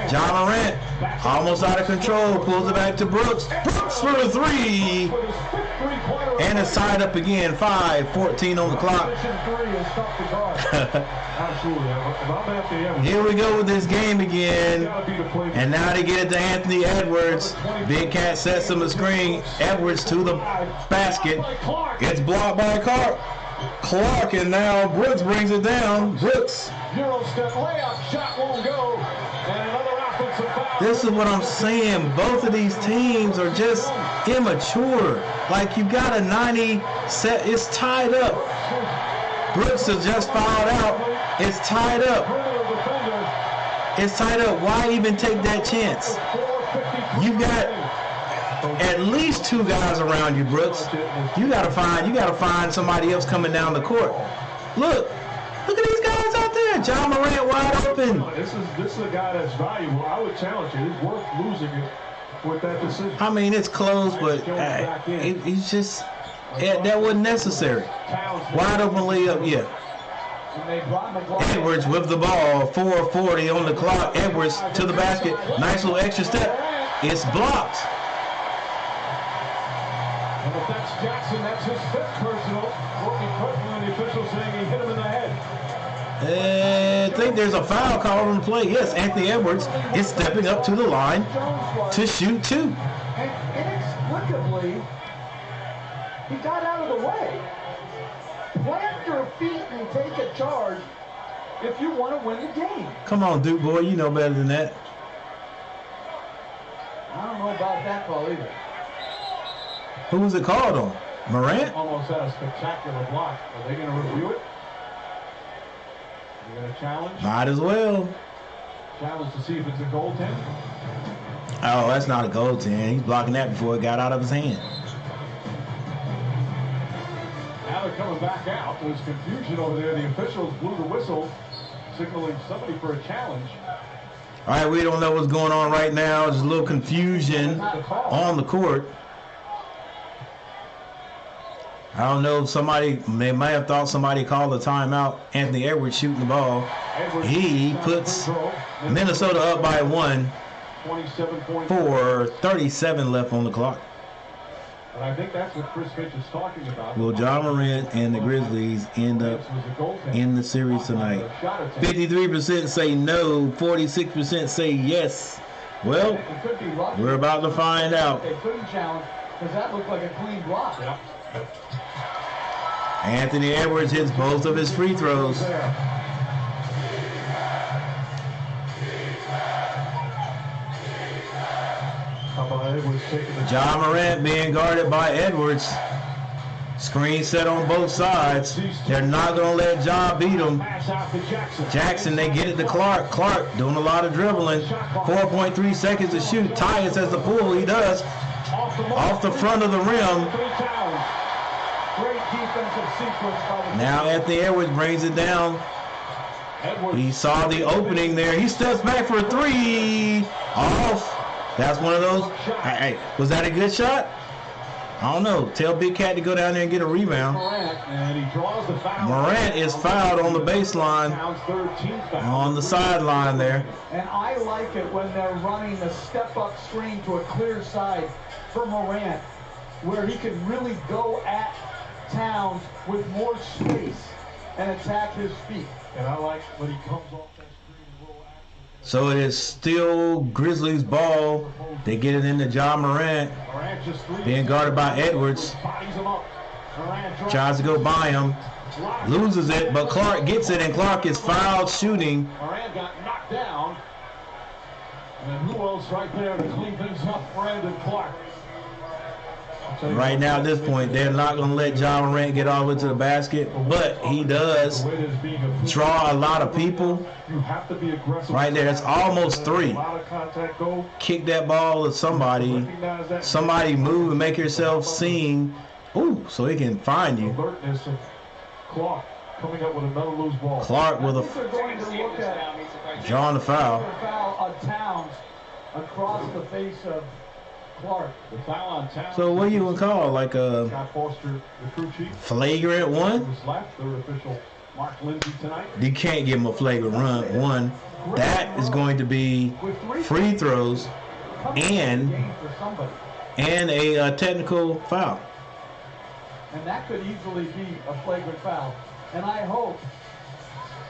John Morant, almost out of control, pulls it back to Brooks. Brooks for the three. And it's tied up again. 5:14 on the clock. Here we go with this game again. And now they get it to Anthony Edwards. Big Cat sets him a screen. Edwards to the basket. Gets blocked by Clark, and now Brooks brings it down. Brooks. Euro-step layup, shot won't go. And another offensive foul. This is what I'm saying. Both of these teams are just immature. Like, you got a 90 set. It's tied up. Brooks has just fouled out. It's tied up. It's tied up. Why even take that chance? You got at least 2 guys around you, Brooks. You gotta find somebody else coming down the court. Look at these guys out there. John Morant wide open. This is a guy that's valuable. I would challenge you. It's worth losing it with that decision. I mean, it's close, but he's just that wasn't necessary. Wide open layup, yeah. Edwards with the ball, 4:40 on the clock. Edwards to the basket. Nice little extra step. It's blocked. And if that's Jackson, that's his 5th personal. Working quickly, and the official saying he hit him in the head. I think there's a foul call on the play. Yes, Anthony Edwards is stepping up to the line to shoot 2. And inexplicably, he got out of the way. Plant your feet and take a charge if you want to win the game. Come on, Duke boy, you know better than that. I don't know about that call either. Who was it called on? Morant? Almost had a spectacular block. Are they going to review it? They're going to challenge? Might as well. Challenge to see if it's a goaltend. Oh, that's not a goaltend. He's blocking that before it got out of his hand. Now they're coming back out. There's confusion over there. The officials blew the whistle, signaling somebody for a challenge. All right, we don't know what's going on right now. There's a little confusion on the court. I don't know if they might have thought somebody called a timeout. Anthony Edwards shooting the ball. He puts Minnesota up by 1 for 37 left on the clock. And I think that's what Chris Finch is talking about. Will John Morant and the Grizzlies end up in the series tonight? 53% say no, 46% say yes. Well, we're about to find out. They couldn't challenge because that looked like a clean block. Yep. Anthony Edwards hits both of his free throws. John Morant being guarded by Edwards. Screen set on both sides. They're not going to let John beat him. Jackson, they get it to Clark. Clark doing a lot of dribbling. 4.3 seconds to shoot. Tyus has the pull. He does. Off the front of the rim. Now Anthony Edwards brings it down. He saw the opening there. He steps back for a 3. Off. That's one of those. Hey, was that a good shot? I don't know. Tell Big Cat to go down there and get a rebound. Morant is fouled on the baseline, on the sideline there. And I like it when they're running the step-up screen to a clear side for Morant, where he can really go at Towns with more space and attack his feet. And I like when he comes off that screen and roll action. So it is still Grizzlies ball. They get it into John Morant, being guarded by Edwards. Tries to go by him, loses it, but Clark gets it, and Clark is fouled shooting. Morant got knocked down. And who else right there to clean things up? Brandon Clark. Right now, at this point, they're not going to let John Morant get all the way to the basket, but he does draw a lot of people. Right there, it's almost 3. Kick that ball to somebody. Somebody move and make yourself seen. Ooh, so he can find you. Clark coming up with another loose ball. Clark with a drawing the foul. Foul on Towns across the face of Clark. The foul on Towns. So what you would call like a flagrant one? Their official Mark Lindsay tonight. You can't give him a flagrant one. That is going to be free throws and a technical foul. And that could easily be a flagrant foul. And I hope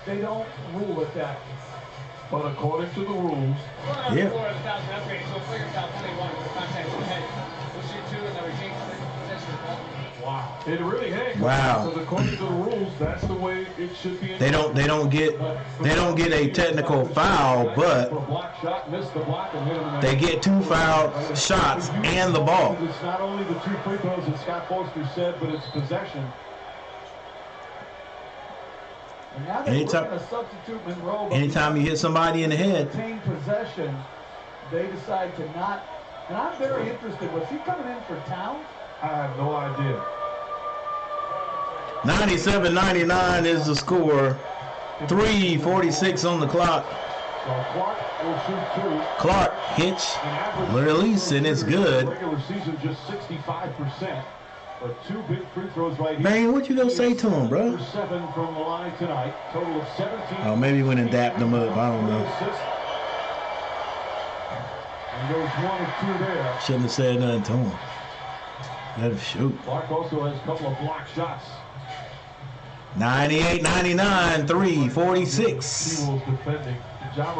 they don't rule it that. But according to the rules, yeah. Wow. It really hangs. Wow. Because according to the rules, that's the way it should be. They don't get a technical foul, but they get 2 foul shots and the ball. It's not only the 2 free throws that Scott Foster said, but it's possession. And now they're Anytime- looking to substitute Monroe. but Anytime you hit somebody in the head, retain possession, they decide to not. And I'm very interested. Was he coming in for Towns? I have no idea. 97-99 is the score. 3:46 on the clock. So Clark will shoot two. Clark hitch, An average release, and it's good. Regular season just 65%. But two big free throws right here. Man, what you gonna say to him, bro? 7 from the line tonight. Total of 17. Oh, maybe he went and dapped him up. I don't know. And goes 1 of 2 there. Shouldn't have said nothing to him. Let him shoot. Clark also has a couple of block shots. 98-99, 3:46. T-Wolves defending. Did Ja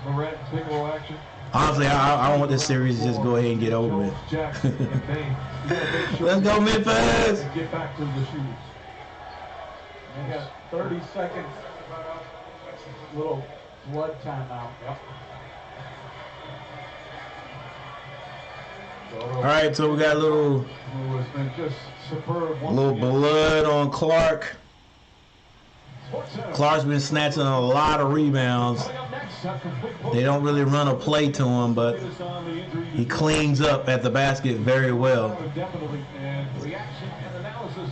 Morant pick a little action? Honestly, I want this series to just go ahead and get over with. Jackson and Bain. You gotta make sure Let's go, Memphis! and get back to the shoes. They got 30 seconds. Little blood timeout. All right, so we got a little Who has been just superb once little again. blood on Clark. Sports Center. Clark's been snatching a lot of rebounds. Coming up next, a complete They don't really run a play to him, but focus on the injury he cleans up at the basket very well. Definitely. And reaction and analysis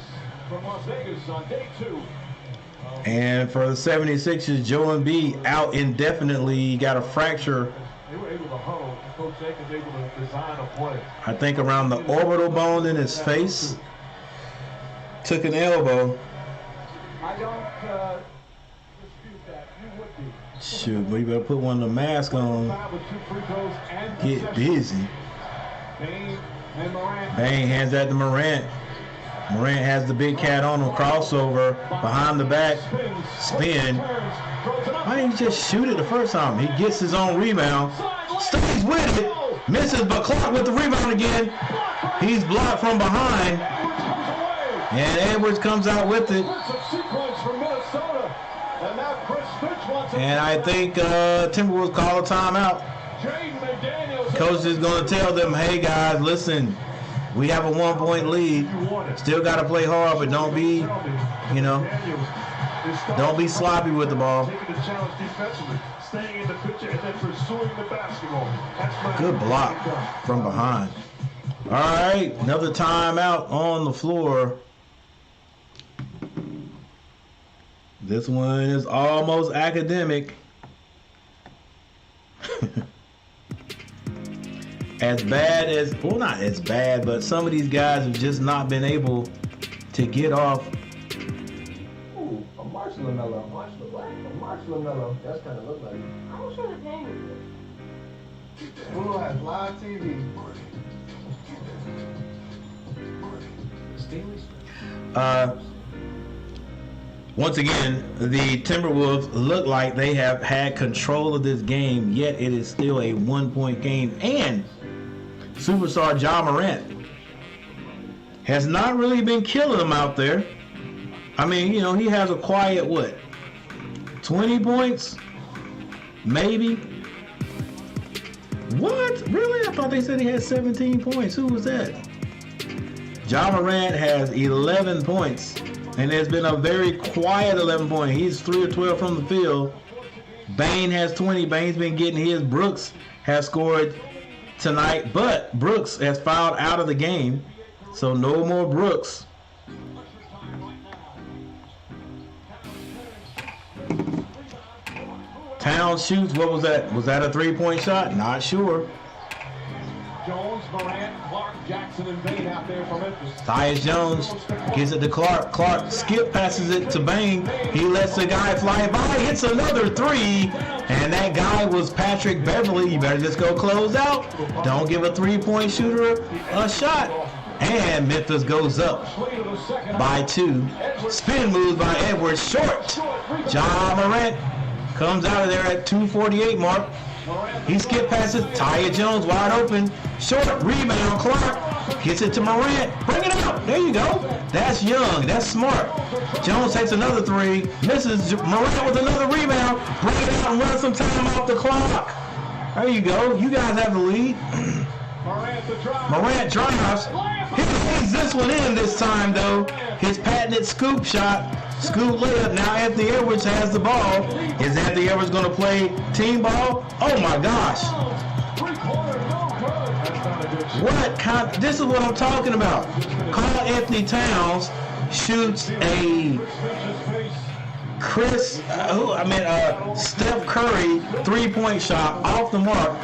from Las Vegas on day 2. And for the 76ers, Joe Embiid out indefinitely. He got a fracture, They were able to huddle, and Coach Aikens able to design a play. I think, around the orbital bone in his face. Took an elbow. I don't dispute that. You would be. Shoot, but you better put one of the masks on. 5 with 2 free throws and Get possession. busy. Bain and Morant. Bang hands that to Morant. Morant has the big cat on him, crossover, behind the back, spin. Why didn't he just shoot it the first time? He gets his own rebound, stays with it, misses, but Clark with the rebound again. He's blocked from behind, and Edwards comes out with it. And I think Timberwolves call a timeout. Coach is going to tell them, hey guys, listen, we have a 1-point lead. Still got to play hard, but don't be, don't be sloppy with the ball. Taking the challenge defensively, staying in the picture, and then pursuing the basketball. That's my Good block from behind. All right, another timeout on the floor. This one is almost academic. As bad as, well, not as bad, but some of these guys have just not been able to get off. Ooh, a marshmallow. A marshmallow. That's kind of look like it. I'm sure the game is Ooh, has live TV. Once again, the Timberwolves look like they have had control of this game, yet it is still a 1-point game. And superstar Ja Morant has not really been killing them out there. I mean, he has a quiet, 20 points? Maybe? What? Really? I thought they said he had 17 points. Who was that? Ja Morant has 11 points. And there's been a very quiet 11 point. He's 3 of 12 from the field. Bain has 20. Bain's been getting his. Brooks has scored tonight, but Brooks has fouled out of the game. So no more Brooks. Towns shoots. What was that? Was that a 3-point shot? Not sure. Jones, Morant, Clark, Jackson, and Bain out there for Memphis. Tyus Jones gives it to Clark. Clark skip passes it to Bain. He lets the guy fly by, hits another 3, and that guy was Patrick Beverly. You better just go close out. Don't give a 3-point shooter a shot. And Memphis goes up by 2. Spin moves by Edwards, short. Ja Morant comes out of there at 2:48 mark. He skip passes. Tyus Jones wide open. Short rebound. Clark gets it to Morant. Bring it out. There you go. That's young. That's smart. Jones takes another 3. Misses. Morant with another rebound. Bring it out and run some time off the clock. There you go. You guys have the lead. Morant drives. He lays this one in this time, though. His patented scoop shot. Scoop layup. Now Anthony Edwards has the ball. Is Anthony Edwards going to play team ball? Oh, my gosh. What kind? This is what I'm talking about. Carl Anthony Towns shoots a Steph Curry three-point shot off the mark.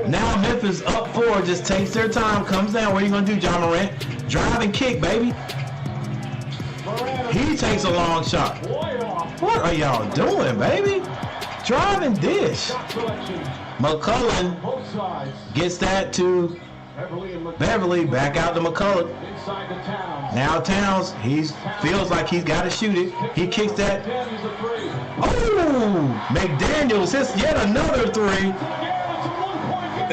Now Memphis up 4, just takes their time, comes down. What are you going to do, John Morant? Drive and kick, baby. He takes a long shot. What are y'all doing, baby? Drive and dish. McCullough gets that to Beverly, back out to McCullough. Now Towns, he feels like he's got to shoot it. He kicks that. Oh, McDaniels hits yet another 3.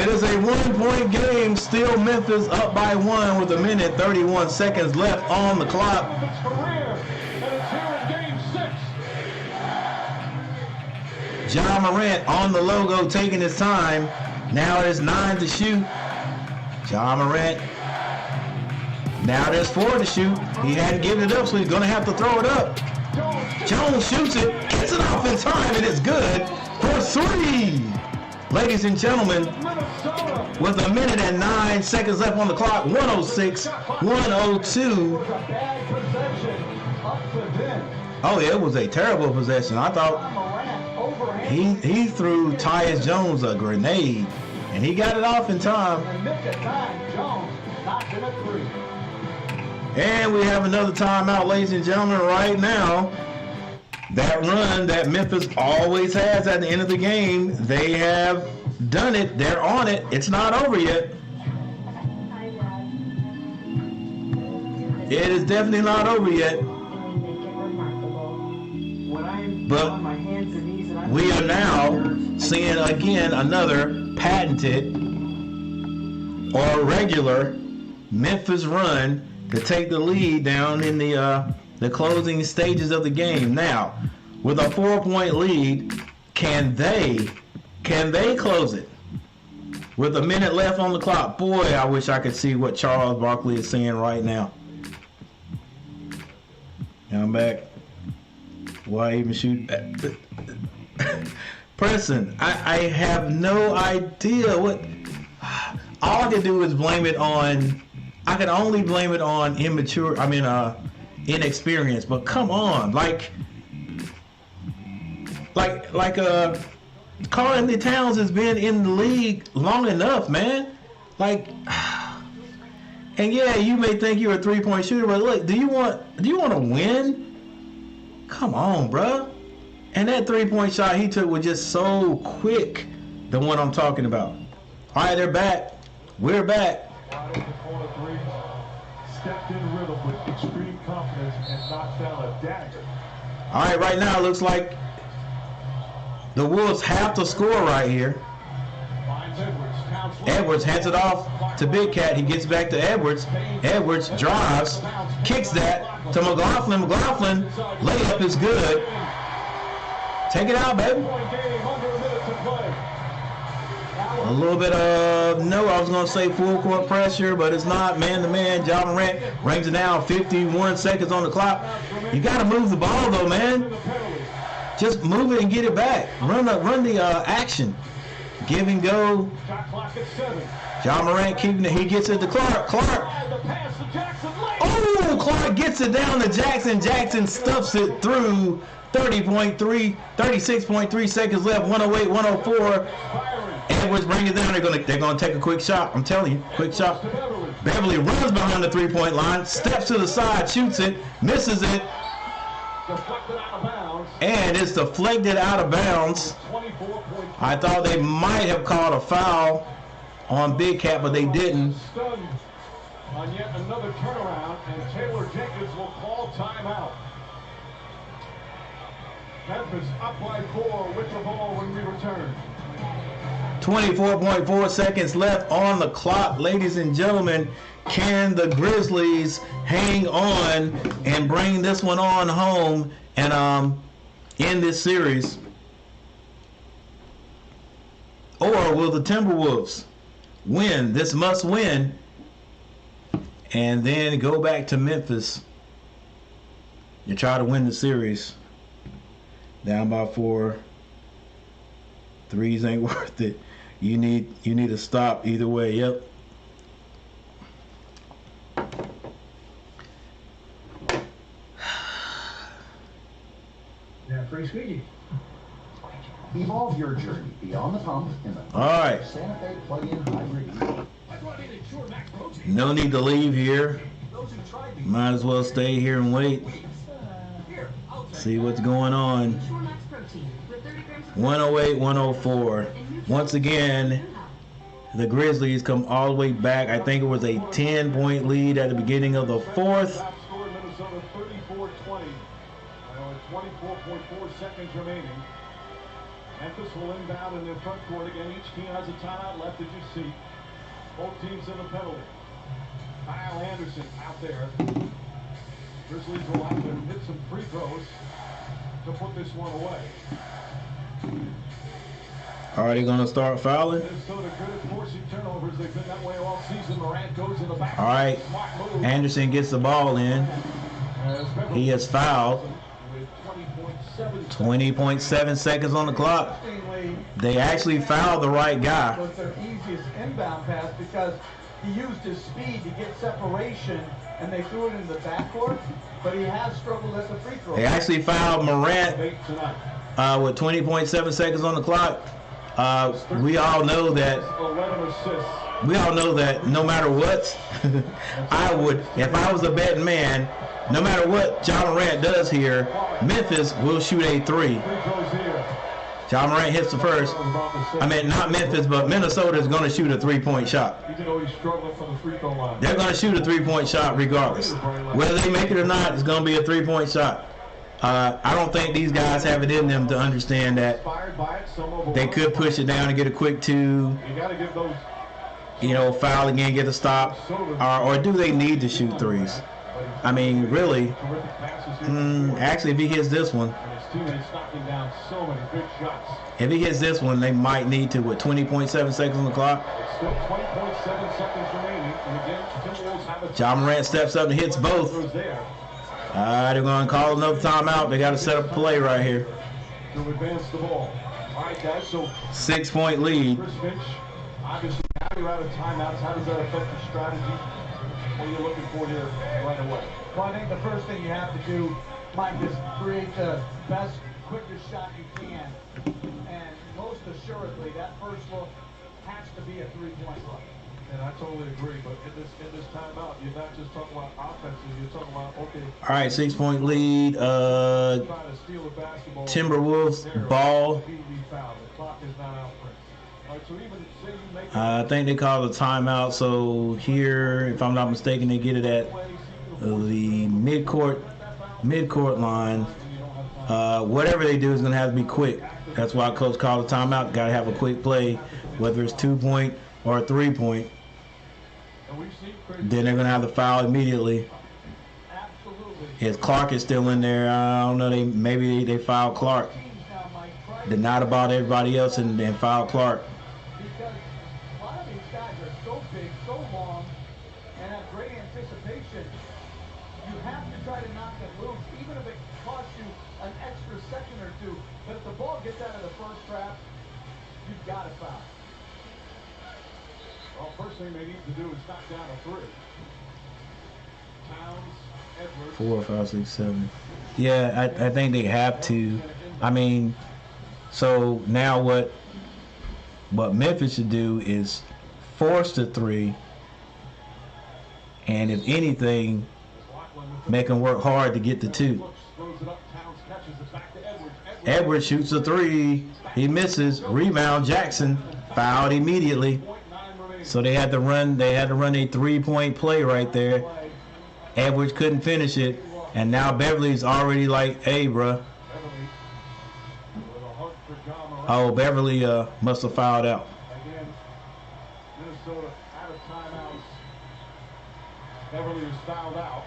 It is a 1-point game. Still Memphis up by 1 with 1:31 seconds left on the clock. John Morant on the logo, taking his time. Now it is 9 to shoot. John Morant. Now there's 4 to shoot. He hadn't given it up, so he's going to have to throw it up. Jones shoots it, gets it off in time, and it's good for 3. Ladies and gentlemen, with 1:09 seconds left on the clock, 106-102. Oh, it was a terrible possession. I thought he threw Tyus Jones a grenade, and he got it off in time. And we have another timeout, ladies and gentlemen, right now. That run that Memphis always has at the end of the game, they have done it. They're on it. It's not over yet. It is definitely not over yet. But we are now seeing again another patented or regular Memphis run to take the lead down in the closing stages of the game. Now, with a 4-point lead, can they close it? With a minute left on the clock, boy, I wish I could see what Charles Barkley is saying right now. I'm back. Why even shoot? Preston, I have no idea what. All I can do is blame it on. I can only blame it on inexperience. But come on, Karl Anthony Towns has been in the league long enough, man. And yeah, you may think you're a 3-point shooter, but look, do you want to win? Come on, bruh. And that 3-point shot he took was just so quick. The one I'm talking about. All right, they're back. We're back. Stepped in rhythm with extreme confidence and knocked down a dagger. All right, right now it looks like the Wolves have to score right here. Edwards hands it off to Big Cat. He gets back to Edwards. Edwards drives, kicks that to McLaughlin. McLaughlin, layup is good. Take it out, baby. A little bit of, I was going to say full court pressure, but it's not. Man-to-man, John Morant brings it down. 51 seconds on the clock. You got to move the ball, though, man. Just move it and get it back. Run the action. Give and go. John Morant keeping it. He gets it to Clark. Oh, Clark gets it down to Jackson. Jackson stuffs it through. 36.3 seconds left. 108, 104. Edwards bring it down. They're gonna take a quick shot. I'm telling you, quick shot. Beverly runs behind the 3-point line, steps to the side, shoots it, misses it, and it's deflected out of bounds. I thought they might have called a foul on Big Cat, but they didn't. On yet another turnaround, and Taylor Jenkins will call timeout. Memphis up by 4 with the ball when we return. 24.4 seconds left on the clock, ladies and gentlemen. Can the Grizzlies hang on and bring this one on home and end this series? Or will the Timberwolves win. This must win. And then go back to Memphis. You try to win the series. Down by 4. Threes ain't worth it. You need to stop either way. Yep. Yeah, pretty squeaky. Evolve your journey beyond the pump in the All right. Santa Fe plug-in hybrid. No need to leave here. Might as well stay here and wait. See what's going on. 108, 104. Once again, the Grizzlies come all the way back. I think it was a 10-point lead at the beginning of the fourth. Top score Minnesota 34-20. 24.4 seconds remaining. Memphis will inbound in their front court again. Each team has a timeout left, as you see. Both teams in the penalty. Kyle Anderson out there. Grizzlies will have to hit some free throws to put this one away. Already gonna start fouling. Minnesota good at forcing turnovers. They've been that way all season. Morant goes in the back. All right. Anderson gets the ball in. He has fouled. 20.7 seconds on the clock. They actually fouled the right guy. Was their easiest inbound pass because he used his speed to get separation, and they threw it in the backcourt. But he has struggled at the free throw. They actually fouled Morant with 20.7 seconds on the clock. We all know that. 11 assists. We all know that no matter what, I would, if I was a betting man, no matter what John Morant does here, Memphis will shoot a 3. John Morant hits the first. I mean, not Memphis, but Minnesota is going to shoot a 3-point shot. Even though he's struggling from the free throw line. They're going to shoot a 3-point shot regardless. Whether they make it or not, it's going to be a 3-point shot. I don't think these guys have it in them to understand that they could push it down and get a quick 2. Foul again, get a stop. Or do they need to shoot 3s? I mean, really, actually, if he hits this one, if he hits this one, they might need to, with 20.7 seconds on the clock. Still 20.7 seconds remaining. And again, Timberwolves have a John Morant steps up and hits both. They're going to call another timeout. They got to set up a play right here. To advance the ball. All right, guys, so 6-point lead. Chris Finch, obviously, now you're out of timeouts. How does that affect your strategy? What are you looking for here right away? Well, I think the first thing you have to do, Mike, is create the best, quickest shot you can. And most assuredly, that first look has to be a 3-point look. And I totally agree, but in this timeout, you're not just talking about offenses, you're talking about, okay. All right, 6-point lead. Timberwolves ball. I think they call the timeout. So here, if I'm not mistaken, they get it at the midcourt line. Whatever they do is going to have to be quick. That's why coach called the timeout. Got to have a quick play, whether it's 2-point or a 3-point. Then they're going to have the foul immediately. His Clark is still in there. I don't know. Maybe they foul Clark. They're not about everybody else and foul Clark. Because a lot of these guys are so big, so long, and have great anticipation. You have to try to knock them loose, even if it costs you an extra second or 2. But if the ball gets out of the first trap, you've got to foul. Well, first thing they need to do is knock down a 3. Towns, Edwards. 4, 5, 6, 7. Yeah, I think they have to. I mean, so now what Memphis should do is force the 3, and if anything, make them work hard to get the 2. Edwards shoots a 3. He misses. Rebound. Jackson fouled immediately. So they had to run a 3-point play right there. Edwards couldn't finish it, and now Beverly's already like, hey, bruh. Oh, Beverly must have fouled out. Again, Minnesota out of timeouts. Beverly was fouled out.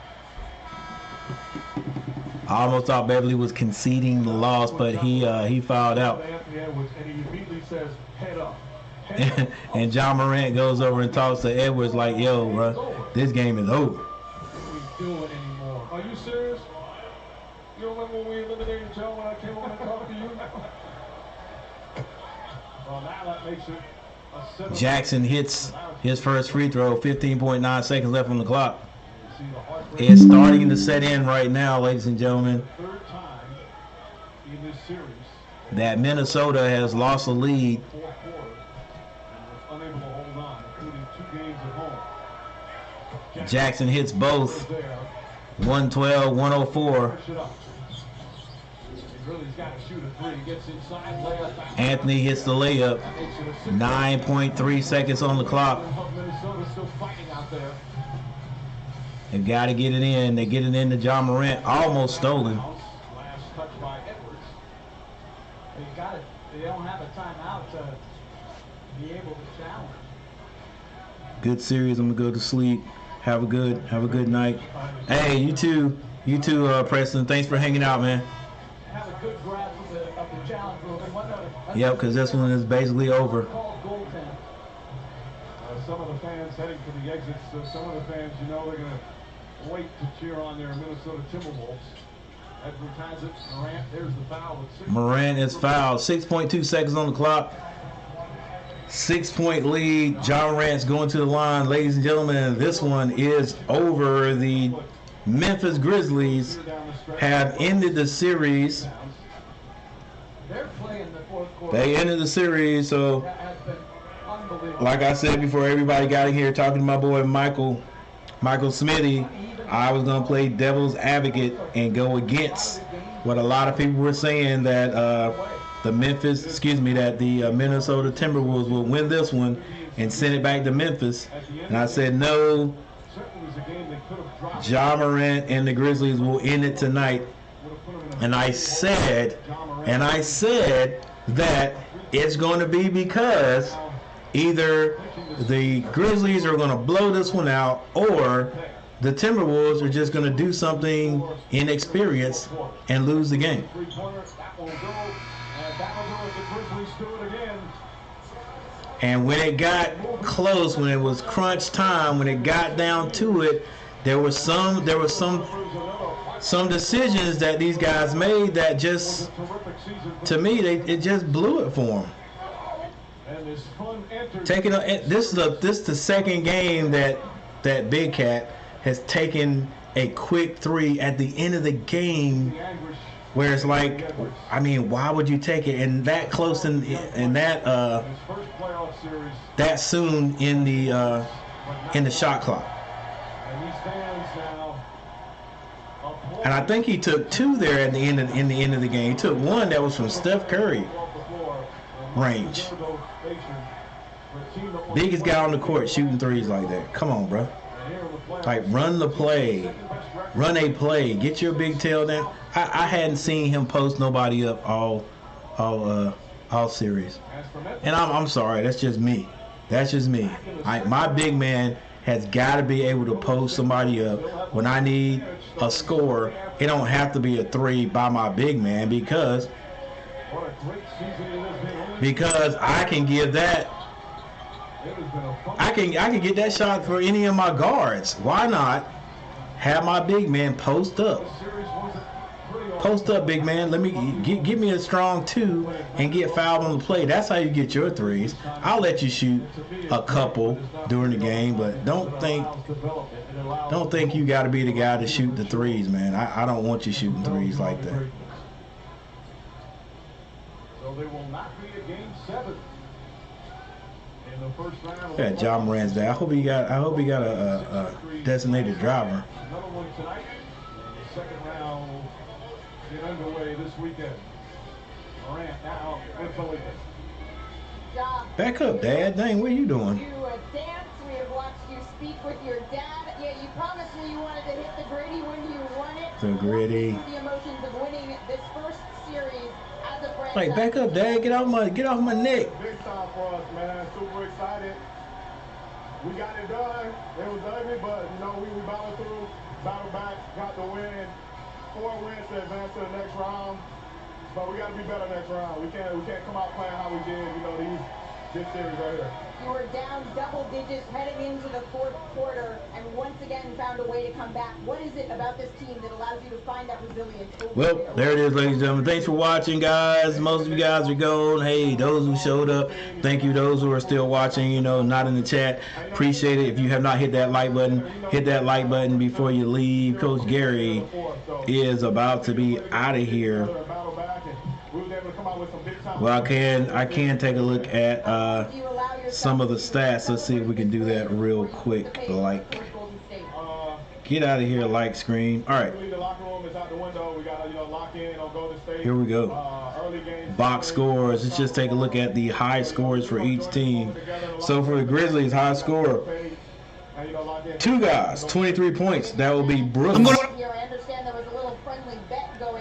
I almost thought Beverly was conceding the loss, but he fouled out. Anthony Edwards, and he immediately says, head up. And John Morant goes over and talks to Edwards like, yo, bro, this game is over. We do it anymore. Are you serious? You remember when we eliminated Joe when I came over and talked to you? Well, now that makes it a 7. Jackson hits his first free throw, 15.9 seconds left on the clock. It's starting to set in right now, ladies and gentlemen. Third time in this series. That Minnesota has lost a lead. Fourth quarter and was unable to hold on, including 2 games at home. Jackson hits both. There. 112, 104. Push it up. He really's got to shoot a 3. Gets inside, layup. Anthony hits the layup. 9.3 seconds on the clock. Minnesota's still fighting out there. They've got to get it in. They get it into John Morant. Almost stolen. Last touch by Edwards. They don't have a timeout to be able to challenge. Good series. I'm gonna go to sleep. Have a good night. Hey, you too, Preston. Thanks for hanging out, man. Have a good grasp of the challenge rule. Yep, because this one is basically over. Some of the fans heading for the exits. Some of the fans, you know, they're going to wait to cheer on their Minnesota Timberwolves. Edwards has it. Morant, there's the foul. Morant is fouled. 6.2 seconds on the clock. 6-point lead. John Morant's going to the line. Ladies and gentlemen, this one is over. The Memphis Grizzlies have ended the series. They're playing the fourth quarter. They ended the series, so like I said before everybody got in here talking to my boy Michael Smithy, I was going to play devil's advocate and go against what a lot of people were saying, that the Minnesota Timberwolves will win this one and send it back to Memphis. And I said, no, Ja Morant and the Grizzlies will end it tonight. And I said that it's going to be because either the Grizzlies are going to blow this one out, or the Timberwolves are just going to do something inexperienced and lose the game. And when it got close, when it was crunch time, when it got down to it, there were some decisions that these guys made that just, to me, it just blew it for them. This is the second game that Big Cat has taken a quick 3 at the end of the game, where it's like, I mean, why would you take it and that close and that soon in the shot clock? And I think he took 2 there at the end of the game. He took 1 that was from Steph Curry range. Biggest guy on the court shooting 3s like that. Come on, bro. Like, run a play, get your big tail down. I hadn't seen him post nobody up all series, and I'm sorry, that's just me. My big man has got to be able to post somebody up when I need a score. It don't have to be a 3 by my big man, because I can give that. I can get that shot for any of my guards. Why not have my big man post up? Post up, big man. Let me give me a strong 2 and get fouled on the play. That's how you get your 3s. I'll let you shoot a couple during the game, but don't think you got to be the guy to shoot the 3s, man. I don't want you shooting 3s like that. So they will not be a game 7. Yeah, John Morant's there. I hope he got a designated driver. Another one tonight. The second round will get underway this weekend. Morant now with the lead. Back up, Dad. Dang, what are you doing? You dance. We have watched you speak with your dad. Yeah, you promised me you wanted to hit the gritty when you won it. The gritty. The emotions of winning this first series as a franchise. Like, back up, Dad. Get off my neck. Big time for us, man. Super excited. We got it done. It was ugly, but you know we battled through, battled back, got the win. 4 wins to advance to the next round. But we got to be better next round. We can't come out playing how we did. You know, this series right here. You were down double digits heading into the fourth quarter and once again found a way to come back. What is it about this team that allows you to find that resilience? Well, there it is, ladies and gentlemen. Thanks for watching, guys. Most of you guys are gone. Hey, those who showed up, thank you. Those who are still watching, you know, not in the chat, appreciate it. If you have not hit that like button, hit that like button before you leave. Coach Gary is about to be out of here. Well, I can take a look at some of the stats. Let's see if we can do that real quick. Like, get out of here, like screen. All right. Here we go. Box scores. Let's just take a look at the high scores for each team. So for the Grizzlies, high score, two guys, 23 points. That will be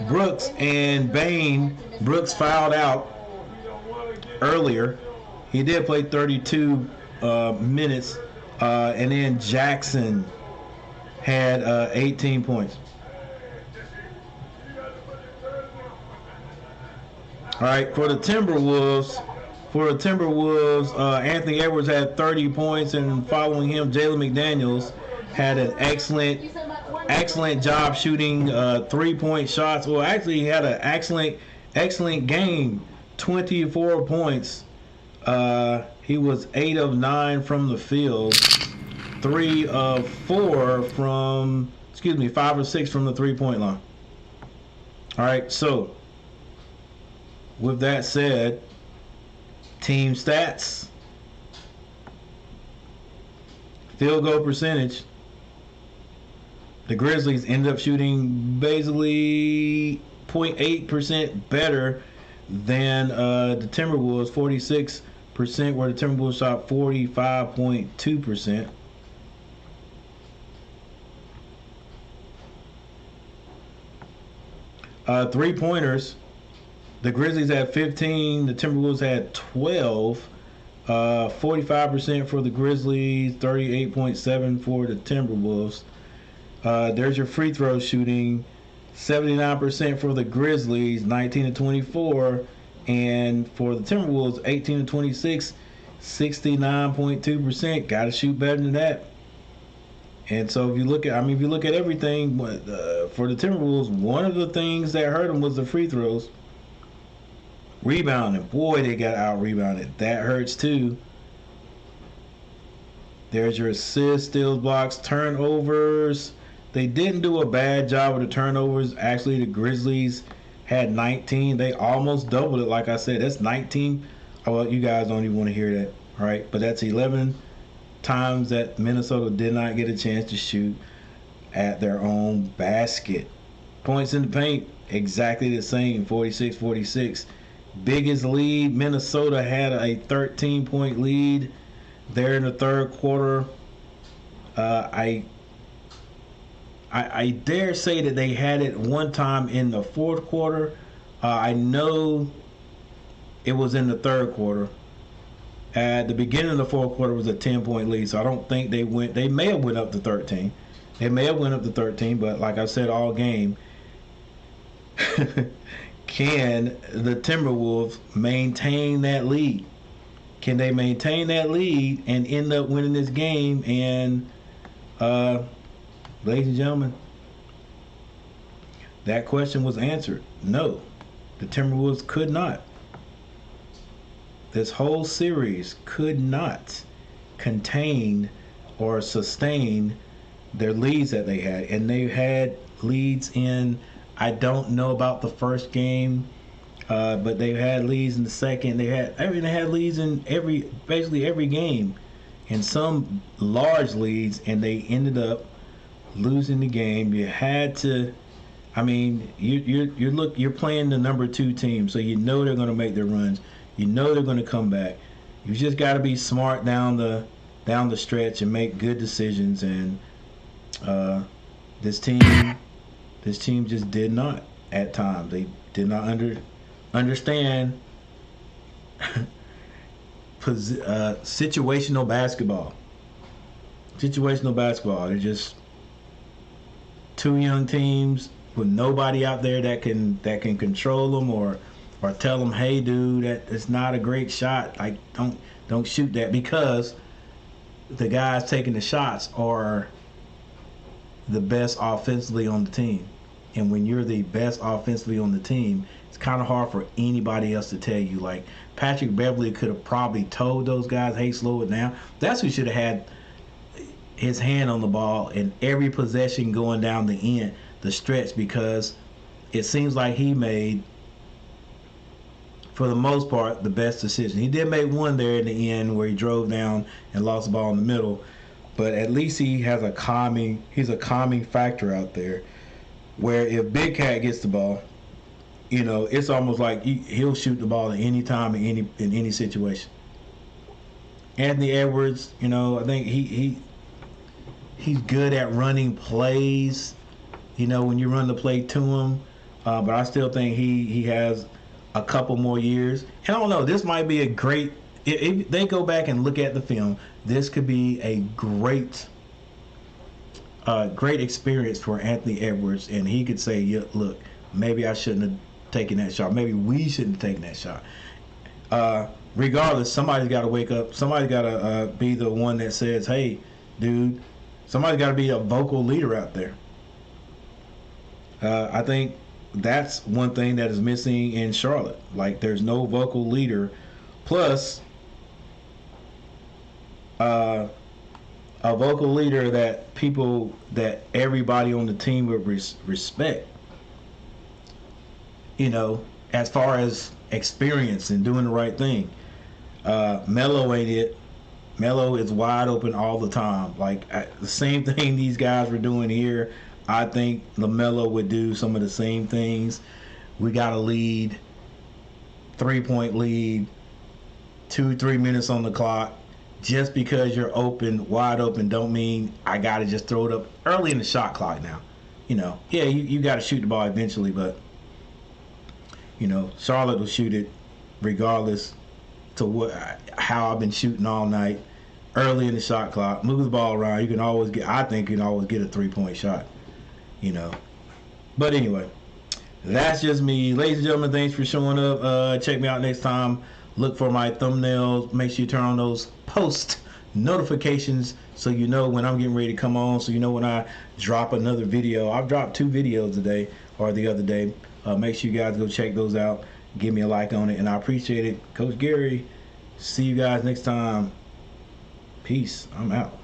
Brooks and Bain. Brooks fouled out earlier. He did play 32 minutes. And then Jackson had 18 points. All right, for the Timberwolves, Anthony Edwards had 30 points, and following him, Jalen McDaniels had an excellent job shooting 3-point shots. Well, actually, he had an excellent game, 24 points. He was 8 of 9 from the field, 5 or 6 from the 3-point line. All right, so with that said, team stats, field goal percentage. The Grizzlies ended up shooting basically 0.8% better than the Timberwolves, 46%, where the Timberwolves shot 45.2%. Three-pointers, the Grizzlies had 15, the Timberwolves had 12. 45% for the Grizzlies, 38.7% for the Timberwolves. There's your free throw shooting, 79% for the Grizzlies, 19-24, and for the Timberwolves, 18-26, 69.2%. Got to shoot better than that. And so if you look at everything, for the Timberwolves, one of the things that hurt them was the free throws. Rebounding, boy, they got out rebounded. That hurts too. There's your assists, steals, blocks, turnovers. They didn't do a bad job with the turnovers. Actually, the Grizzlies had 19. They almost doubled it. Like I said, that's 19. Oh, well, you guys don't even want to hear that, all right? But that's 11 times that Minnesota did not get a chance to shoot at their own basket. Points in the paint, exactly the same, 46-46. Biggest lead, Minnesota had a 13-point lead there in the third quarter. I dare say that they had it one time in the fourth quarter. I know it was in the third quarter. At the beginning of the fourth quarter was a 10-point lead, so I don't think they may have went up to 13. But like I said all game, can the Timberwolves maintain that lead? Can they maintain that lead and end up winning this game? And ladies and gentlemen, that question was answered. No, the Timberwolves could not. This whole series could not contain or sustain their leads that they had. And they had leads in, I don't know about the first game, but they had leads in the second. They had leads in basically every game, and some large leads, and they ended up losing the game. You had to, you're playing the number 2 team, so you know they're going to make their runs. You know they're going to come back. You just got to be smart down the stretch and make good decisions. And this team just did not at times. They did not understand situational basketball. They're just two young teams with nobody out there that can control them or tell them, hey dude, that it's not a great shot. Like don't shoot that, because the guys taking the shots are the best offensively on the team. And when you're the best offensively on the team, it's kind of hard for anybody else to tell you. Like, Patrick Beverley could have probably told those guys, hey, slow it down. That's who should have had his hand on the ball in every possession going down the end, the stretch, because it seems like he made, for the most part, the best decision. He did make one there in the end where he drove down and lost the ball in the middle, but at least he has he's a calming factor out there, where if Big Cat gets the ball, you know, it's almost like he'll shoot the ball at any time in any situation. Anthony Edwards, you know, I think he's good at running plays, you know, when you run the play to him, but I still think he has a couple more years. And I don't know, this might be a great, if they go back and look at the film, this could be a great experience for Anthony Edwards, and he could say, yeah, look, maybe I shouldn't have taken that shot. Maybe we shouldn't have taken that shot. Regardless, somebody's got to wake up. Somebody's got to be the one that says, hey, dude, somebody's got to be a vocal leader out there. I think that's one thing that is missing in Charlotte. Like, there's no vocal leader. Plus, a vocal leader that everybody on the team would respect. You know, as far as experience and doing the right thing. Melo ain't it. Melo is wide open all the time. Like, the same thing these guys were doing here, I think LaMelo would do some of the same things. We got a lead, 3-point lead, 2-3 minutes on the clock. Just because you're open, wide open, don't mean I got to just throw it up early in the shot clock now. You know, yeah, you got to shoot the ball eventually, but, you know, Charlotte will shoot it regardless to how I've been shooting all night, early in the shot clock. Move the ball around. You can always get, I think you can always get a 3-point shot, you know. But anyway, that's just me. Ladies and gentlemen, thanks for showing up. Check me out next time. Look for my thumbnails. Make sure you turn on those post notifications so you know when I'm getting ready to come on, so you know when I drop another video. I've dropped 2 videos today, or the other day. Make sure you guys go check those out. Give me a like on it, and I appreciate it. Coach Gary, see you guys next time. Peace. I'm out.